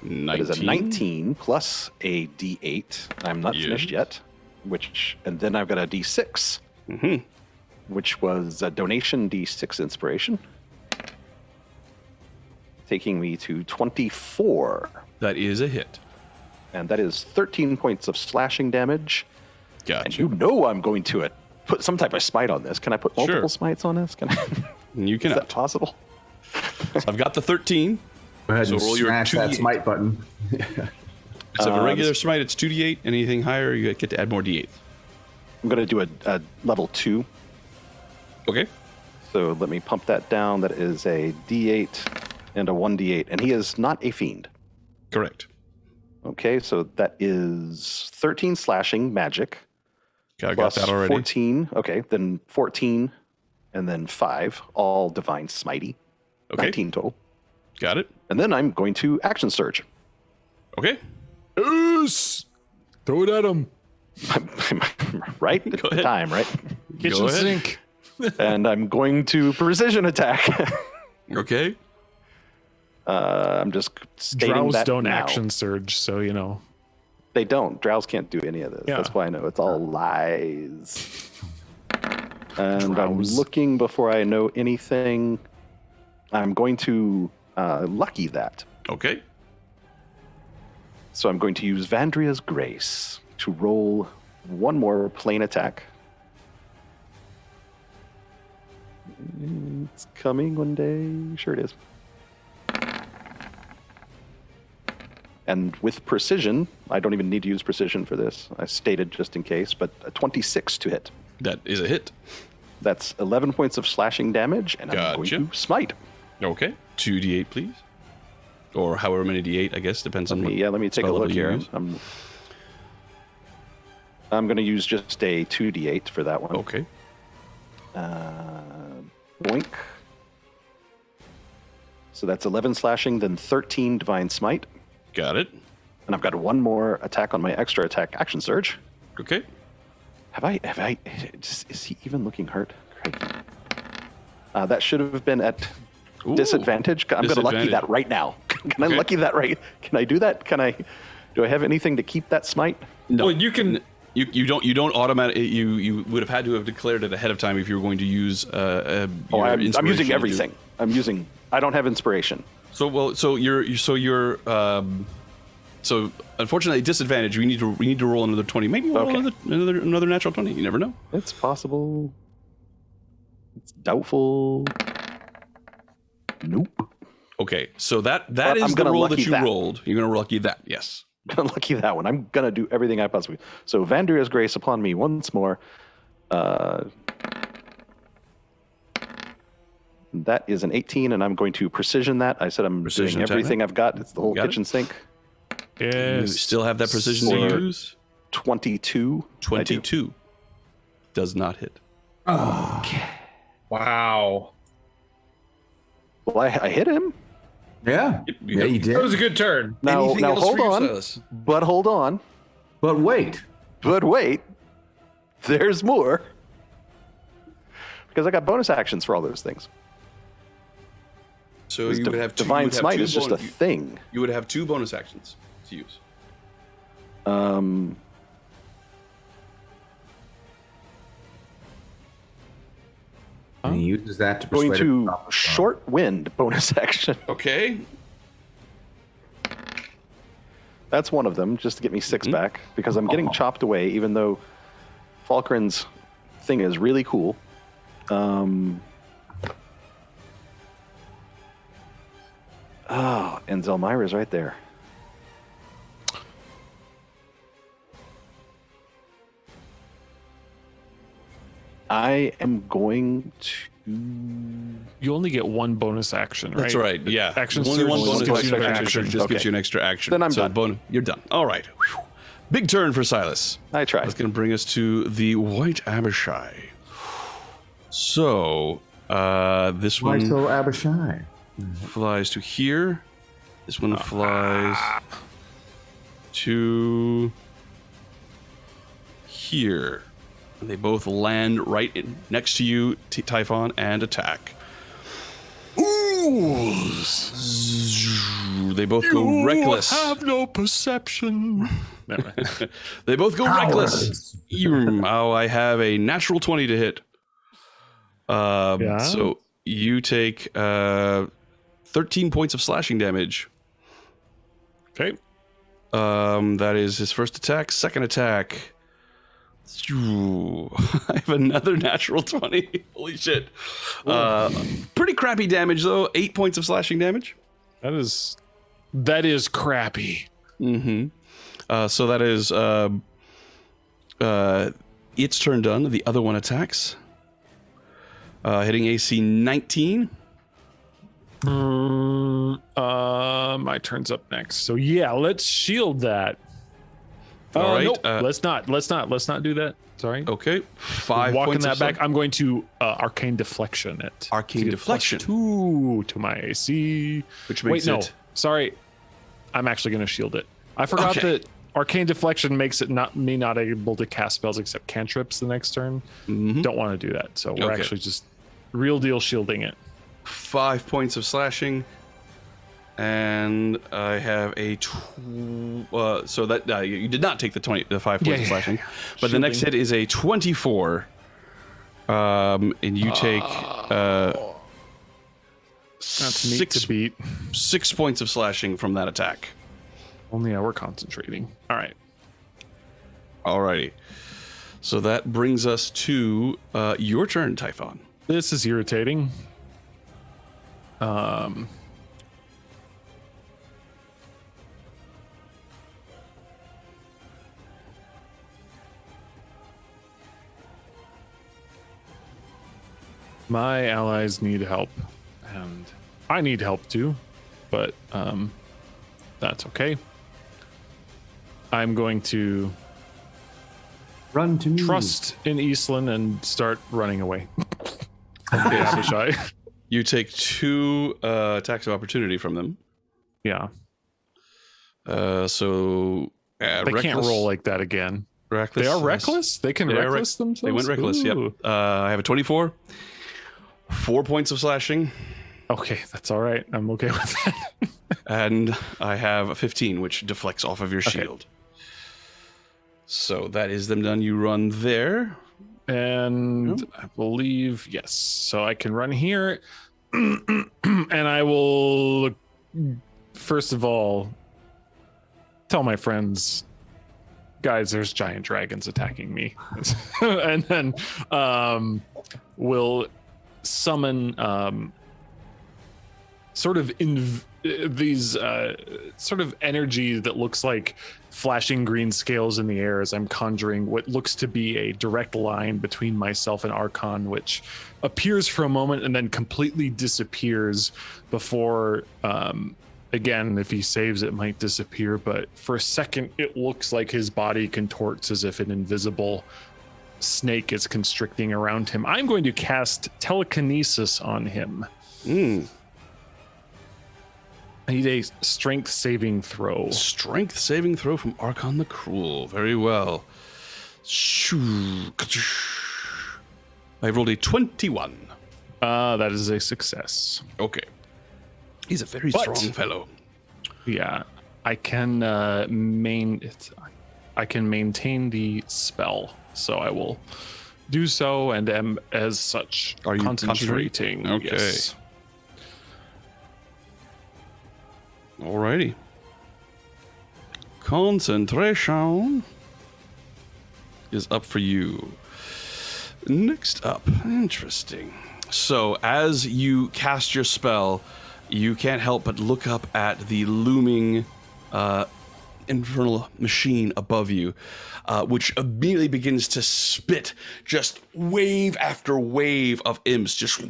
That is a 19 plus a D8. I'm not finished yet. And then I've got a D6, which was a donation D6 inspiration, taking me to 24. That is a hit. And that is 13 points of slashing damage. And Gotcha. you know I'm going to put some type of smite on this. Can I put multiple smites on this? Can I? You Is cannot. that possible? So I've got the 13. Go ahead So and roll your smash that 2d8. smite button. So a regular smite, it's 2d8. Anything higher, you get to add more d8. I'm going to do a level 2. Okay. So let me pump that down. That is a D8 and a 1d8. And he is not a fiend. Correct. Okay, so that is 13 slashing magic. Okay, I got Plus that already. 14. Okay, then 14 and then 5, all divine smitey. Okay. 19 total. Got it. And then I'm going to action surge. Okay. Yes! Throw it at him. Right? It's the time, right? Kitchen ahead. sink. And I'm going to precision attack. Okay. I'm just stating Drows that don't now. action surge, so you know. They don't. Drows can't do any of this. Yeah. That's why I know it's all lies. And Drows. I'm looking before I know anything. I'm going to lucky that. Okay. So I'm going to use Vandria's Grace to roll one more plane attack. It's coming one day. Sure it is. And with precision, I don't even need to use precision for this. I stated just in case, but a 26 to hit. That is a hit. That's 11 points of slashing damage, and I'm Gotcha. going to smite. Okay. 2d8, please. Or however many d8, I guess, depends on Let me take a spell look level you here. use. I'm going to use just a 2d8 for that one. Okay. Boink. So that's 11 slashing, then 13 divine smite. Got it. And I've got one more attack on my extra attack action surge. Okay. Is he even looking hurt? Crikey. That should have been at Ooh, disadvantage. I'm going to lucky disadvantage. that right now. Can I Okay. lucky that right? Can I do that? Do I have anything to keep that smite? No. Well, you can. You don't automatically. You would have had to have declared it ahead of time if you were going to use. I'm your using inspiration to do everything. it. I don't have inspiration. So unfortunately disadvantage. We need to roll another 20. Maybe roll Okay. another natural 20. You never know. It's possible. It's doubtful. Nope. Okay, so that But is I'm the gonna roll that lucky you that. rolled. You're gonna lucky that. Yes. Gonna lucky that one. I'm gonna do everything I possibly. So Vandria's Grace upon me once more. That is an 18, and I'm going to precision that. I said I'm Precision doing attack, everything right? I've got. It's the whole Got it. kitchen sink. You Yes. still have that precision to Or- use. 22. I do. 22 does not hit. Wow. Well, I hit him. Yeah. Yeah, you That did. was a good turn. Now Anything else hold for you, on. Silas? But hold on. But wait. But wait. There's more. Because I got bonus actions for all those things. So you would have two, Divine you would have Smite two is just a bonus- thing. You would have two bonus actions to use. And he uses that to Going persuade her to stop the storm. short wind bonus action. Okay. That's one of them, just to get me 6 back, because I'm getting chopped away, even though Falkren's thing is really cool. And Zelmyra's right there. I am going to. You only get one bonus action, right? That's right. Yeah. Action Only surge one just bonus gives you action. an Action action. surge just Okay. gives you an extra action. Then I'm done. You're done. All right. Whew. Big turn for Silas. I tried. That's going to bring us to the White Abishai. So, this Why one so Abishai? flies to here. This one flies to here. And they both land right next to you, Typhon, and attack. Ooh! They both go reckless. Have no perception. Never mind. They both go reckless. Oh, I have a natural 20 to hit. Yeah? So you take 13 points of slashing damage. Okay. That is his first attack. Second attack. I have another natural 20. Holy shit. Pretty crappy damage, though. 8 points of slashing damage. That is crappy. Mm-hmm. So that is its turn done. The other one attacks. Hitting AC 19. My turn's up next. So yeah, let's shield that. All right. Nope. Let's not do that. Sorry. Okay. 5 Walking points that of back. slashing. I'm going to arcane deflection it. Arcane To get deflection. +2 to my AC. Which makes Wait, no. it. Sorry. I'm actually going to shield it. I forgot Okay. that arcane deflection makes it not able to cast spells except cantrips the next turn. Mhm. Don't want to do that. So we're Okay. actually just real deal shielding it. 5 points of slashing. And I have a so that you did not take the 5 points of slashing, but the next hit is a 24, and you take That's neat to beat. 6 points of slashing from that attack. Only we're concentrating. All right. Alrighty, so that brings us to your turn, Typhon. This is irritating. My allies need help, and I need help too, but that's okay. I'm going to Run to me. trust in Eastland and start running away. Abishai. You take 2 attacks of opportunity from them. Yeah, So they reckless, can't roll like that again. reckless. They are reckless. They can They are reckless themselves. They went reckless. Yep. Ooh. I have a 24. 4 points of slashing, Okay, that's all right. I'm okay with that. and I have a 15, which deflects off of your shield. So that is them done. You run there. And I believe, yes. So I can run here. And I will, first of all, tell my friends, guys, there's giant dragons attacking me. And then we'll summon sort of these sort of energy that looks like flashing green scales in the air as I'm conjuring what looks to be a direct line between myself and Arkhan, which appears for a moment and then completely disappears before, again, if he saves, it might disappear, but for a second, it looks like his body contorts as if an invisible snake is constricting around him. I'm going to cast telekinesis on him. I need a strength saving throw. Strength saving throw from Arkhan the Cruel. Very well. I rolled a 21. That is a success. Okay. He's a very But- strong fellow. Yeah, I can I can maintain the spell, so I will do so, and am as such Are you concentrating. concentrating? Okay. Yes. Alrighty. Concentration is up for you. Next up, interesting. So as you cast your spell, you can't help but look up at the looming infernal machine above you, which immediately begins to spit just wave after wave of imps, just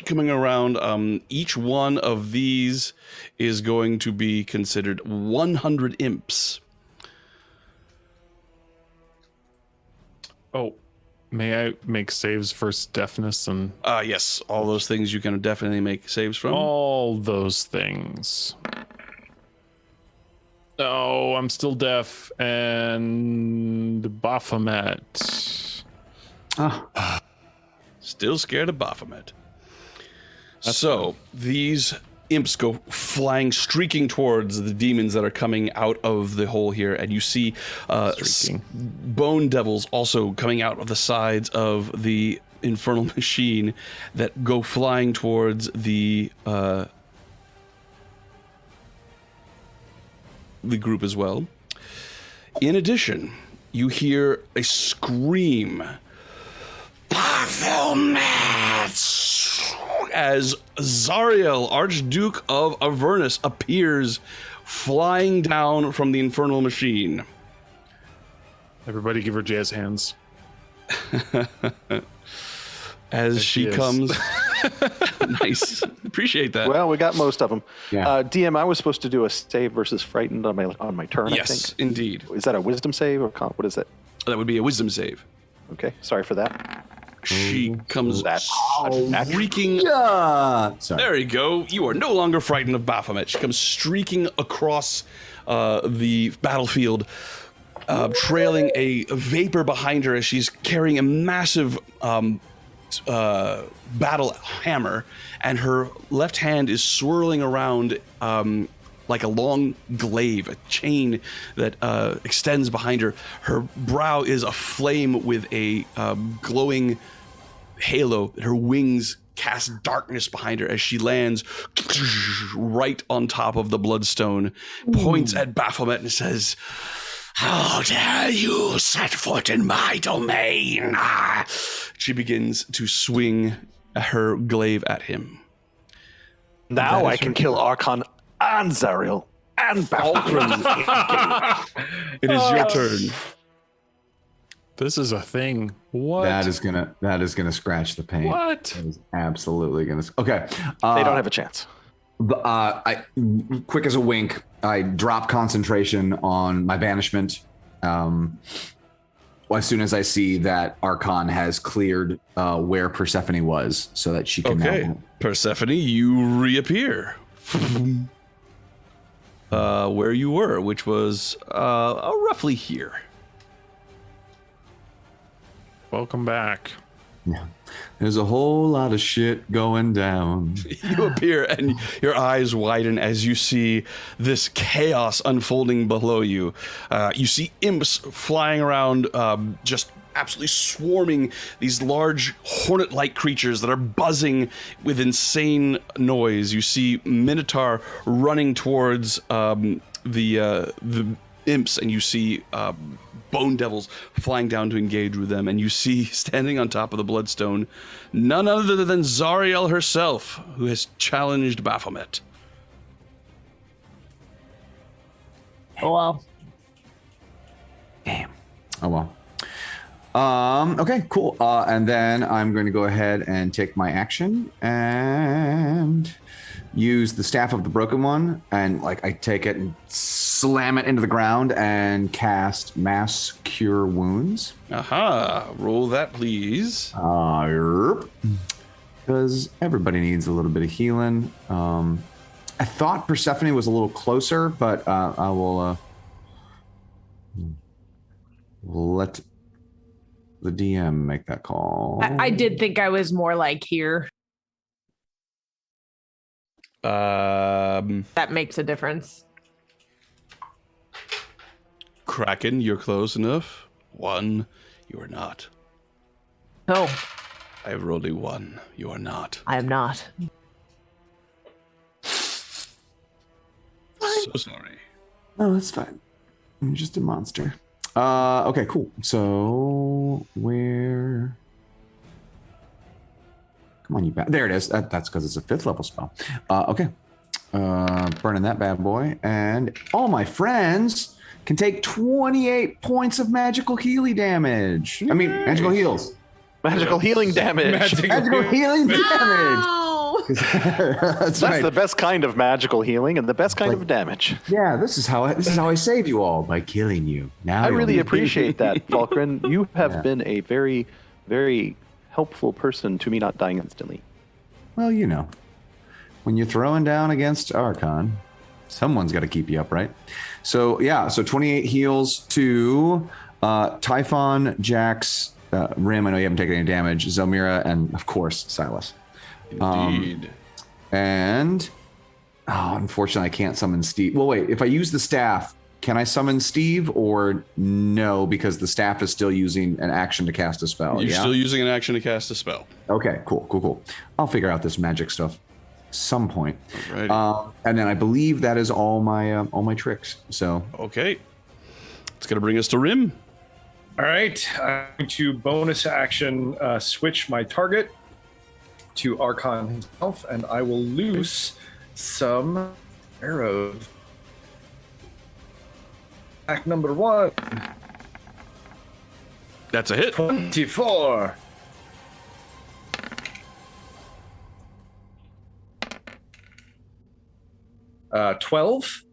coming around. Each one of these is going to be considered 100 imps. Oh, may I make saves for deafness and Yes, all those things you can definitely make saves from. all those things? Oh, I'm still deaf and Baphomet. Still scared of Baphomet. So these imps go flying, streaking towards the demons that are coming out of the hole here, and you see bone devils also coming out of the sides of the infernal machine that go flying towards the group as well. In addition, you hear a scream, Baphomet! As Zariel, Archduke of Avernus, appears flying down from the infernal machine. Everybody give her jazz hands. As she she is. comes Nice. Appreciate that. Well, we got most of them. Yeah. DM, I was supposed to do a save versus frightened on my turn. Yes, I think. indeed. Is that a wisdom save or what is it? That would be a wisdom save. Okay, sorry for that. She comes That's streaking. Sorry. There you go. You are no longer frightened of Baphomet. She comes streaking across the battlefield, trailing a vapor behind her as she's carrying a massive battle hammer, and her left hand is swirling around like a long glaive, a chain that extends behind her. Her brow is aflame with a glowing halo. Her wings cast darkness behind her as she lands right on top of the bloodstone, points at Baphomet and says, "How dare you set foot in my domain?" She begins to swing her glaive at him. Now I can kill Arkhan and Zariel and Baphomet. It is your turn. This is a thing. What? That is gonna scratch the paint. What? That is absolutely gonna. Okay. They don't have a chance. I quick as a wink. I drop concentration on my banishment. As soon as I see that Arkhan has cleared where Persephone was, so that she can Okay, now. Persephone, you reappear where you were, which was roughly here. Welcome back. Yeah. There's a whole lot of shit going down. You appear and your eyes widen as you see this chaos unfolding below you. You see imps flying around, just absolutely swarming these large hornet-like creatures that are buzzing with insane noise. You see Minotaur running towards the imps, and you see bone devils flying down to engage with them, and you see standing on top of the bloodstone none other than Zariel herself, who has challenged Baphomet. Oh well. Damn. Oh well. Okay, cool. And then I'm going to go ahead and take my action and use the Staff of the Broken One, and I take it and slam it into the ground and cast Mass Cure Wounds. Aha, roll that, please. Because everybody needs a little bit of healing. I thought Persephone was a little closer, but I will let the DM make that call. I did think I was more like here. That makes a difference. Kraken, you're close enough. 1, you are not. No, I have rolled a 1. You are not. I am not. So sorry. Oh, that's fine. I'm just a monster. Okay, cool. So where? Come on, you bat. There it is. That's because it's a 5th level spell. Okay. Burning that bad boy, and all my friends can take 28 points of magical healing damage. I mean, magical heals. Magical healing damage. Magical healing damage. That's right. The best kind of magical healing and the best kind of damage. Yeah, this is how I save you all, by killing you. Now I you'll really be- appreciate that, Falkrin. You have Yeah. been a very, very helpful person to me not dying instantly. Well, you know, when you're throwing down against Arkhan, someone's got to keep you up, right? So yeah, so 28 heals to Typhon, Jax, Rim. I know you haven't taken any damage. Zelmira, and of course Silas. Indeed. And unfortunately, I can't summon Steve. Well, wait. If I use the staff, can I summon Steve or no? Because the staff is still using an action to cast a spell. You're yeah? still using an action to cast a spell. Okay. Cool. I'll figure out this magic stuff some point. Alrighty. And then I believe that is all my tricks. So Okay. It's going to bring us to Rim. All right, I'm going to bonus action switch my target to Arkhan himself, and I will loose some arrows. Attack number 1, That's a hit. 24. 12.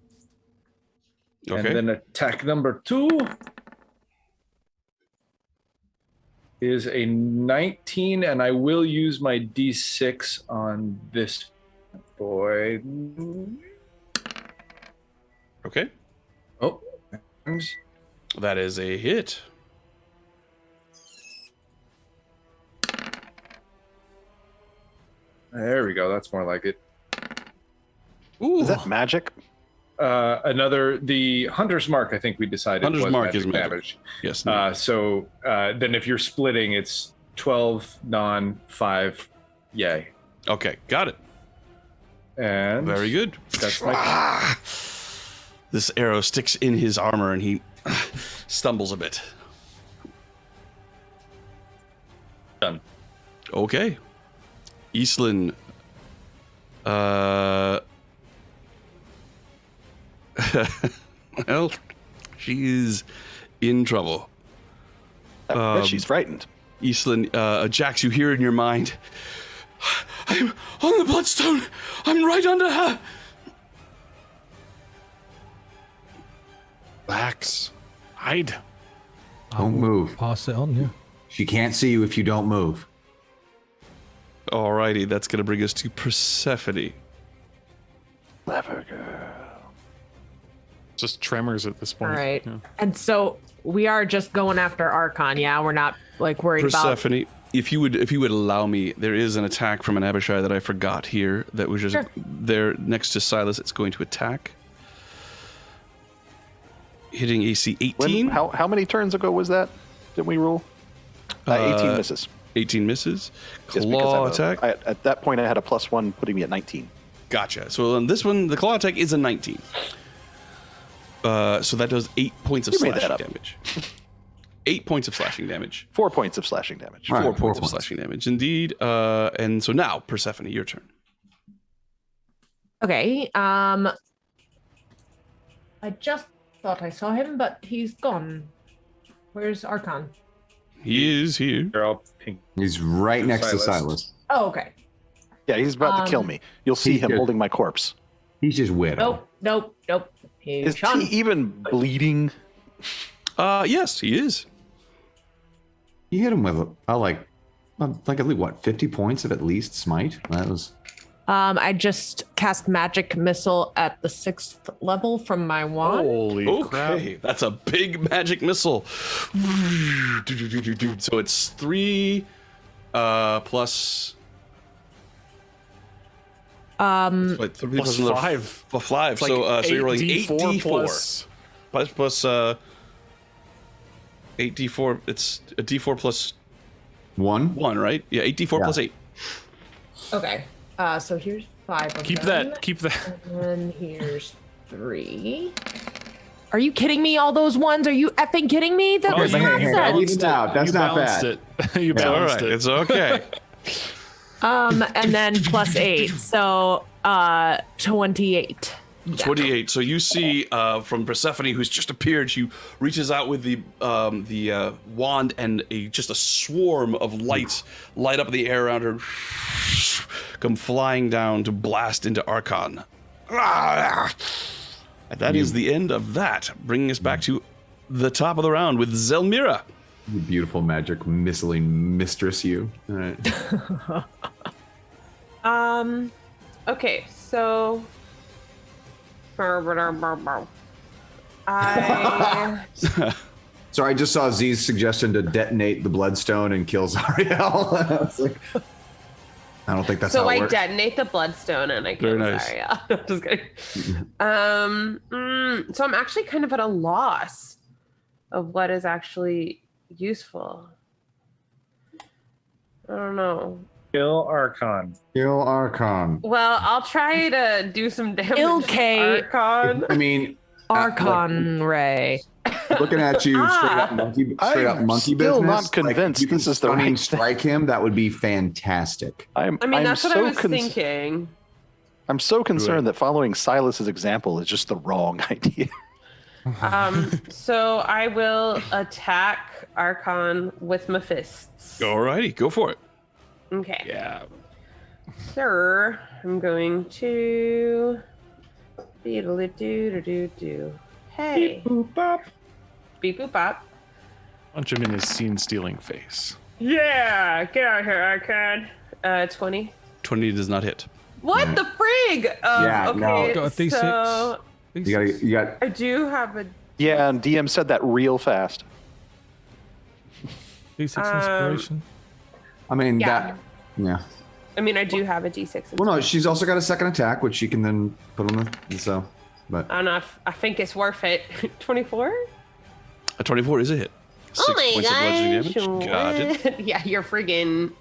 Okay. And then attack number 2 is a 19, and I will use my D6 on this boy. Okay. Oh, and That is a hit. there we go. That's more like it. Ooh. Is that magic? The Hunter's Mark, I think we decided Hunter's was Mark magic is magic. damage. Yes. So then if you're splitting, it's 12 non 5 yay. Okay, got it. And Very good. That's my This arrow sticks in his armor and he stumbles a bit. done. Okay. Eastlyn. Well, she's in trouble. I bet she's frightened. Eastlyn, Jax, you hear in your mind, I'm on the bloodstone. I'm right under her. Relax. Hide. Don't move. Pass it on, yeah. She can't see you if you don't move. Alrighty, that's going to bring us to Persephone. Clever girl. Just tremors at this point. All right. Yeah. And so we are just going after Arkhan, yeah? We're not like worried about Persephone, if you would allow me, there is an attack from an Abishai that I forgot here that was just there next to Silas. It's going to attack. Hitting AC 18. How many turns ago was that? Didn't we roll? 18 misses. 18 misses. Just Claw because attack. at that point, I had a +1, putting me at 19. Gotcha. So on this one, the claw attack is a 19. So that does 8 points of You made that slashing up. damage. 8 points of slashing damage. 4 points of slashing damage. All right, 4 4 points of slashing damage, indeed. And so now, Persephone, your turn. Okay. I just thought I saw him, but he's gone. Where's Arkhan? He is here. They're all pink. He's right next to Silas. Oh, okay. Yeah, he's about to kill me. You'll see he's him good. holding my corpse. He's just widow. Nope. He's Is Sean. he even bleeding? Yes, he is. You hit him with like at least what, 50 points of at least smite? That was I just cast magic missile at the 6th level from my wand. Holy crap. Okay, that's a big magic missile. So it's 3 plus. What, 3 Plus another 5. 5. It's like So you're rolling 8d4 plus. plus 8d4. It's a d4 plus 1. 1, right? Yeah, 8d4 plus 8. Okay. So here's 5 of Keep them. that. Keep that. And then here's 3. Are you kidding me? All those ones? Are you effing kidding me? That was hey, nonsense. hey, that evened out. That's You not balanced bad. it. You All balanced right, it. it's okay. And then plus 8. So 28. 28. So you see from Persephone, who's just appeared, she reaches out with the wand, and just a swarm of lights light up the air around her, come flying down to blast into Arkhan. And that is the end of that, bringing us back to the top of the round with Zelmira. You beautiful magic missiling mistress, you. All right. Okay, so I So I just saw Z's suggestion to detonate the bloodstone and kill Zariel. I was like, I don't think that's how it I works. detonate the bloodstone and I Very kill nice. Zarya. No, just kidding. So I'm actually kind of at a loss of what is actually useful. I don't know. Kill Arkhan. Kill Arkhan. Well, I'll try to do some damage. Okay. to Arkhan. I mean, Arkhan Ray. looking at you straight up monkey, I'm monkey still business. not convinced if you can this is the stunning right strike him. That would be fantastic. I mean, that's what I was thinking. I'm so concerned that following Silas's example is just the wrong idea. So I will attack Arkhan with my fists. Alrighty, go for it. Okay. Yeah. Sir, I'm going to Beedle-doo-doo-doo-doo. Hey. Beep boop bop. Beep boop bop. Punch him in his scene-stealing face. Yeah, get out here, Arkhan. 20. 20 does not hit. What the frig? Yeah, okay, no. Got a D6. so You got. I do have a. Yeah, and DM said that real fast. D6 inspiration. I mean Yeah. that. Yeah. I mean, I do have a D6. Well, no, she's also got a second attack, which she can then put on the. So, but I don't know. I think it's worth it. 24. A 24 is a hit. 6 points of bludgeoning damage. Got it. Yeah, you're friggin'.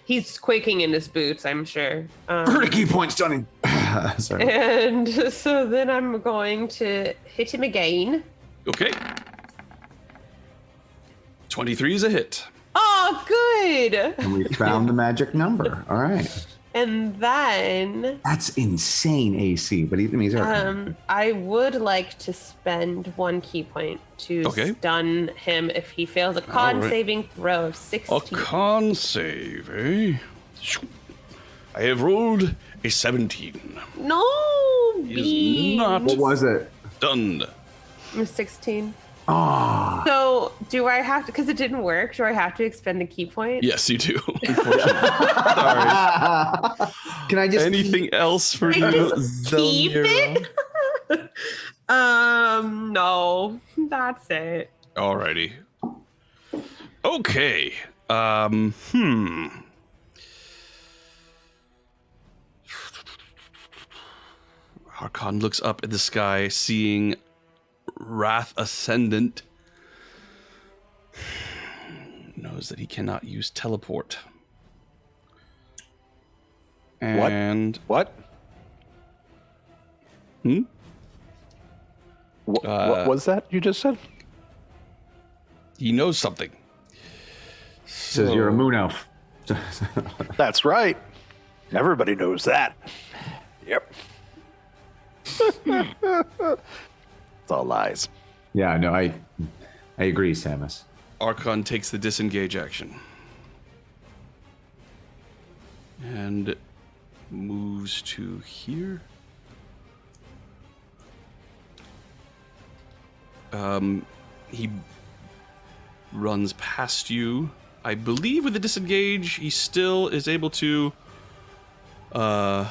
He's quaking in his boots, I'm sure. key point stunning. Sorry. And so then I'm going to hit him again. Okay. 23 is a hit. Oh, good. And we found the magic number. All right. And then That's insane AC, but he's I would like to spend 1 key point to stun him if he fails a con right. saving throw of 16. A con save, eh? I have rolled a 17. No, He B. is not What was it? stunned. I'm 16. Ah. So do I have to, because it didn't work, do I have to expend the key point? Yes, you do. Unfortunately. Sorry. Can I just Anything else for I you? just keep it? No, that's it. Alrighty. Okay. Arkhan looks up at the sky, seeing Wrath Ascendant. Knows that he cannot use teleport. And What? What was that you just said? he knows something. says you're a moon elf. That's right. Everybody knows that. Yep. It's all lies. Yeah, no, I agree, Samus. Arkhan takes the disengage action. And moves to here. He runs past you. I believe with the disengage, he still is able to... Yeah,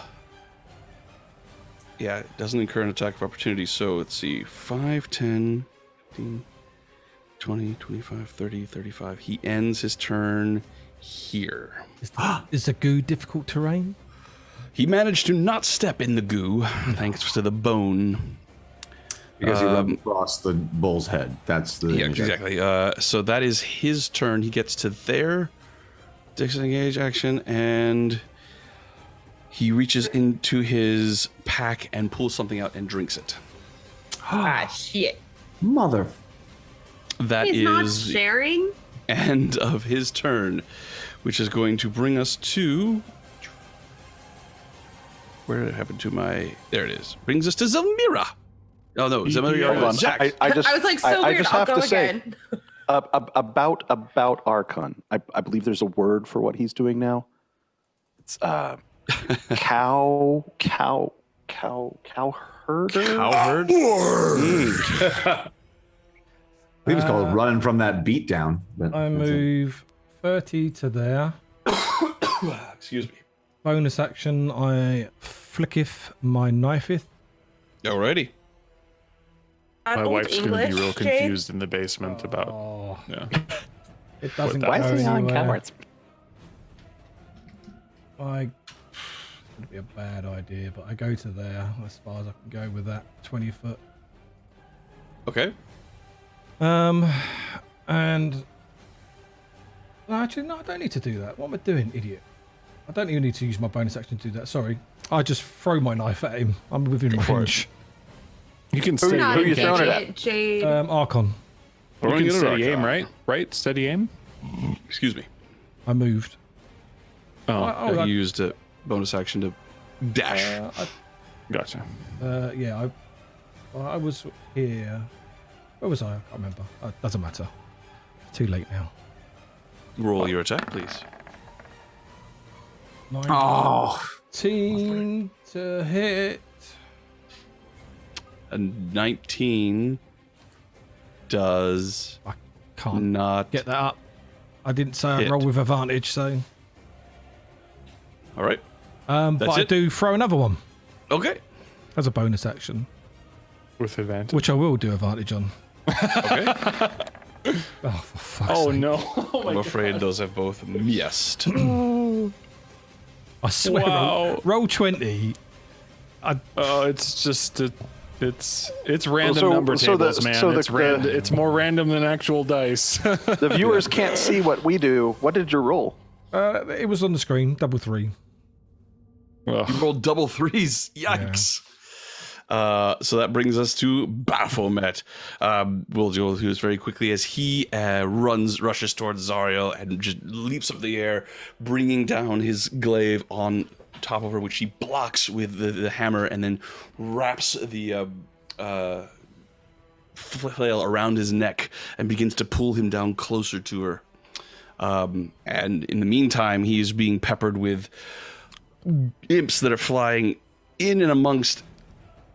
it doesn't incur an attack of opportunity, so let's see. 5, 10, 15, 20, 25, 30, 35. He ends his turn here. Is the goo difficult terrain? He managed to not step in the goo, thanks to the bone. Because he rubbed across the bull's head. That's the Yeah, exactly. So that is his turn. He gets to their disengage action, and he reaches into his pack and pulls something out and drinks it. Ah, shit. Mother. That He's is not sharing? end of his turn, which is going to bring us to... Where did it happen to my... There it is. Brings us to Zelmira. Oh, no. Zelmira. Hold on. Zach. I just, I was like, so I weird. just I'll have go to say, again. about Arkhan. I believe there's a word for what he's doing now. It's cow herder. Cowherd? I believe it's called running from that beatdown. But I that's it. move 30 to there. Excuse me. Bonus action, I flicketh my knifeth. Alrighty. My Old wife's going to be English, real Jade? confused in the basement about. Oh, Yeah. it doesn't Why go is he on anywhere. camera? It's going to be a bad idea, but I go to there as far as I can go with that 20 foot. Okay. And no, actually, no, I don't need to do that. What am I doing, idiot? I don't even need to use my bonus action to do that. Sorry, I just throw my knife at him. I'm within range. You can steady Not Who an you throwing it idiot, Jade. Archon, You Throwing can it at steady Arkhan. aim, right? Right? Steady aim? Excuse me. I moved. Oh, I used a bonus action to dash. gotcha. Yeah, I was here. Where was I? I can't remember. Doesn't matter. Too late now. Roll your attack, please. 19 to hit. A 19 does I can't not get that up. I didn't say I'd hit. roll with advantage, so. All right. But That's I it? do throw another one Okay. as a bonus action, With advantage. which I will do advantage on. Okay. Oh, for fuck's Oh sake. no! Oh I'm afraid those have both missed. I swear, Wow. roll 20. Oh, it's just it's random so- number so the- tables, man. so the- It's more random than actual dice. The viewers can't see what we do. What did you roll? It was on the screen, double 3. Ugh. You rolled double threes. Yikes. So that brings us to Baphomet. We'll go through this very quickly as he rushes towards Zariel and just leaps up the air, bringing down his glaive on top of her, which she blocks with the hammer and then wraps the flail around his neck and begins to pull him down closer to her. And in the meantime, he is being peppered with imps that are flying in and amongst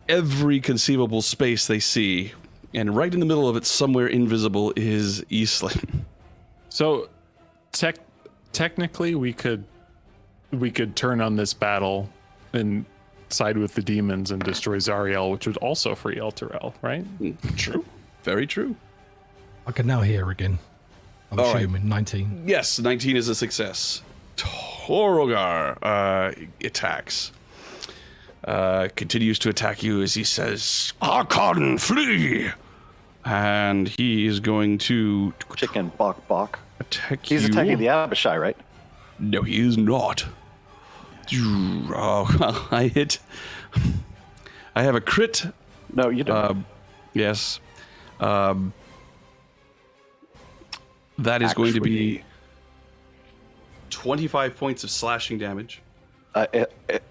every conceivable space they see. And right in the middle of it, somewhere invisible, is Eastland. So, technically, we could turn on this battle and side with the demons and destroy Zariel, which would also free Elturel, right? True. Very true. I can now hear again. I'm All right. assuming 19. Yes, 19 is a success. Torogar attacks. Continues to attack you as he says, Arkhan, flee! And he is going to Chicken bok bok. attack He's you. attacking the Abishai, right? No, he is not. Oh, well, I hit. I have a crit. No, you don't. Yes. That is going to be 25 points of slashing damage.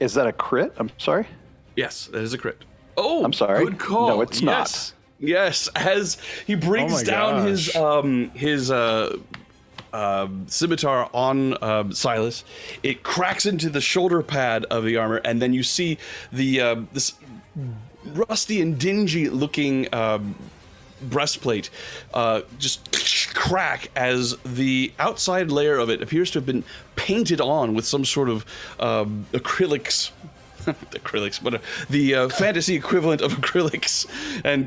Is that a crit? I'm sorry. Yes, that is a crit. Oh, I'm sorry. Good call. No, it's Yes. Yes, as he brings Oh my down gosh. his scimitar on Silas, it cracks into the shoulder pad of the armor, and then you see the this rusty and dingy looking breastplate just crack as the outside layer of it appears to have been painted on with some sort of acrylics. The fantasy equivalent of acrylics, and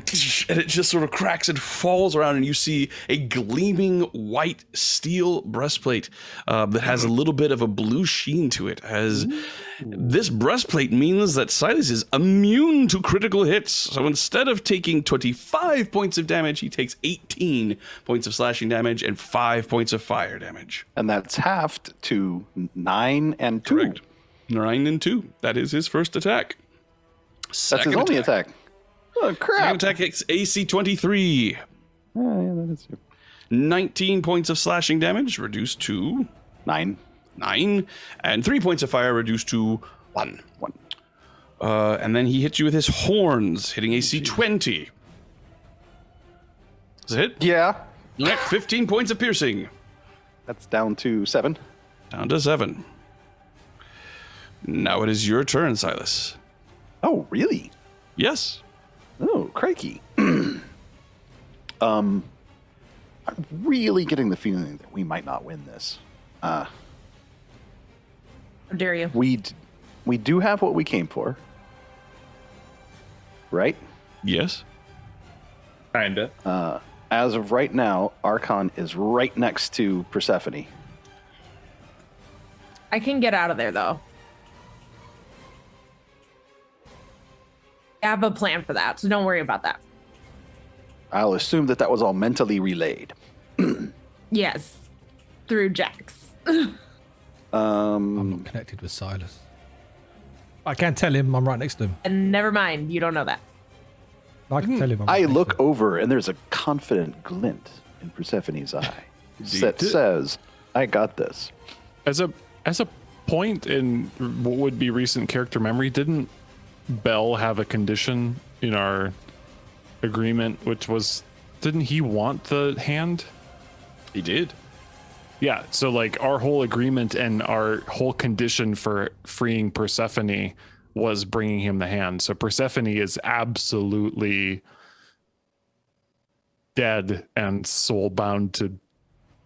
it just sort of cracks and falls around, and you see a gleaming white steel breastplate that has a little bit of a blue sheen to it. As this breastplate means that Silas is immune to critical hits, so instead of taking 25 points of damage, he takes 18 points of slashing damage and 5 points of fire damage. And that's halved to 9 and 2. Correct. 9 and 2. That is his first attack. That's his only attack. Oh, crap. Second attack hits AC 23. Oh, yeah, that is 19 points of slashing damage, reduced to 9. 9. And 3 points of fire, reduced to 1. 1. And then he hits you with his horns, hitting AC 20. Does it hit? Yeah. 15 points of piercing. That's down to 7. Down to 7. Now it is your turn, Silas. Oh, really? Yes. Oh, crikey. I'm really getting the feeling that we might not win this. How dare you? We do have what we came for. Right? Yes. Kinda. As of right now, Arkhan is right next to Persephone. I can get out of there, though. I have a plan for that, so don't worry about that. I'll assume that was all mentally relayed. Yes, through Jax. I'm not connected with Silas. I can't tell him I'm right next to him. And never mind, you don't know that. I can tell him I'm I right next look to him. over and there's a confident glint in Persephone's eye that says, I got this. As a point in what would be recent character memory, didn't Bell have a condition in our agreement, which was, didn't he want the hand? He did. Yeah, so like our whole agreement and our whole condition for freeing Persephone was bringing him the hand. So Persephone is absolutely dead and soul bound to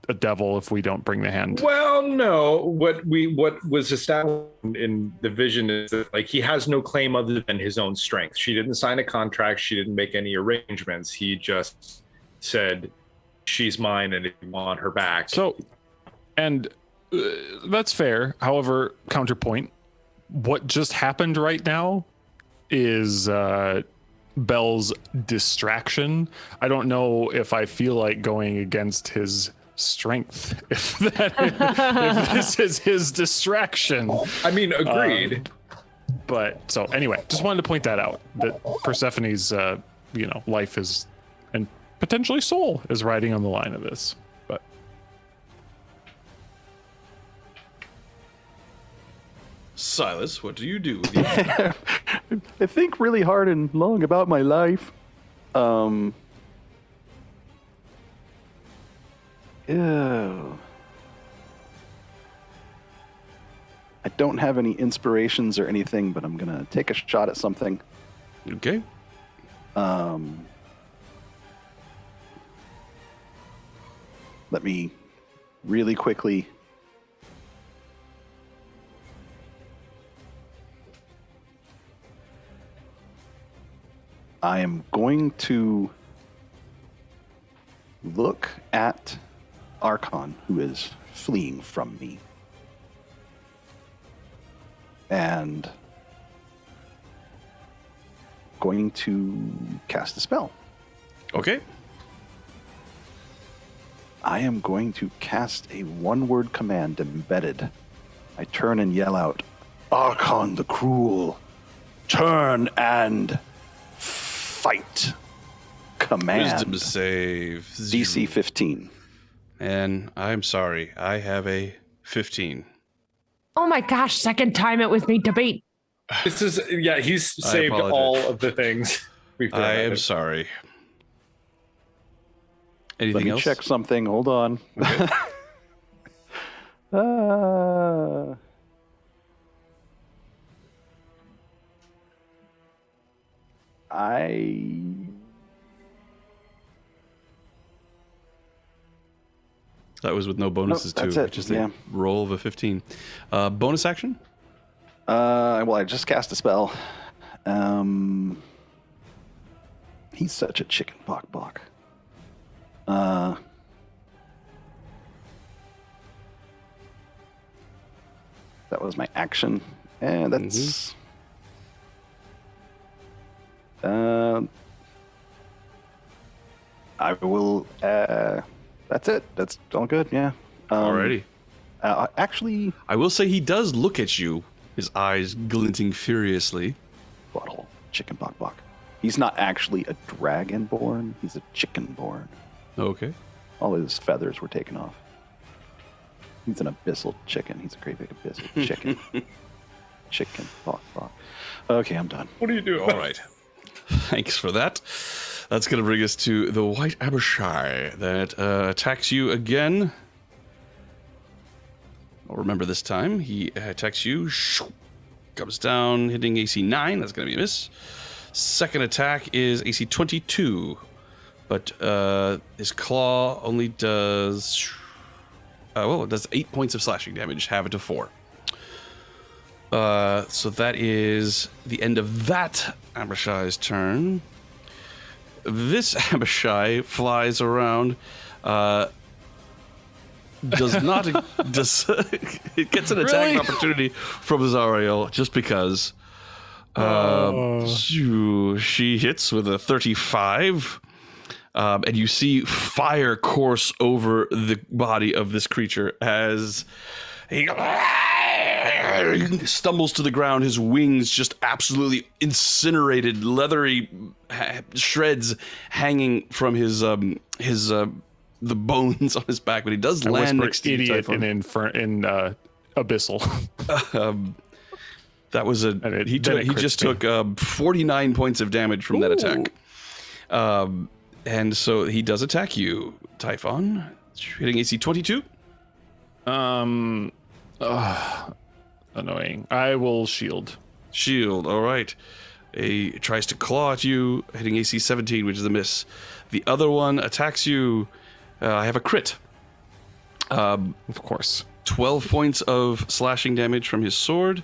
a devil if we don't bring the hand. Well, no. What was established in the vision is that like he has no claim other than his own strength. She didn't sign a contract. She didn't make any arrangements. He just said, "She's mine, and if you want her back." So, and that's fair. However, counterpoint, what just happened right now is Bell's distraction. I don't know if I feel like going against his strength if this is his distraction. I mean, agreed. But so anyway, just wanted to point that out, that Persephone's life is, and potentially soul, is riding on the line of this. But Silas, what do you do? I think really hard and long about my life. Ew. I don't have any inspirations or anything, but I'm gonna take a shot at something. Okay. Let me really quickly. I am going to look at Arkhan, who is fleeing from me, and going to cast a spell. Okay. I am going to cast a one-word command embedded. I turn and yell out, Arkhan the Cruel, turn and fight. Command. Wisdom save. DC 15. And I'm sorry, I have a 15. Oh my gosh, second time it was made to beat. This is, yeah, he's saved apologize. all of the things we've done. I am sorry. Anything Let me else? check something. Hold on. Okay. That was with no bonuses Nope, that's too. it, Just yeah. a roll of a 15. Bonus action? Well, I just cast a spell. He's such a chicken pock. That was my action, and that's. I will. That's it. That's all good. Yeah. Alrighty. Actually, I will say he does look at you, his eyes glinting furiously. butthole, chicken pock. He's not actually a dragonborn. He's a chickenborn. Okay. All his feathers were taken off. He's an abyssal chicken. He's a great big abyssal chicken. Chicken pock. Okay, I'm done. What are you doing? All right. Thanks for that. That's going to bring us to the White Abishai that attacks you again. I'll remember this time. He attacks you. Comes down, hitting AC 9. That's going to be a miss. Second attack is AC 22. But his claw only does... it does 8 points of slashing damage. Have it to 4. So that is the end of that Abishai's turn. This Abishai flies around. Does not... it gets an attack opportunity from Zariel just because. She hits with a 35. And you see fire course over the body of this creature as he stumbles to the ground, his wings just absolutely incinerated, leathery shreds hanging from his the bones on his back, but he does land next to you, idiot in abyssal. That was he just took 49 points of damage from that attack. And so he does attack you, Typhon, hitting AC 22. Annoying. I will shield. shield. All right. It tries to claw at you, hitting AC 17, which is a miss. The other one attacks you. I have a crit. Of course. 12 points of slashing damage from his sword.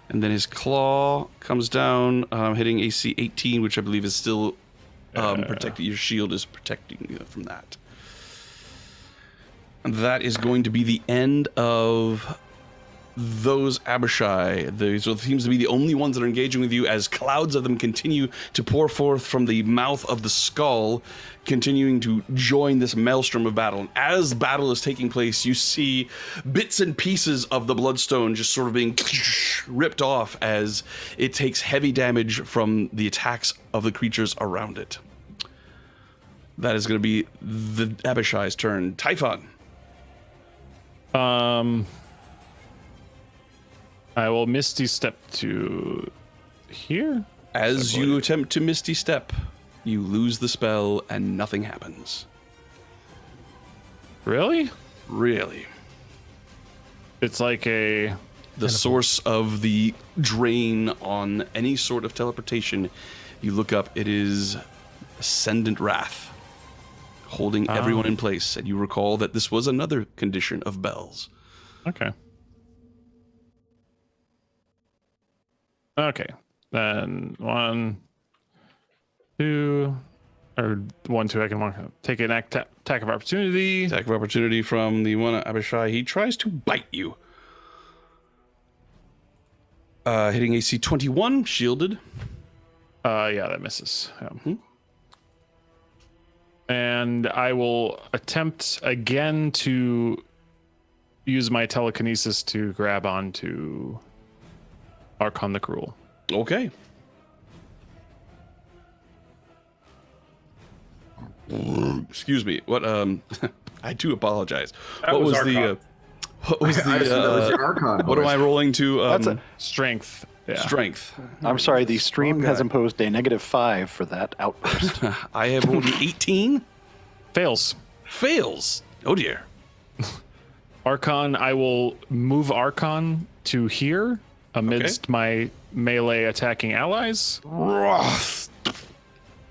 And then his claw comes down, hitting AC 18, which I believe is still protected. Your shield is protecting you from that. And that is going to be the end of those Abishai. Those seems to be the only ones that are engaging with you as clouds of them continue to pour forth from the mouth of the skull, continuing to join this maelstrom of battle. And as battle is taking place, you see bits and pieces of the Bloodstone just sort of being ripped off as it takes heavy damage from the attacks of the creatures around it. That is going to be the Abishai's turn. Typhon. I will Misty Step to here. As you attempt to Misty Step, you lose the spell and nothing happens. Really? Really. It's like the source of the drain on any sort of teleportation. You look up, it is Ascendant Wrath, holding everyone in place. And you recall that this was another condition of Bells. Okay. Okay, then 1, 2, or 1, 2. I can take an attack of opportunity. Attack of opportunity from the one Abishai. He tries to bite you. Hitting AC 21, shielded. Yeah, that misses. Yeah. And I will attempt again to use my telekinesis to grab onto Arkhan the Cruel. Okay. Excuse me. What? I do apologize. What was the Arkhan. What am I rolling to? That's a Strength. Yeah. Strength. I'm sorry, the stream Strong has guy. imposed a -5 for that outburst. I have rolled an 18. Fails. Fails. Oh dear. Arkhan, I will move Arkhan to here amidst my melee attacking allies.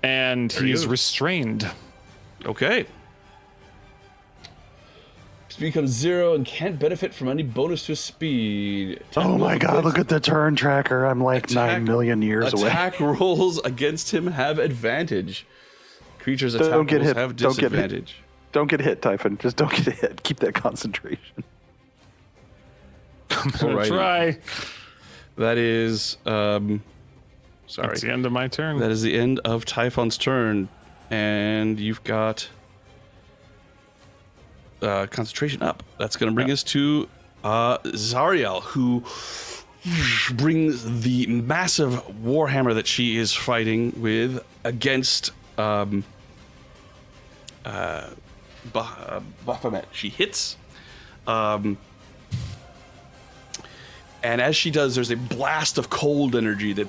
And he's restrained. Okay. It becomes 0 and can't benefit from any bonus to his speed. Oh my god, look at the turn tracker. I'm like 9 million years away. Attack rolls against him have advantage. Creatures attack Don't get rolls hit. have Don't get hit. disadvantage. Don't get hit, Typhon. Just don't get hit. Keep that concentration. I'm gonna Alrighty. try. That is sorry. That's the end of my turn. That is the end of Typhon's turn. And you've got concentration up. That's going to bring us to Zariel, who brings the massive warhammer that she is fighting with against Baphomet. She hits. And as she does, there's a blast of cold energy that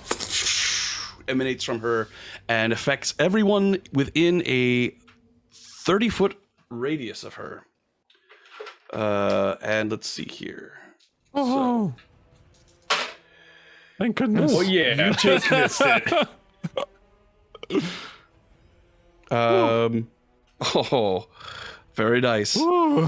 emanates from her and affects everyone within a 30-foot radius of her. And let's see here. Oh, thank goodness. Oh yeah, you just missed it. Oh, very nice. We're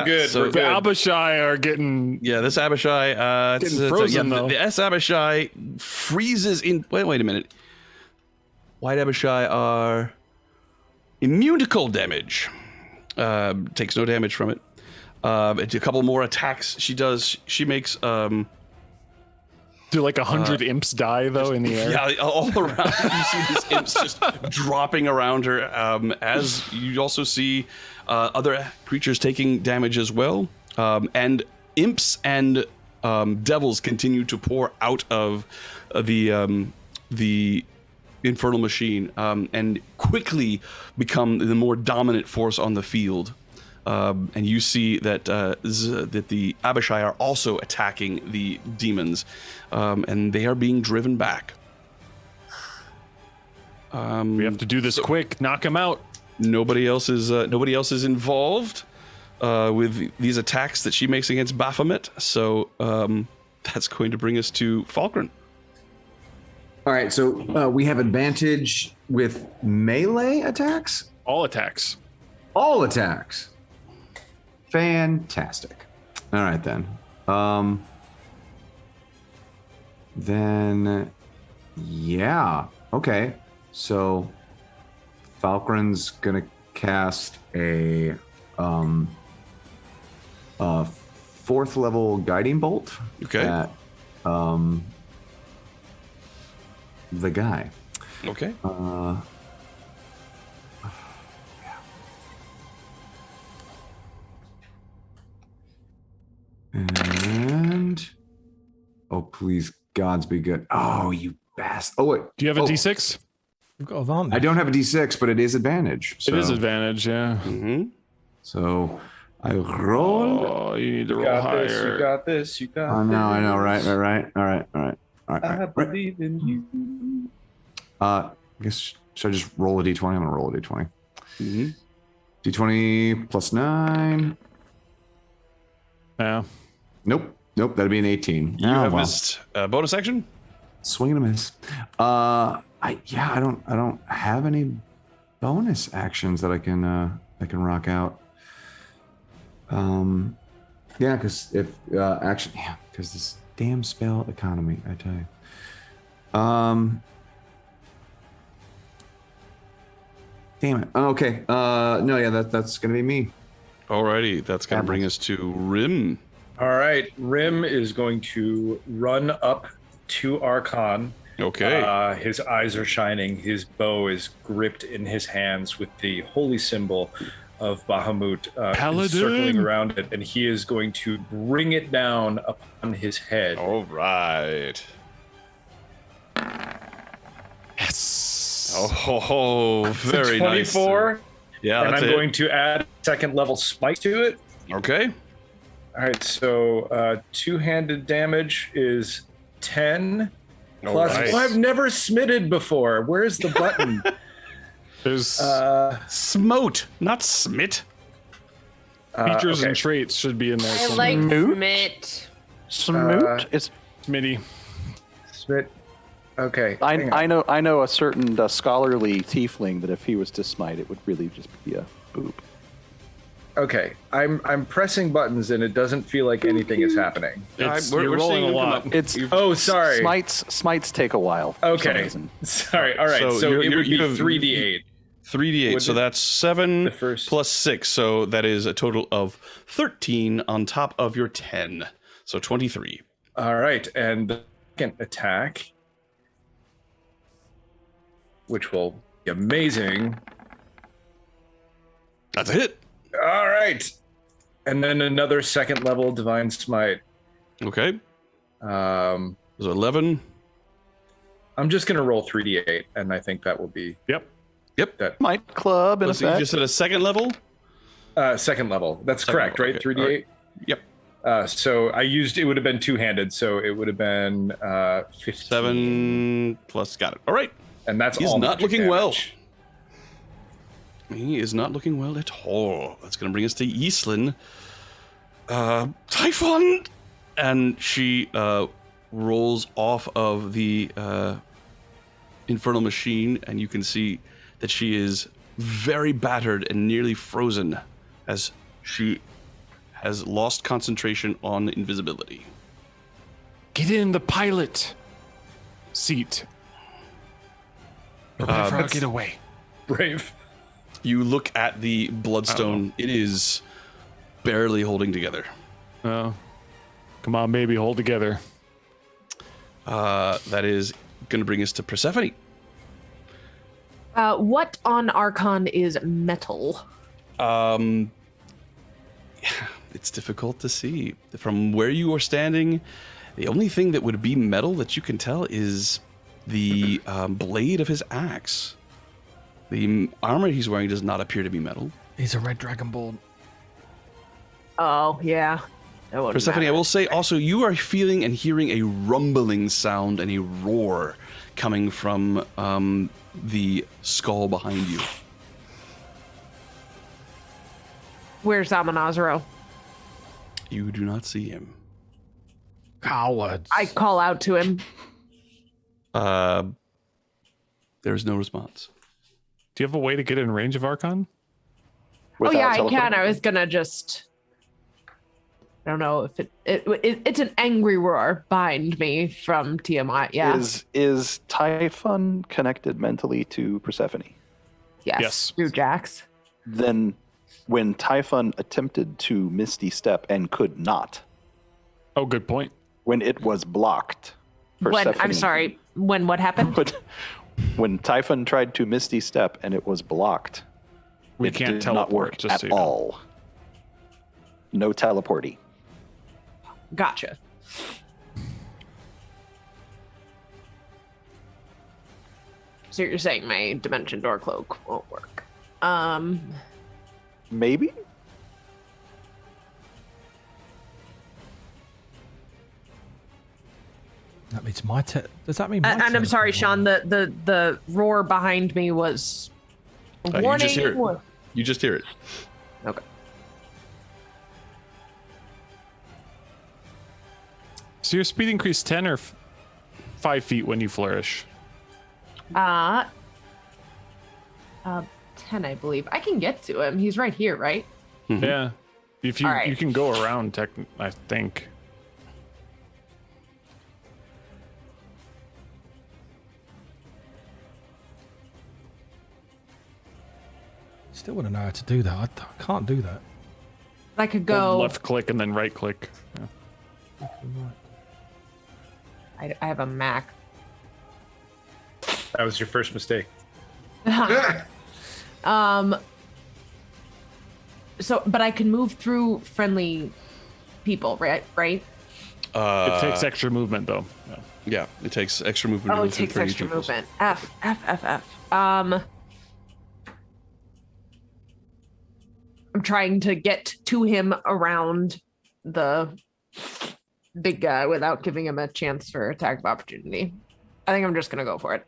good, So, we're The good. Abishai are getting. yeah, this Abishai, Getting frozen, though. the S Abishai freezes in. Wait a minute. White Abishai are immune to cold damage. Takes no damage from it. A couple more attacks she does. She makes Do like 100 imps die though in the air? yeah, all around. You see these imps just dropping around her. As you also see other creatures taking damage as well. And imps and devils continue to pour out of the infernal machine and quickly become the more dominant force on the field. And you see that that the Abishai are also attacking the demons, and they are being driven back. We have to do this quick. Knock him out. Nobody else is involved with these attacks that she makes against Baphomet. So That's going to bring us to Falkren. All right, so we have advantage with melee attacks? All attacks. All attacks. Fantastic. All right, then. Then, yeah. Okay, so Falkren's going to cast a 4th level guiding bolt Okay. at the guy. Okay. And oh, please, gods be good. Oh, you bastard! Oh wait, Do you have a D6? You've got advantage. I don't have a D6, but it is advantage. So, It is advantage, yeah. Mm-hmm. So I roll. Oh, you need to roll got higher. this. You got this. You got I know, I know. Right. All right. I believe in you. I guess should I just roll a D20? I'm gonna roll a D20. Mm-hmm. D20 plus 9. Yeah. Nope. That'd be an 18. You have missed bonus action. Swing and a miss. I don't have any bonus actions that I can rock out. Yeah, because if because this damn spell economy, I tell you. Damn it. Okay. No, yeah, that's gonna be me. Alrighty, that's going to bring us to Rim. All right, Rim is going to run up to Arkhan. Okay. His eyes are shining. His bow is gripped in his hands with the holy symbol of Bahamut Paladin. circling around it, and he is going to bring it down upon his head. All right. Yes. Oh, very nice. 24. Yeah, And that's I'm it. going to add second level smite to it. Okay. All right, so two-handed damage is 10. All Plus, right. well, I've never smitted before. Where's the button? There's Smote, not smit. features okay. and traits should be in there. I somewhere. like Smoot? Smit. Smoot? It's Smitty. Smit. Okay. hang I on. know a certain scholarly tiefling that if he was to smite, it would really just be a boop. Okay, I'm pressing buttons and it doesn't feel like anything is happening. You're rolling a lot. It's Oh, sorry. Smites take a while. For some Okay. reason. Sorry. All right. So So, you're- it would be you have- 3d8. 3d8, Would so it- that's 7 the first- plus 6, so that is a total of 13 on top of your 10. So 23. All right, and the second attack, which will be amazing. That's a hit. All right, and then another second level divine smite. Okay. Um, So 11. I'm just gonna roll 3d8, and I think that will be Yep. Might club in So you effect. just at a second level? second level. That's Second correct, level, right? okay, 3d8. Yep. So I used it would have been two-handed, so it would have been 15. 7 plus, got it. All right. And that's He's all not magic looking well. damage. He is not looking well at all. That's going to bring us to Eastlyn. Typhon! And she rolls off of the infernal machine, and you can see that she is very battered and nearly frozen as she has lost concentration on invisibility. Get in the pilot seat. Prepare for our that's- getaway. Brave. You look at the bloodstone. It is barely holding together. Oh. Come on, baby, hold together. That is going to bring us to Persephone. What on Arkhan is metal? It's difficult to see. From where you are standing, the only thing that would be metal that you can tell is the blade of his axe. The armor he's wearing does not appear to be metal. He's a red dragonborn. Oh, yeah. That wouldn't Persephone, I matter. will say also, you are feeling and hearing a rumbling sound and a roar coming from the skull behind you. Where's Amonazaro? You do not see him. Cowards. I call out to him. There's no response. Do you have a way to get in range of Arkhan? Oh yeah, I teleporting? can. I was gonna just. I don't know if it's an angry roar behind me from Tiamat. Yeah. Is Typhon connected mentally to Persephone? Yes. Through Jax. Then when Typhon attempted to Misty Step and could not, Oh, good point. when it was blocked, I'm sorry. When what happened? When Typhon tried to Misty Step and it was blocked, We it can't did teleport, not work just at so you know. all. No teleporty. Gotcha. So you're saying my dimension door cloak won't work? Maybe? That means my does that mean my And I'm sorry, Sean. The roar behind me was You warning. just hear it. You just hear it. Okay. So your speed increased 10 or 5 feet when you flourish? 10, I believe. I can get to him. He's right here, right? Yeah. If you All right. you can go around, I think. Still want to know how to do that. I can't do that. I could Hold go. left click and then right click. Yeah. I have a Mac. That was your first mistake. So, but I can move through friendly people, right? Right? It takes extra movement though. Yeah. Yeah, it takes extra movement. Oh, to it move through takes 30 extra peoples. movement. F. I'm trying to get to him around the big guy without giving him a chance for attack of opportunity. I think I'm just gonna go for it.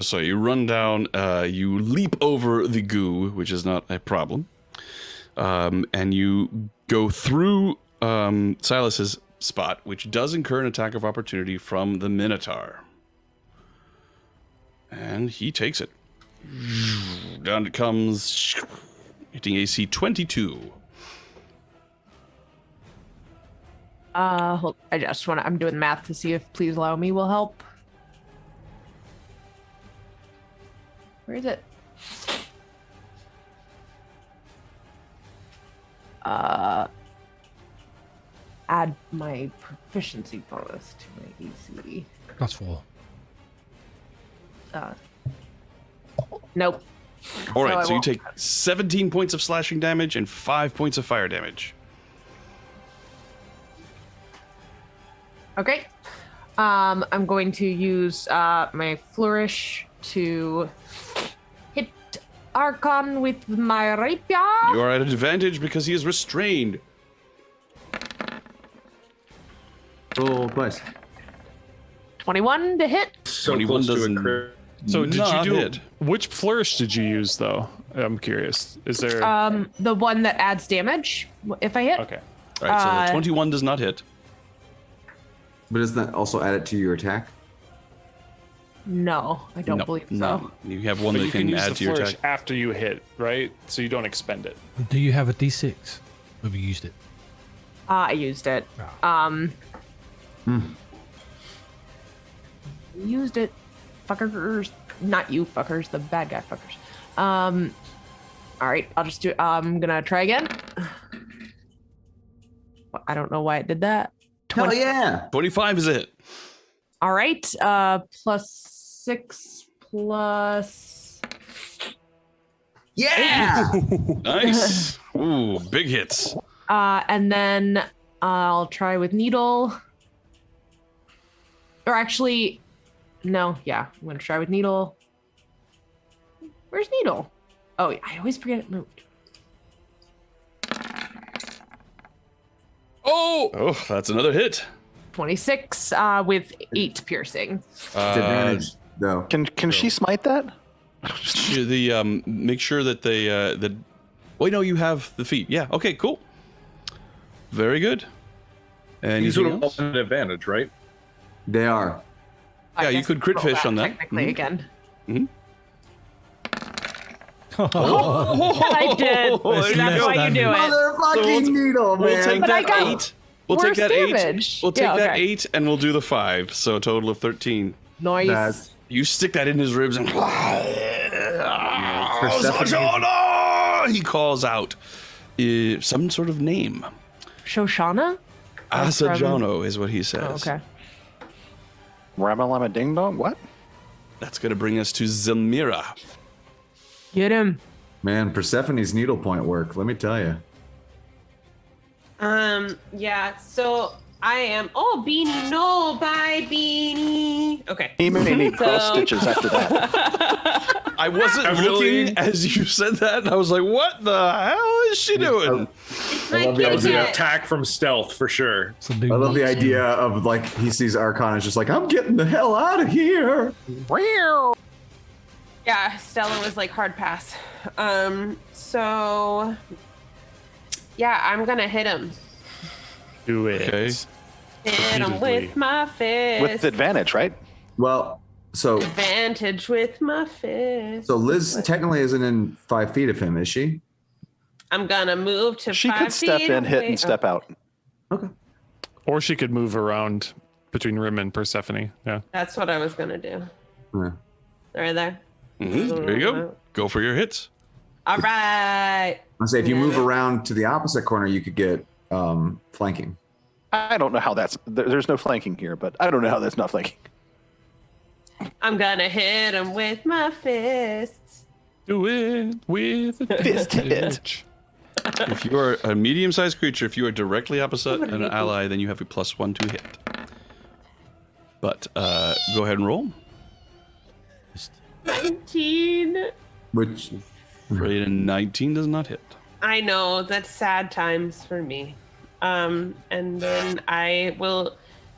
So you run down, you leap over the goo, which is not a problem, and you go through Silas's spot, which does incur an attack of opportunity from the Minotaur. And he takes it. Down it comes, hitting AC 22. Hold, I'm doing math to see if please allow me will help. Where is it? Add my proficiency bonus to my AC. +4. Nope. All right, I so you won't. take 17 points of slashing damage and 5 points of fire damage. Okay. I'm going to use my flourish to hit Arkhan with my rapier. You are at an advantage because he is restrained. Roll twice. 21 to hit. So 21 close to a doesn't- crit. So did Not you do hit. which flourish did you use though? I'm curious. Is there The one that adds damage if I hit. Okay. All right, so 21 does not hit. But does that also add it to your attack? No, I don't No, believe so. no. You have one But that you can can use add the to your flourish attack. after you hit, right? So you don't expend it. Do you have a D6? Have you used it? I used it. Used it. Fuckers. Not you fuckers, the bad guy fuckers. All right, I'll just do I'm gonna try again. I don't know why it did that. Hell yeah! 25 is a hit. All right, +6 plus. Yeah! Nice. Ooh, big hits. And then I'll try with needle. Or actually, no, yeah, I'm gonna try with needle. Where's needle? Oh, I always forget it moved. Oh, that's another hit. 26 with 8 piercing. It's advantage, though. Can she smite that? The make sure that they that Wait, no, you have the feat. Yeah. Okay. Cool. Very good. And These would have all been an advantage, right? They are. I Yeah, you guess could crit roll fish that on that. technically again. Mm-hmm. I did. There you That's go. why you do it. Motherfucking needle, man. We'll take But I that got 8. We'll take worse that 8. damage. We'll take Yeah, that okay. 8, and we'll do the 5. So a total of 13. Nice. That's You stick that in his ribs and Persephone. he calls out some sort of name. Shoshana? Asajano is what he says. Oh, okay. Ramalama Ding Dong? What? That's going to bring us to Zelmira. Get him. Man, Persephone's needlepoint work. Let me tell you. Yeah, so I am. Oh, Beanie, no, bye, Beanie. Okay. He may need cross So- stitches after that. I wasn't Really? looking as you said that, and I was like, what the hell is she doing? I love the That was an idea. attack from stealth for sure. It's a new I love one. the idea of like he sees Arkhan is just like, I'm getting the hell out of here. Yeah, Stella was like hard pass. So yeah, I'm gonna hit him. Do it. Okay. Hit him Repeatedly. with my fist. With advantage, right? Well, so Advantage with my fist. Liz technically isn't in 5 feet of him, is she? I'm gonna move to She 5 could step feet in, hit, away. and step out. Or she could move around between Rim and Persephone. Yeah. That's what I was gonna do. Yeah. Right there. There you go. Go for your hits. All right. I say if you move around to the opposite corner, you could get flanking. I don't know how that's. There's no flanking here, but I don't know how that's not flanking. I'm gonna hit him with my fists. Do it with Fist hit. advantage. If you are a medium-sized creature, if you are directly opposite an ally, then you have a +1 to hit. But go ahead and roll. 19. Which Rate 19 does not hit. I know, that's sad times for me. And then I will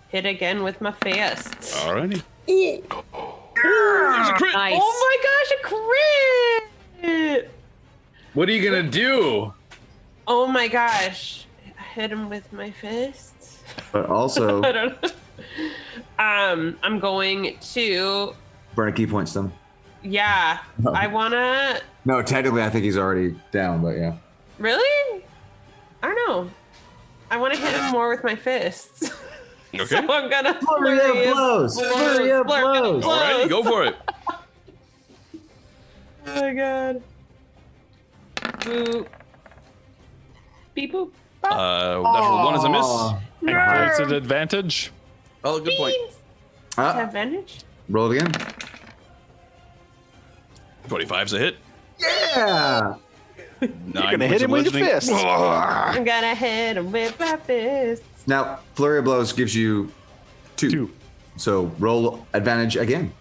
hit again with my fists. Alrighty. Ooh, there's a crit. Nice. Oh my gosh, a crit! What are you gonna do? Oh my gosh. I hit him with my fists. but also I don't know. I'm going to, burn a key point stone. yeah, I wanna, No, technically I think he's already down, but yeah. really? I don't know. I want to hit him more with my fists. Okay. So I'm gonna Flurry of blows. Flurry of blows. Alrighty, go for it. Oh my god. Boop. Beep boop. Natural 1 is a miss. It's an advantage. Oh, good point. Advantage? Roll it again. 25's a hit. Yeah. 9 gonna hit him with your fist. I'm gonna hit him with my fists. Now, flurry of blows gives you 2. 2. So roll advantage again.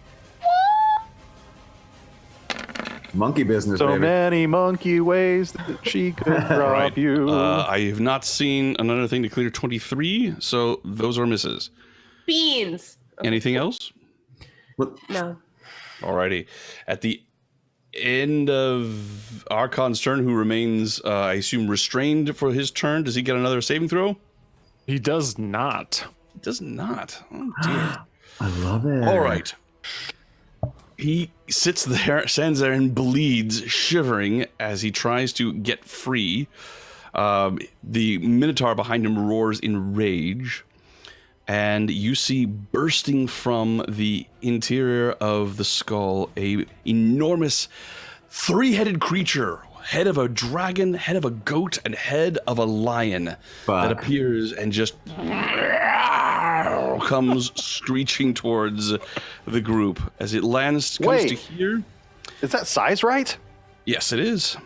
Monkey business, So baby. many monkey ways that she could rob Right. you. I have not seen another thing to clear 23, so those are misses. Beans. Anything else? No. Alrighty. At the end of Arkhan's turn, who remains, I assume, restrained for his turn, does he get another saving throw? He does not. He does not. Oh, dear. I love it. All right. He sits there, stands there, and bleeds, shivering as he tries to get free. The Minotaur behind him roars in rage, and you see bursting from the interior of the skull a enormous 3-headed creature, head of a dragon, head of a goat, and head of a lion that appears and just comes screeching towards the group as it comes Wait. to here. Is that size right? Yes, it is.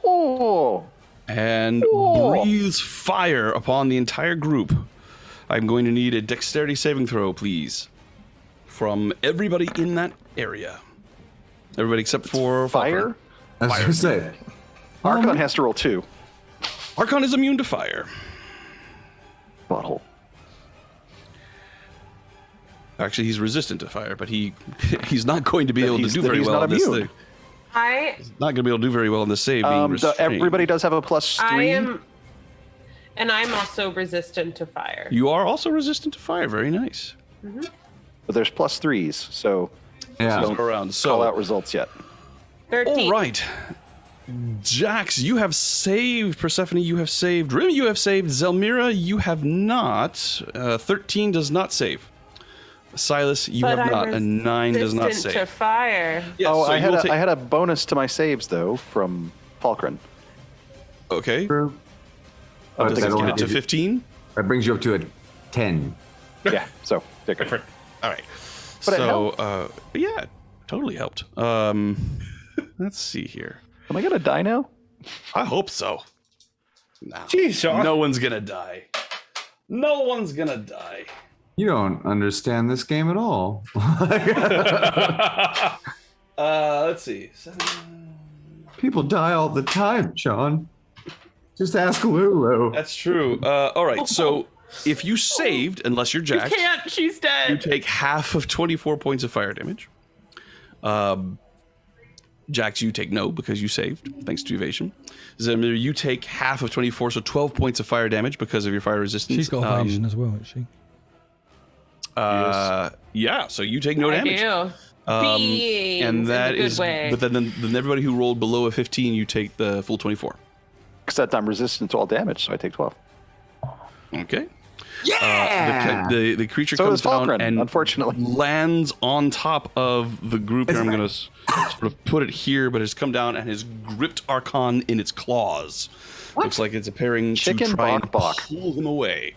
Oh. And breathes fire upon the entire group. I'm going to need a dexterity saving throw, please, from everybody in that area. Everybody except for Fire? I was going to say. Arkhan has to roll 2. Arkhan is immune to fire. Butthole. Actually, he's resistant to fire, but he's not going to be able to do very he's well not at this immune. thing. He's not going to be able to do very well in the save. Being restrained. Everybody does have a +3. I am, and I'm also resistant to fire. You are also resistant to fire. Very nice. But there's +3s, so Yeah. don't Around. call So, out results yet. 13. all right. Jax, you have saved. Persephone, you have saved. Rim, you have saved. Zelmira, you have not. 13 does not save. Silas, you But have I'm not. A 9 does not resistant save. to fire. Yes, Oh, so I you'll take- had a bonus to my saves though from Falkren. Okay. Oh, Does that it only get it to gives you- 15? That brings you up to a 10. Yeah, so different. Different. All right. But it So, yeah, totally helped. Let's see here. Am I gonna die now? I hope so. No. Jeez, Sean. No one's gonna die. No one's gonna die. You don't understand this game at all. Let's see. People die all the time, Sean. Just ask Lulu. That's true. All right. So if you saved, unless you're Jax, Can't. She's you dead. take half of 24 points of fire damage. Jax, you take no because you saved, thanks to evasion. Zemir, you take half of 24, so 12 points of fire damage because of your fire resistance. She's got evasion as well, isn't she? Yeah, so you take no damage. I do. Beans And that in a good is, way. but then everybody who rolled below a 15, you take the full 24. Except I'm resistant to all damage, so I take 12. Okay. Yeah! The creature So comes is down Falkren, and unfortunately. lands on top of the group. Here, I'm going to sort of put it here, but it's come down and has gripped Arkhan in its claws. Looks like it's preparing Chicken to try and bok bok. pull him away.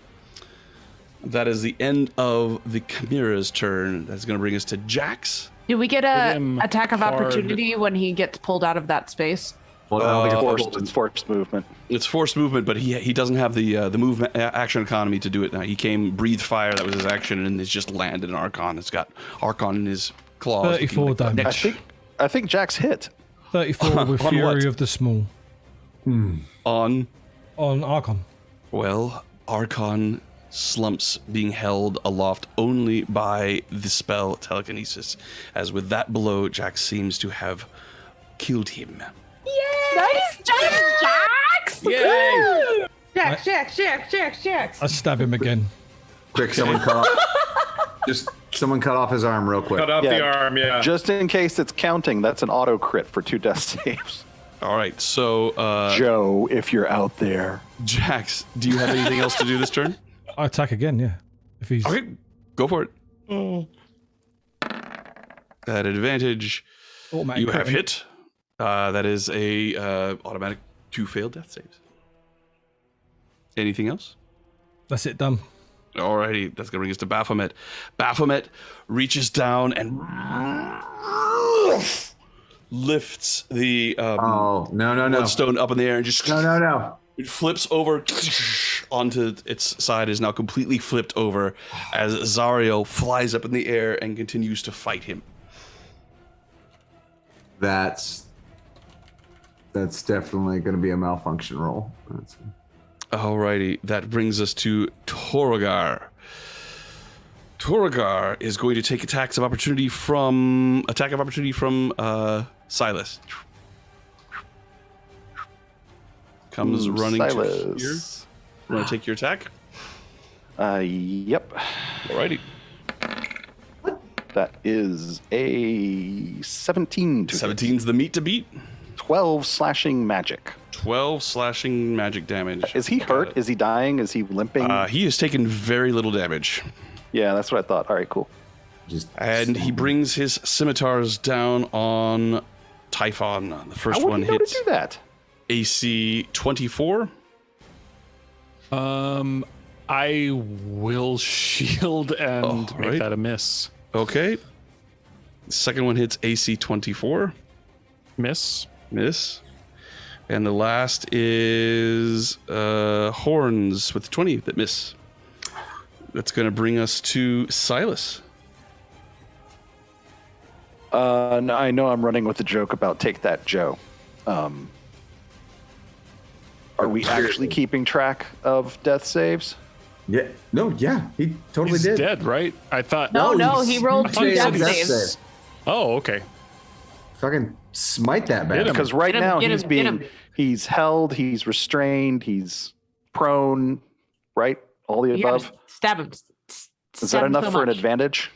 That is the end of the Chimera's turn. That's going to bring us to Jax. Do we get Hit a him attack of hard. opportunity when he gets pulled out of that space? Well, I don't think Forced, it's forced movement. It's forced movement, but he doesn't have the movement action economy to do it now. He came, breathed fire, that was his action, and it's just landed in Arkhan. It's got Arkhan in his claws. looking 34 like that. damage. I think Jack's hit. 34 with On Fury what? of the Small On, on Archon. well, Arkhan slumps, being held aloft only by the spell telekinesis. As with that blow, Jax seems to have killed him. Nice Jax! Yay! Jax! I stab him again. Quick, someone cut off. Someone cut off his arm real quick. Cut off the arm, yeah. Just in case it's counting, that's an auto crit for 2 death saves. All right, so Joe, if you're out there. Jax, do you have anything else to do this turn? I attack again, yeah. If he's Okay, go for it. At advantage, automatic you have crit. hit. That is a automatic 2 failed death saves. Anything else? That's it, done. Alrighty, that's gonna bring us to Baphomet. Baphomet reaches down and lifts the Oh, no. bloodstone up in the air and just No. it flips over onto its side, is now completely flipped over as Zariel flies up in the air and continues to fight him. That's definitely going to be a malfunction roll. Alrighty, that brings us to Torgar. Torgar is going to take attack of opportunity from Silas. Comes running to here. Silas. You want to take your attack? Yep. Alrighty. That is a 17 to 17's the meat to beat. 12 slashing magic. 12 slashing magic damage. Is he hurt? Is he dying? Is he limping? He has taken very little damage. Yeah, that's what I thought. All right, cool. And he brings his scimitars down on Typhon. The first How would one he know to hits do that? AC 24. I will shield and Alright. make that a miss. Okay. The second one hits AC 24. Miss. Miss. And the last is Horns with 20 that miss. That's going to bring us to Silas. No, I know I'm running with the joke about take that, Joe. Are we actually keeping track of death saves? Yeah. No, yeah. He totally He's did. dead, right? I thought. No, he rolled I thought 2 he said death death saves. Oh, okay. Fucking smite that bad. Because right Get him, now get he's him, get being him. he's held, he's restrained, he's prone, right? All the You gotta above. stab him. Is that enough for an advantage,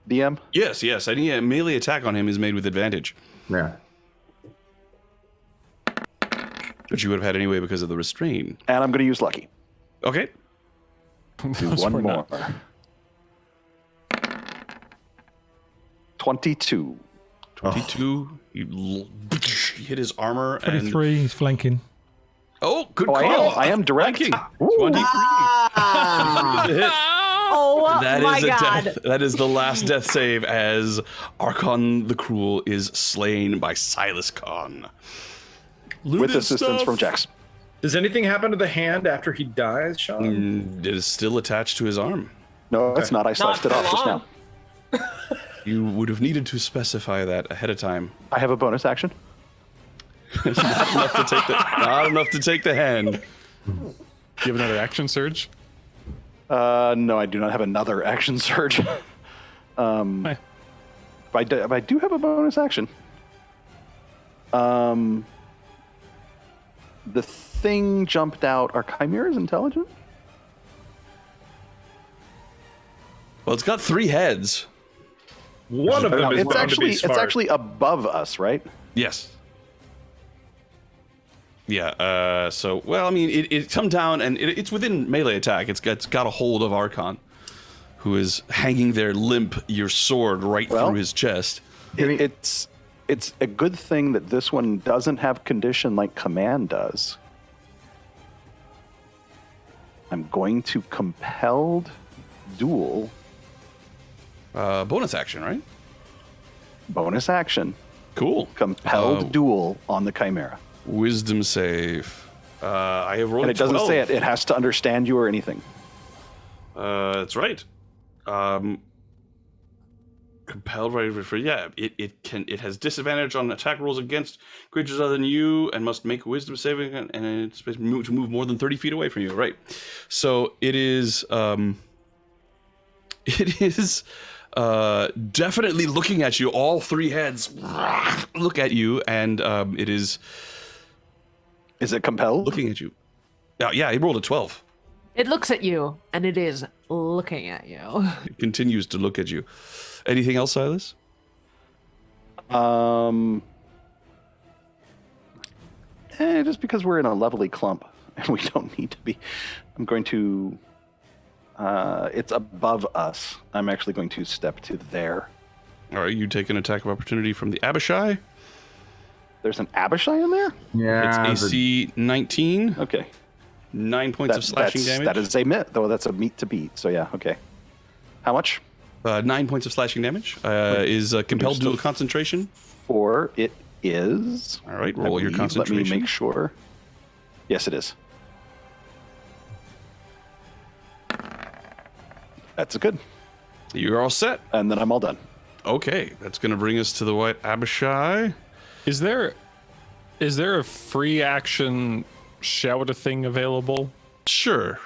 DM? Yes, yes. Any melee attack on him is made with advantage, Yeah. which you would have had anyway because of the restrain. And I'm going to use lucky. Okay. Do Those one were more. not- 22. 22. You hit his armor and 23, he's flanking. good Oh, call. I am direct. Flanking. 23. Oh That my is a god. death. That is the last death save as Arkhan the Cruel is slain by Silas Khan. With assistance from Jax. Does anything happen to the hand after he dies, Sean? It is still attached to his arm. No, it's not. I sliced it for off just long. now. You would have needed to specify that ahead of time. I have a bonus action. Not enough to take the hand. Do you have another action surge? No, I do not have another action surge. Eh. But I do have a bonus action. The thing jumped out. Are chimeras intelligent? Well, it's got 3 heads. One of them is It's bound actually to be smart. above us, right? Yes. Yeah. So, well, I mean, it come down and it's within melee attack. It's got a hold of Arkhan, who is hanging there limp, your sword right Well, through his chest. It's a good thing that this one doesn't have condition like command does. I'm going to compelled duel. Bonus action, right? Bonus action. Cool. Compelled duel on the chimera. Wisdom save. I have rolled And it doesn't 12. say it. It has to understand you or anything. That's right. Compelled right for it has disadvantage on attack rolls against creatures other than you and must make a wisdom saving and it's supposed to move more than 30 feet away from you. Right. So it is definitely looking at you. All 3 heads look at you, and it is it compelled? looking at you. Yeah, he rolled a 12. It looks at you, and it is looking at you. It continues to look at you. Anything else, Silas? Just because we're in a lovely clump and we don't need to be. I'm going to. It's above us. I'm actually going to step to there. All right, you take an attack of opportunity from the Abishai. There's an Abishai in there? Yeah. It's AC 19, Okay. 9 points of slashing damage. That is a meat, though. That's a meat to beat. So, yeah, okay. How much? 9 points of slashing damage. Is compelled dual concentration. 4. It is. All right, I roll your believe. concentration. Let me make sure. Yes, it is. That's good. You're all set. And then I'm all done. Okay, that's going to bring us to the White Abishai. Is there a free action shout thing available? Sure.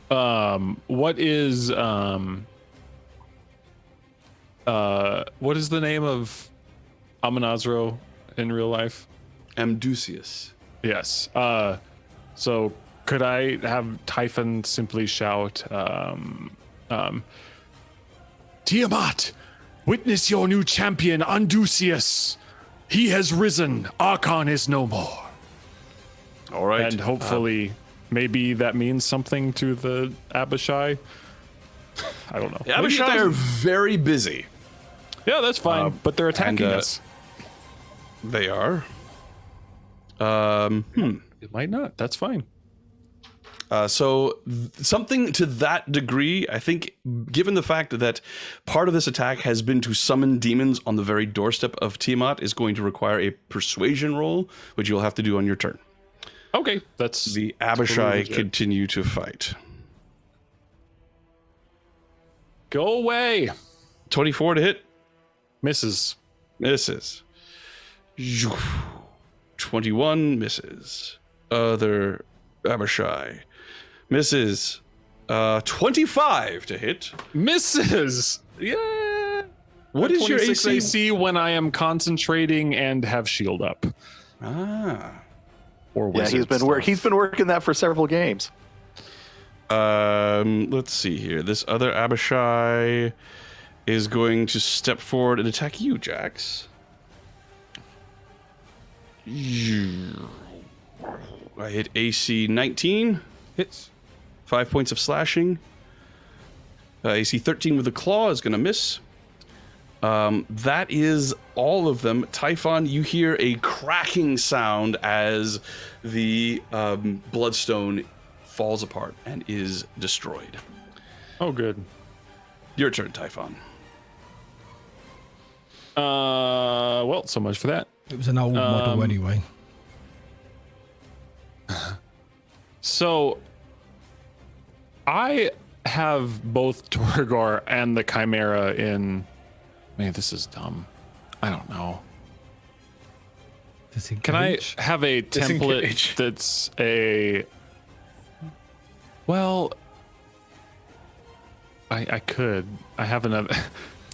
What is the name of Amonazro in real life? Amdusius. Yes. So could I have Typhon simply shout, Tiamat, witness your new champion, Andusius. He has risen. Arkhan is no more. All right. And hopefully, maybe that means something to the Abishai. I don't know. The Abishai are very busy. Yeah, that's fine. But they're attacking us. They are. It might not. That's fine. Something to that degree, I think, given the fact that part of this attack has been to summon demons on the very doorstep of Tiamat, is going to require a persuasion roll, which you'll have to do on your turn. Okay, that's The Abishai legit. continue to fight. Go away. 24 to hit. Misses. Misses. 21 misses. Other Abishai misses. 25 to hit. Misses. Yeah. What is your 26 AC? AC when I am concentrating and have shield up? Or Yeah, wizard he's been working that for several games. Let's see here. This other Abishai is going to step forward and attack you, Jax. I hit AC 19. Hits. 5 points of slashing. AC 13 with the claw is going to miss. That is all of them. Typhon, you hear a cracking sound as the bloodstone falls apart and is destroyed. Oh, good. Your turn, Typhon. Well, so much for that. It was an old model anyway. So, I have both Torgar and the Chimera in. Man, this is dumb. I don't know. Can I have a template Disengage. that's a? Well, I could. I have another.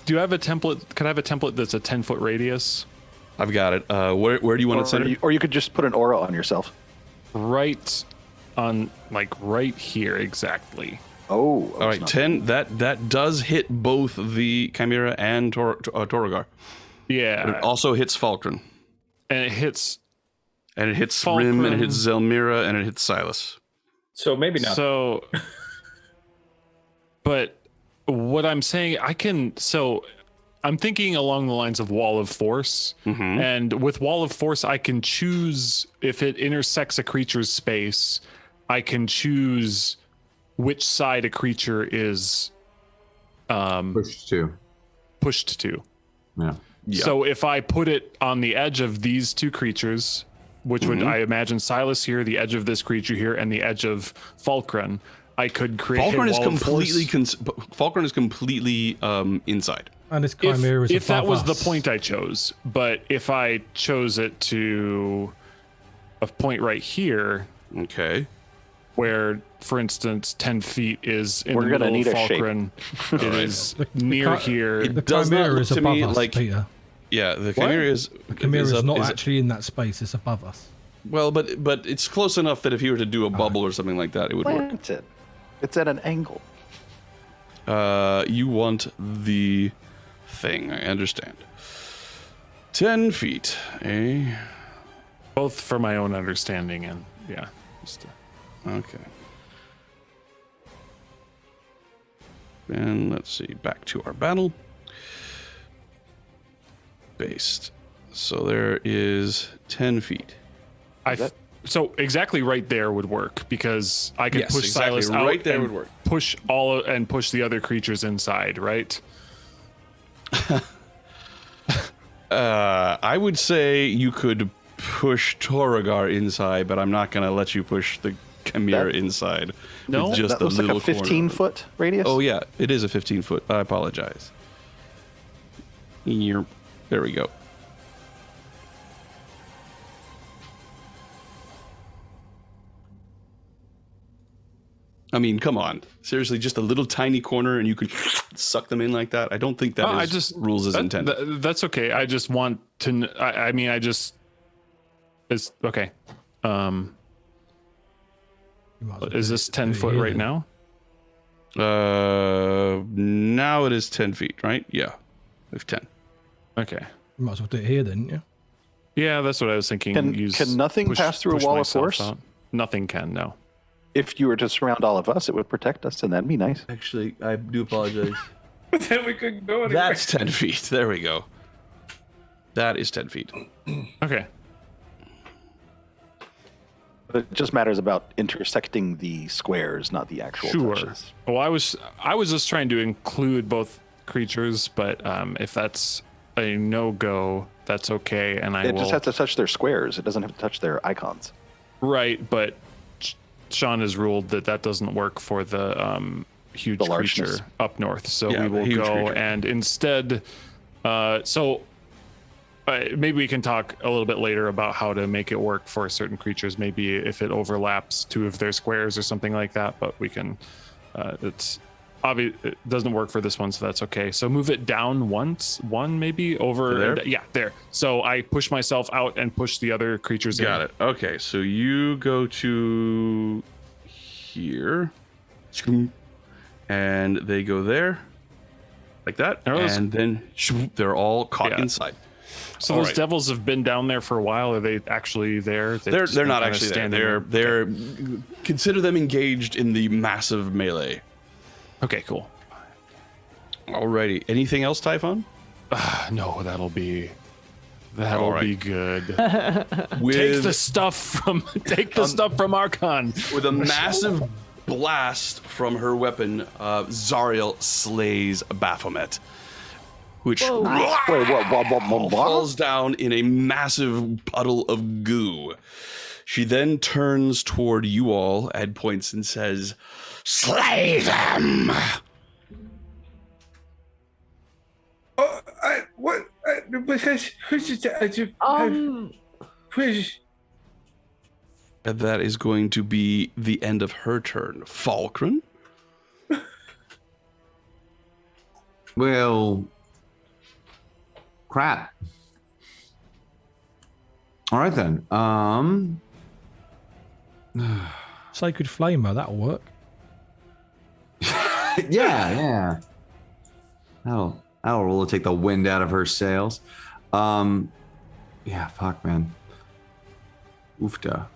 Do you have a template? Could I have a template that's a 10-foot radius? I've got it. Where do you want it centered? Or you could just put an aura on yourself. Right on, like right here exactly. Oh. All right, 10. That does hit both the Chimera and Torgar. Yeah. But it also hits Falkren. And it hits. And it hits Falkren. Rim, and it hits Zelmira, and it hits Silas. So maybe not. So, but what I'm saying, I'm thinking along the lines of Wall of Force. Mm-hmm. And with Wall of Force, I can choose if it intersects a creature's space, I can choose which side a creature is Pushed to. pushed to. Yeah. Yeah. So if I put it on the edge of these two creatures, which would I imagine Silas here, the edge of this creature here, and the edge of Falkren, I could create Falkren a is wall of force. Falkren is completely inside. And this Chimera is If that above was us. the point I chose, but if I chose it to a point right here, Okay. where, for instance, 10 feet is in We're the gonna middle of need a shape. Falkren, it is The near chi- here. It The does not Chimera look is to above me us, like- Peter. Yeah, the Chimera is. The Chimera is up- not is- actually in that space. It's above us. Well, but it's close enough that if he were to do a bubble or something like that, it would work. Plant it. It's at an angle. You want the thing. I understand. 10 feet. Eh? Both for my own understanding and yeah. Okay. And let's see. Back to our battle. Based. So there is 10 feet. So exactly right there would work because I could Yes, push exactly. Silas out Right there and would work. push the other creatures inside, right? I would say you could push Torrigar inside, but I'm not going to let you push the Chimera inside. No? with just That a looks like little a 15-foot radius. Oh yeah, it is a 15-foot. I apologize. There we go. I mean, come on. Seriously, just a little tiny corner and you could suck them in like that? I don't think that is rules as intended. That's okay. I just want to. I mean, it's okay. You might as well Is do this it 10 over foot here right then. now? Now it is 10 feet, right? Yeah. It's 10. Okay. You might as well do it here then, yeah. Yeah, that's what I was thinking. Can nothing pass through a push wall of myself force? out. Nothing can. No. If you were to surround all of us, it would protect us, and that'd be nice. Actually, I do apologize. Then we couldn't go anywhere. That's 10 feet. There we go. That is 10 feet. Okay. But it just matters about intersecting the squares, not the actual Sure. touches. Well, I was just trying to include both creatures, but if that's a no-go, that's okay, and I It will. just has to touch their squares. It doesn't have to touch their icons. Right, but Sean has ruled that doesn't work for the huge The creature largeness. up north. So Yeah, we the will huge go creature. and instead. Maybe we can talk a little bit later about how to make it work for certain creatures. Maybe if it overlaps two of their squares or something like that. But we can. it doesn't work for this one, so that's okay. So move it down one maybe over There? yeah, there. So I push myself out and push the other creatures Got in. it. Okay, so you go to here, and they go there, like that, and then they're all caught inside. So All those right. devils have been down there for a while. Are they actually there? They're not actually there. They're consider them engaged in the massive melee. Okay, cool. Alrighty. Anything else, Typhon? No, that'll be right. be good. With Take the stuff from Arkhan. with a massive blast from her weapon, Zariel slays Baphomet, which falls down in a massive puddle of goo. She then turns toward you all and points and says, "Slay them!" And that is going to be the end of her turn. Falkren? Well, crap. All right then. Sacred Flamer, that'll work. yeah. That'll really take the wind out of her sails. Yeah, fuck, man. Oofda.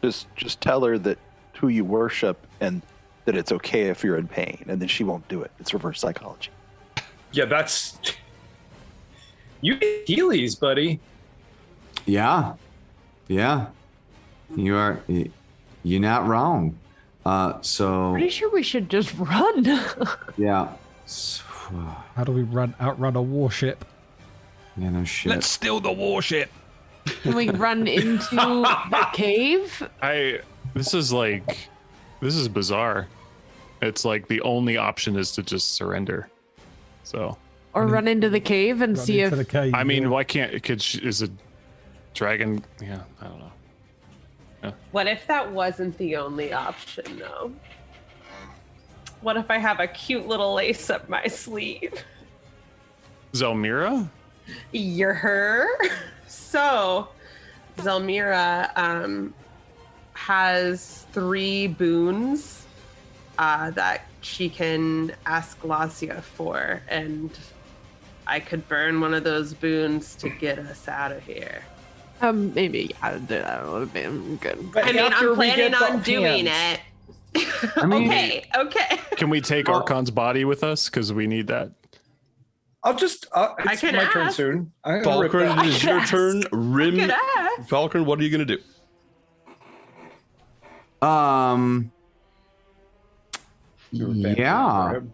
Just tell her that who you worship and that it's okay if you're in pain, and then she won't do it. It's reverse psychology. Yeah, that's you get Heelys, buddy. Yeah. You're not wrong. So Pretty sure we should just run. yeah. How do we outrun a warship? Yeah, no shit. Let's steal the warship. Can we run into the cave? This is bizarre. It's like the only option is to just surrender. So Or run into the cave and Run see into if the cave, I mean, yeah. why can't is a dragon? Yeah, I don't know. What if that wasn't the only option, though? What if I have a cute little lace up my sleeve? Zelmira? You're her. So, Zelmira has 3 boons that she can ask Lazia for, and I could burn one of those boons to get us out of here. maybe that would have been good. I mean, I'm planning on doing it. I mean, Okay. Can we take Arkhan's body with us? Because we need that. It's I can my turn ask. soon. I'm gonna rip Falkren, that. it is your turn. Rim. Good ass. Falkren, what are you going to do? You were fantastic Yeah. for him.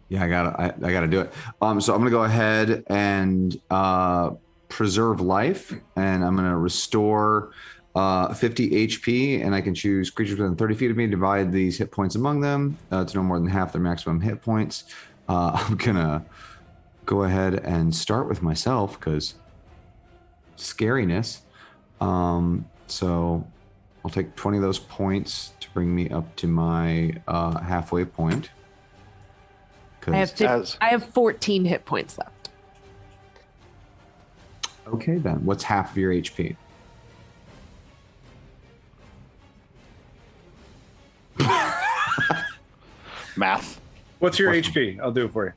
Yeah, I gotta do it. So I'm gonna go ahead and preserve life, and I'm gonna restore 50 HP, and I can choose creatures within 30 feet of me, divide these hit points among them to no more than half their maximum hit points. I'm gonna go ahead and start with myself because scariness. So I'll take 20 of those points to bring me up to my halfway point. I have 14 hit points left. Okay, then. What's half of your HP? Math. What's your HP? I'll do it for you.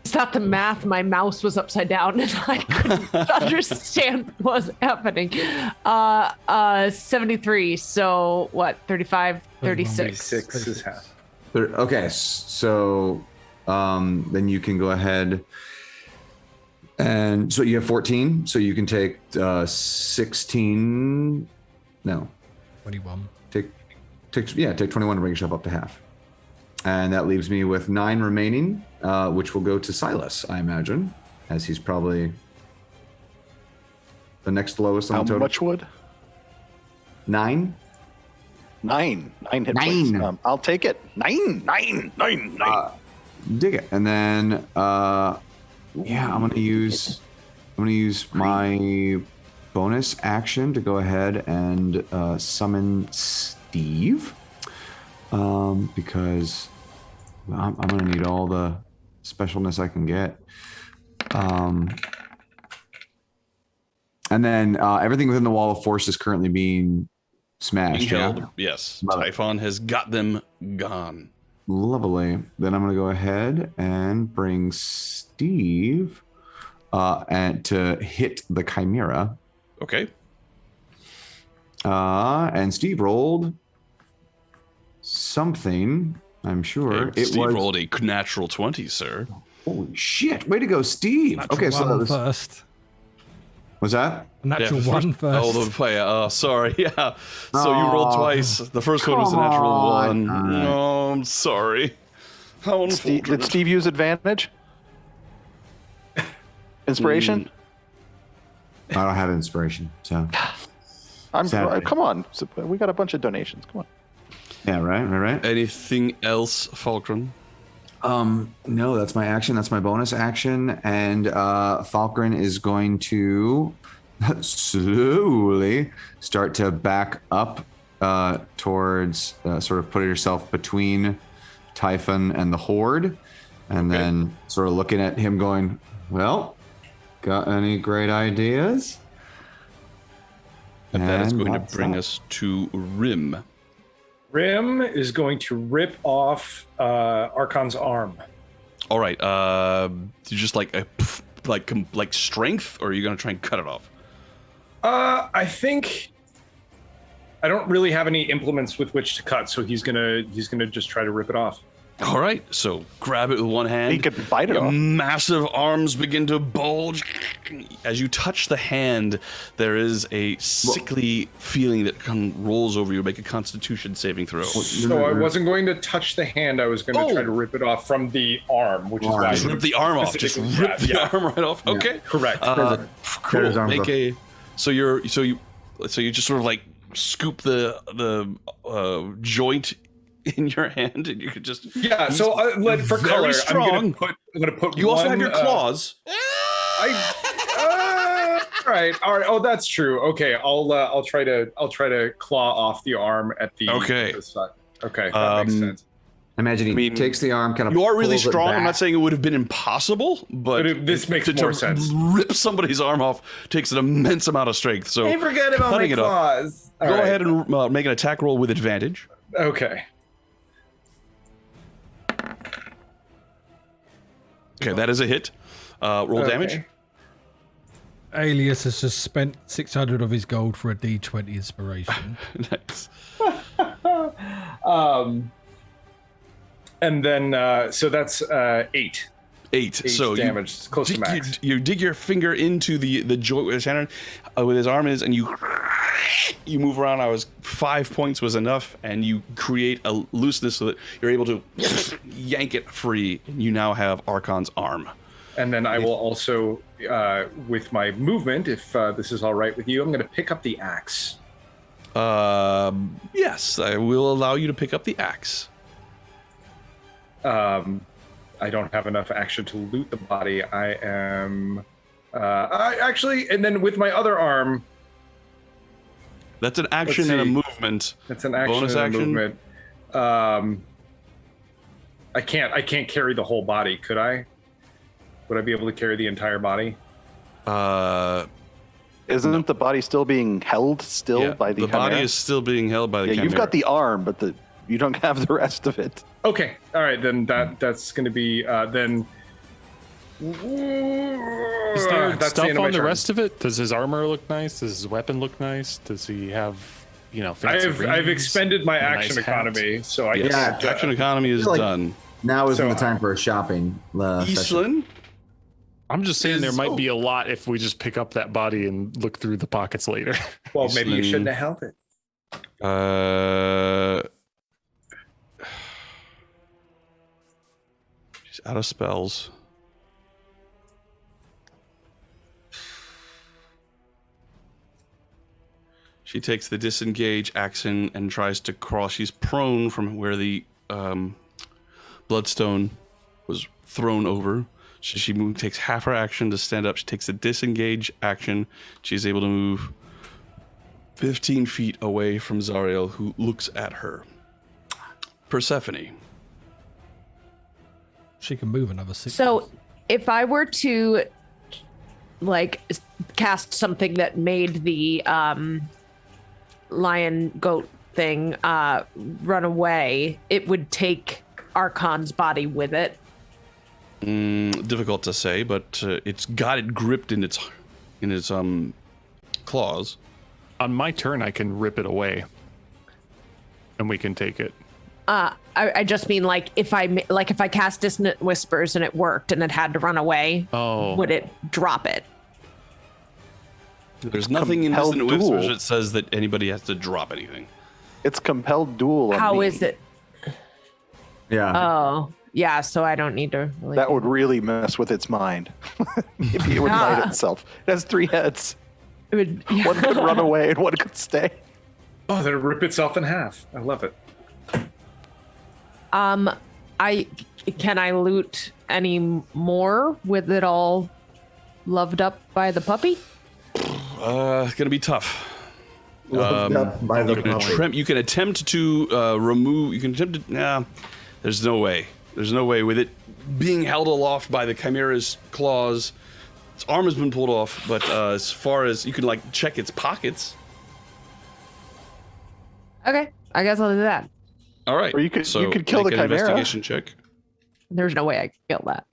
It's not the math. My mouse was upside down and I couldn't understand what was happening. 73. So what? 35, 36. 6 is half. Okay, so then you can go ahead and so you have 14, so you can take 16. No, 21. take 21 to bring yourself up to half, and that leaves me with 9 remaining, which will go to Silas, I imagine, as he's probably the next lowest on How the total. much wood? 9. 9 hit 9. points. I'll take it. 9. Dig it, and then I'm gonna use my bonus action to go ahead and summon Steve, because I'm going to need all the specialness I can get. And then everything within the wall of force is currently being smashed. Held. Yeah? Yes. Love it. Typhon has got them gone. Lovely. Then I'm going to go ahead and bring Steve and to hit the Chimera. Okay. And Steve rolled something, I'm sure. Okay, Steve rolled a natural 20, sir. Holy shit. Way to go, Steve. Natural Okay, so that was... first. Was that? Natural one first. Oh, the play. Oh, sorry. Yeah. So you rolled twice. The first one was a Come natural on. one. No, I'm sorry. How unfortunate. Did Steve use advantage? Inspiration? I don't have inspiration, so... Come on. We got a bunch of donations. Come on. Yeah, right. Anything else, Falkren? No, that's my action. That's my bonus action. And Falkren is going to slowly start to back up towards sort of put yourself between Typhon and the Horde. And then sort of looking at him going, well, got any great ideas? And that is going to that's bring that. us to Rim. Rim is going to rip off Arkhan's arm. All right. You just like strength, or are you going to try and cut it off? I think I don't really have any implements with which to cut, so he's gonna just try to rip it off. All right. So grab it with one hand. He could bite it Your off. massive arms begin to bulge. As you touch the hand, there is a sickly feeling that rolls over you. Make a Constitution saving throw. So I wasn't going to touch the hand. I was going to try to rip it off from the arm, which is why. Just rip the arm off. Just rip the arm right off. Okay. Correct. Cool. Make a. So you just sort of like scoop the joint in your hand, and you could just So for very color, strong. I'm gonna put. You also have your claws. All right. Oh, that's true. Okay, I'll try to claw off the arm at the Okay. the side. Okay, that makes sense. Imagine he takes the arm, kind of. You are really pulls it strong. I'm back. not saying it would have been impossible, but This makes to more sense. Rip somebody's arm off takes an immense amount of strength. So Hey, forget about my cutting it off. claws. All Go right. ahead and make an attack roll with advantage. Okay. Okay, that is a hit. Roll damage. Alias has just spent 600 of his gold for a D20 inspiration. Nice. And then so that's 8. 8. So damage. It's close to max. You dig your finger into the joint with his hand, with his arm is, and you move around. 5 points was enough, and you create a looseness so that you're able to yank it free. And you now have Arkhan's arm. And then I will also, with my movement, if this is all right with you, I'm going to pick up the axe. Yes, I will allow you to pick up the axe. I don't have enough action to loot the body. I am and then with my other arm. That's an action and a movement. That's an action Bonus and a action? movement. I can't carry the whole body, could I? Would I be able to carry the entire body? Isn't the body still being held by the body Chimera? is still being held by the Yeah, Chimera. you've got the arm, but you don't have the rest of it. Okay, all right, then that's going to be then. Is there That's stuff end of my on the turn. rest of it? Does his armor look nice? Does his weapon look nice? Does he have, fancy I've rings? expended my A nice action hat? economy, so I Yes, guess action economy is like- done. Now isn't So, the time for a shopping session. Eastland? I'm just saying there is- might be a lot if we just pick up that body and look through the pockets later. Well, maybe you shouldn't have held it. She's out of spells. She takes the disengage action and tries to crawl. She's prone from where the bloodstone was thrown over. She takes half her action to stand up. She takes a disengage action. She's able to move 15 feet away from Zariel, who looks at her. Persephone. She can move another 6. So if I were to like cast something that made the lion goat thing run away, it would take Arkhan's body with it. Difficult to say, but it's got it gripped in its claws. On my turn, I can rip it away, and we can take it. I just mean like if I cast Dissonant Whispers and it worked and it had to run away, would it drop it? There's nothing in Dissonant Whispers that says that anybody has to drop anything. It's compelled duel. How is it? Yeah. Oh, yeah. So I don't need to. Really That would really mess with its mind. Maybe it would bite itself. It has 3 heads. It would, One could run away and one could stay. Oh, that'll rip itself in half. I love it. Can I loot any more with it all loved up by the puppy? Gonna be tough. Loved up by the puppy. You can attempt to remove. You can attempt to. Nah, there's no way. There's no way with it being held aloft by the chimera's claws. Its arm has been pulled off, but as far as you can like check its pockets. Okay, I guess I'll do that. All right. Or you could kill make the an chimera. investigation check. There's no way I can kill that.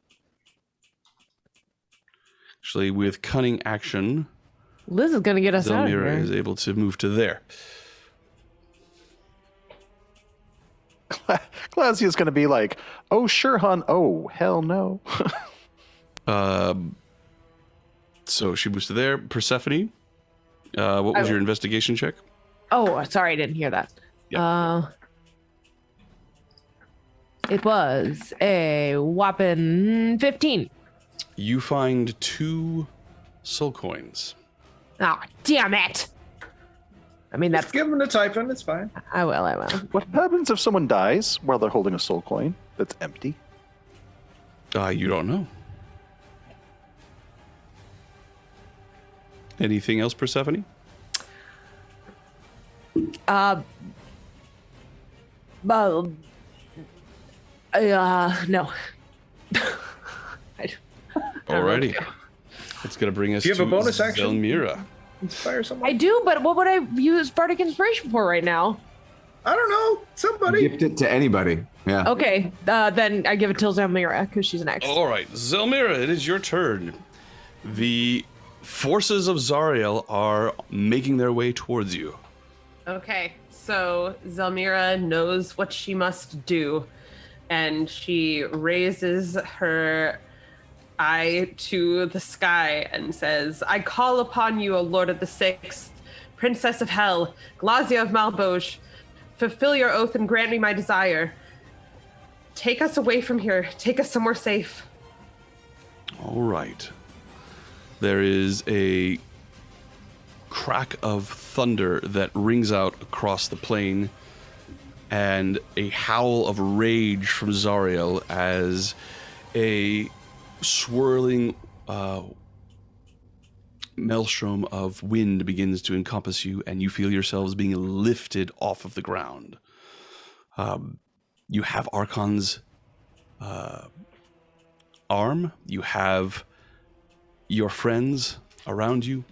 Actually, with cunning action, Liz is gonna get us out of Zelmira here. is able to move to there. Glasia's going to be like, oh, sure, hon. Oh, hell no. So she moves to there. Persephone, what was your investigation check? Oh, sorry, I didn't hear that. It was a whopping 15. You find 2 soul coins. Oh, damn it! I mean, that's. Just give him a typhon. It's fine. I will. What happens if someone dies while they're holding a soul coin that's empty? You don't know. Anything else, Persephone? Well, no. Alrighty. It's going to bring us Do you have to a bonus action? Zelmira. Inspire someone. I do, but what would I use Bardic Inspiration for right now? I don't know. Somebody. Gift it to anybody. Yeah. Okay, then I give it to Zelmira because she's next. All right, Zelmira, it is your turn. The forces of Zariel are making their way towards you. Okay, so Zelmira knows what she must do, and she raises her eye to the sky and says, I call upon you, O Lord of the Sixth, Princess of Hell, Glasia of Malboge, fulfill your oath and grant me my desire. Take us away from here. Take us somewhere safe. All right. There is a crack of thunder that rings out across the plain, and a howl of rage from Zariel as a swirling maelstrom of wind begins to encompass you, and you feel yourselves being lifted off of the ground. You have Arkhan's arm. You have your friends around you.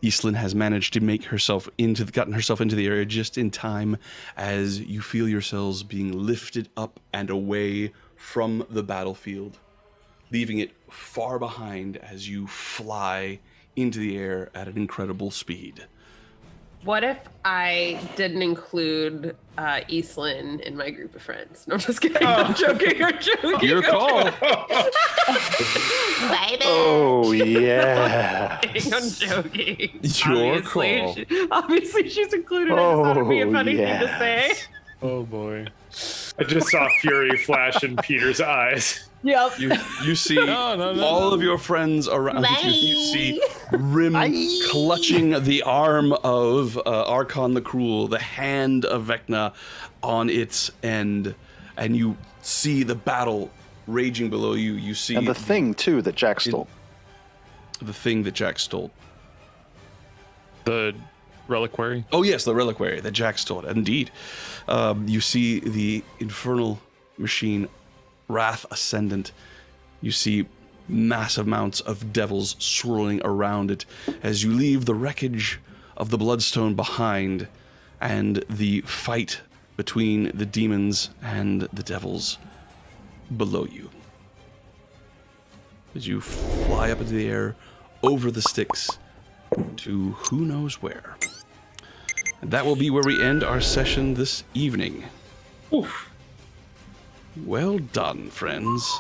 Eastlyn has managed to gotten herself into the area just in time as you feel yourselves being lifted up and away from the battlefield, leaving it far behind as you fly into the air at an incredible speed. What if I didn't include Eastlyn in my group of friends? No, I'm just kidding. I'm joking. I'm joking. Your call. Baby. Oh, yeah. I'm joking. Your call. Obviously, she's included. I just thought it'd be a funny thing to say. Oh boy. I just saw fury flash in Peter's eyes. Yep. You see all of your friends around you. You see Rim clutching the arm of Arkhan the Cruel, the hand of Vecna on its end, and you see the battle raging below you. You see And the thing, too, that Jack stole. The thing that Jack stole. The reliquary. Oh yes, the reliquary that Jack stole. Indeed, you see the infernal machine, Wrath Ascendant. You see massive amounts of devils swirling around it as you leave the wreckage of the Bloodstone behind, and the fight between the demons and the devils below you. As you fly up into the air over the Styx to who knows where. And that will be where we end our session this evening. Oof. Well done, friends.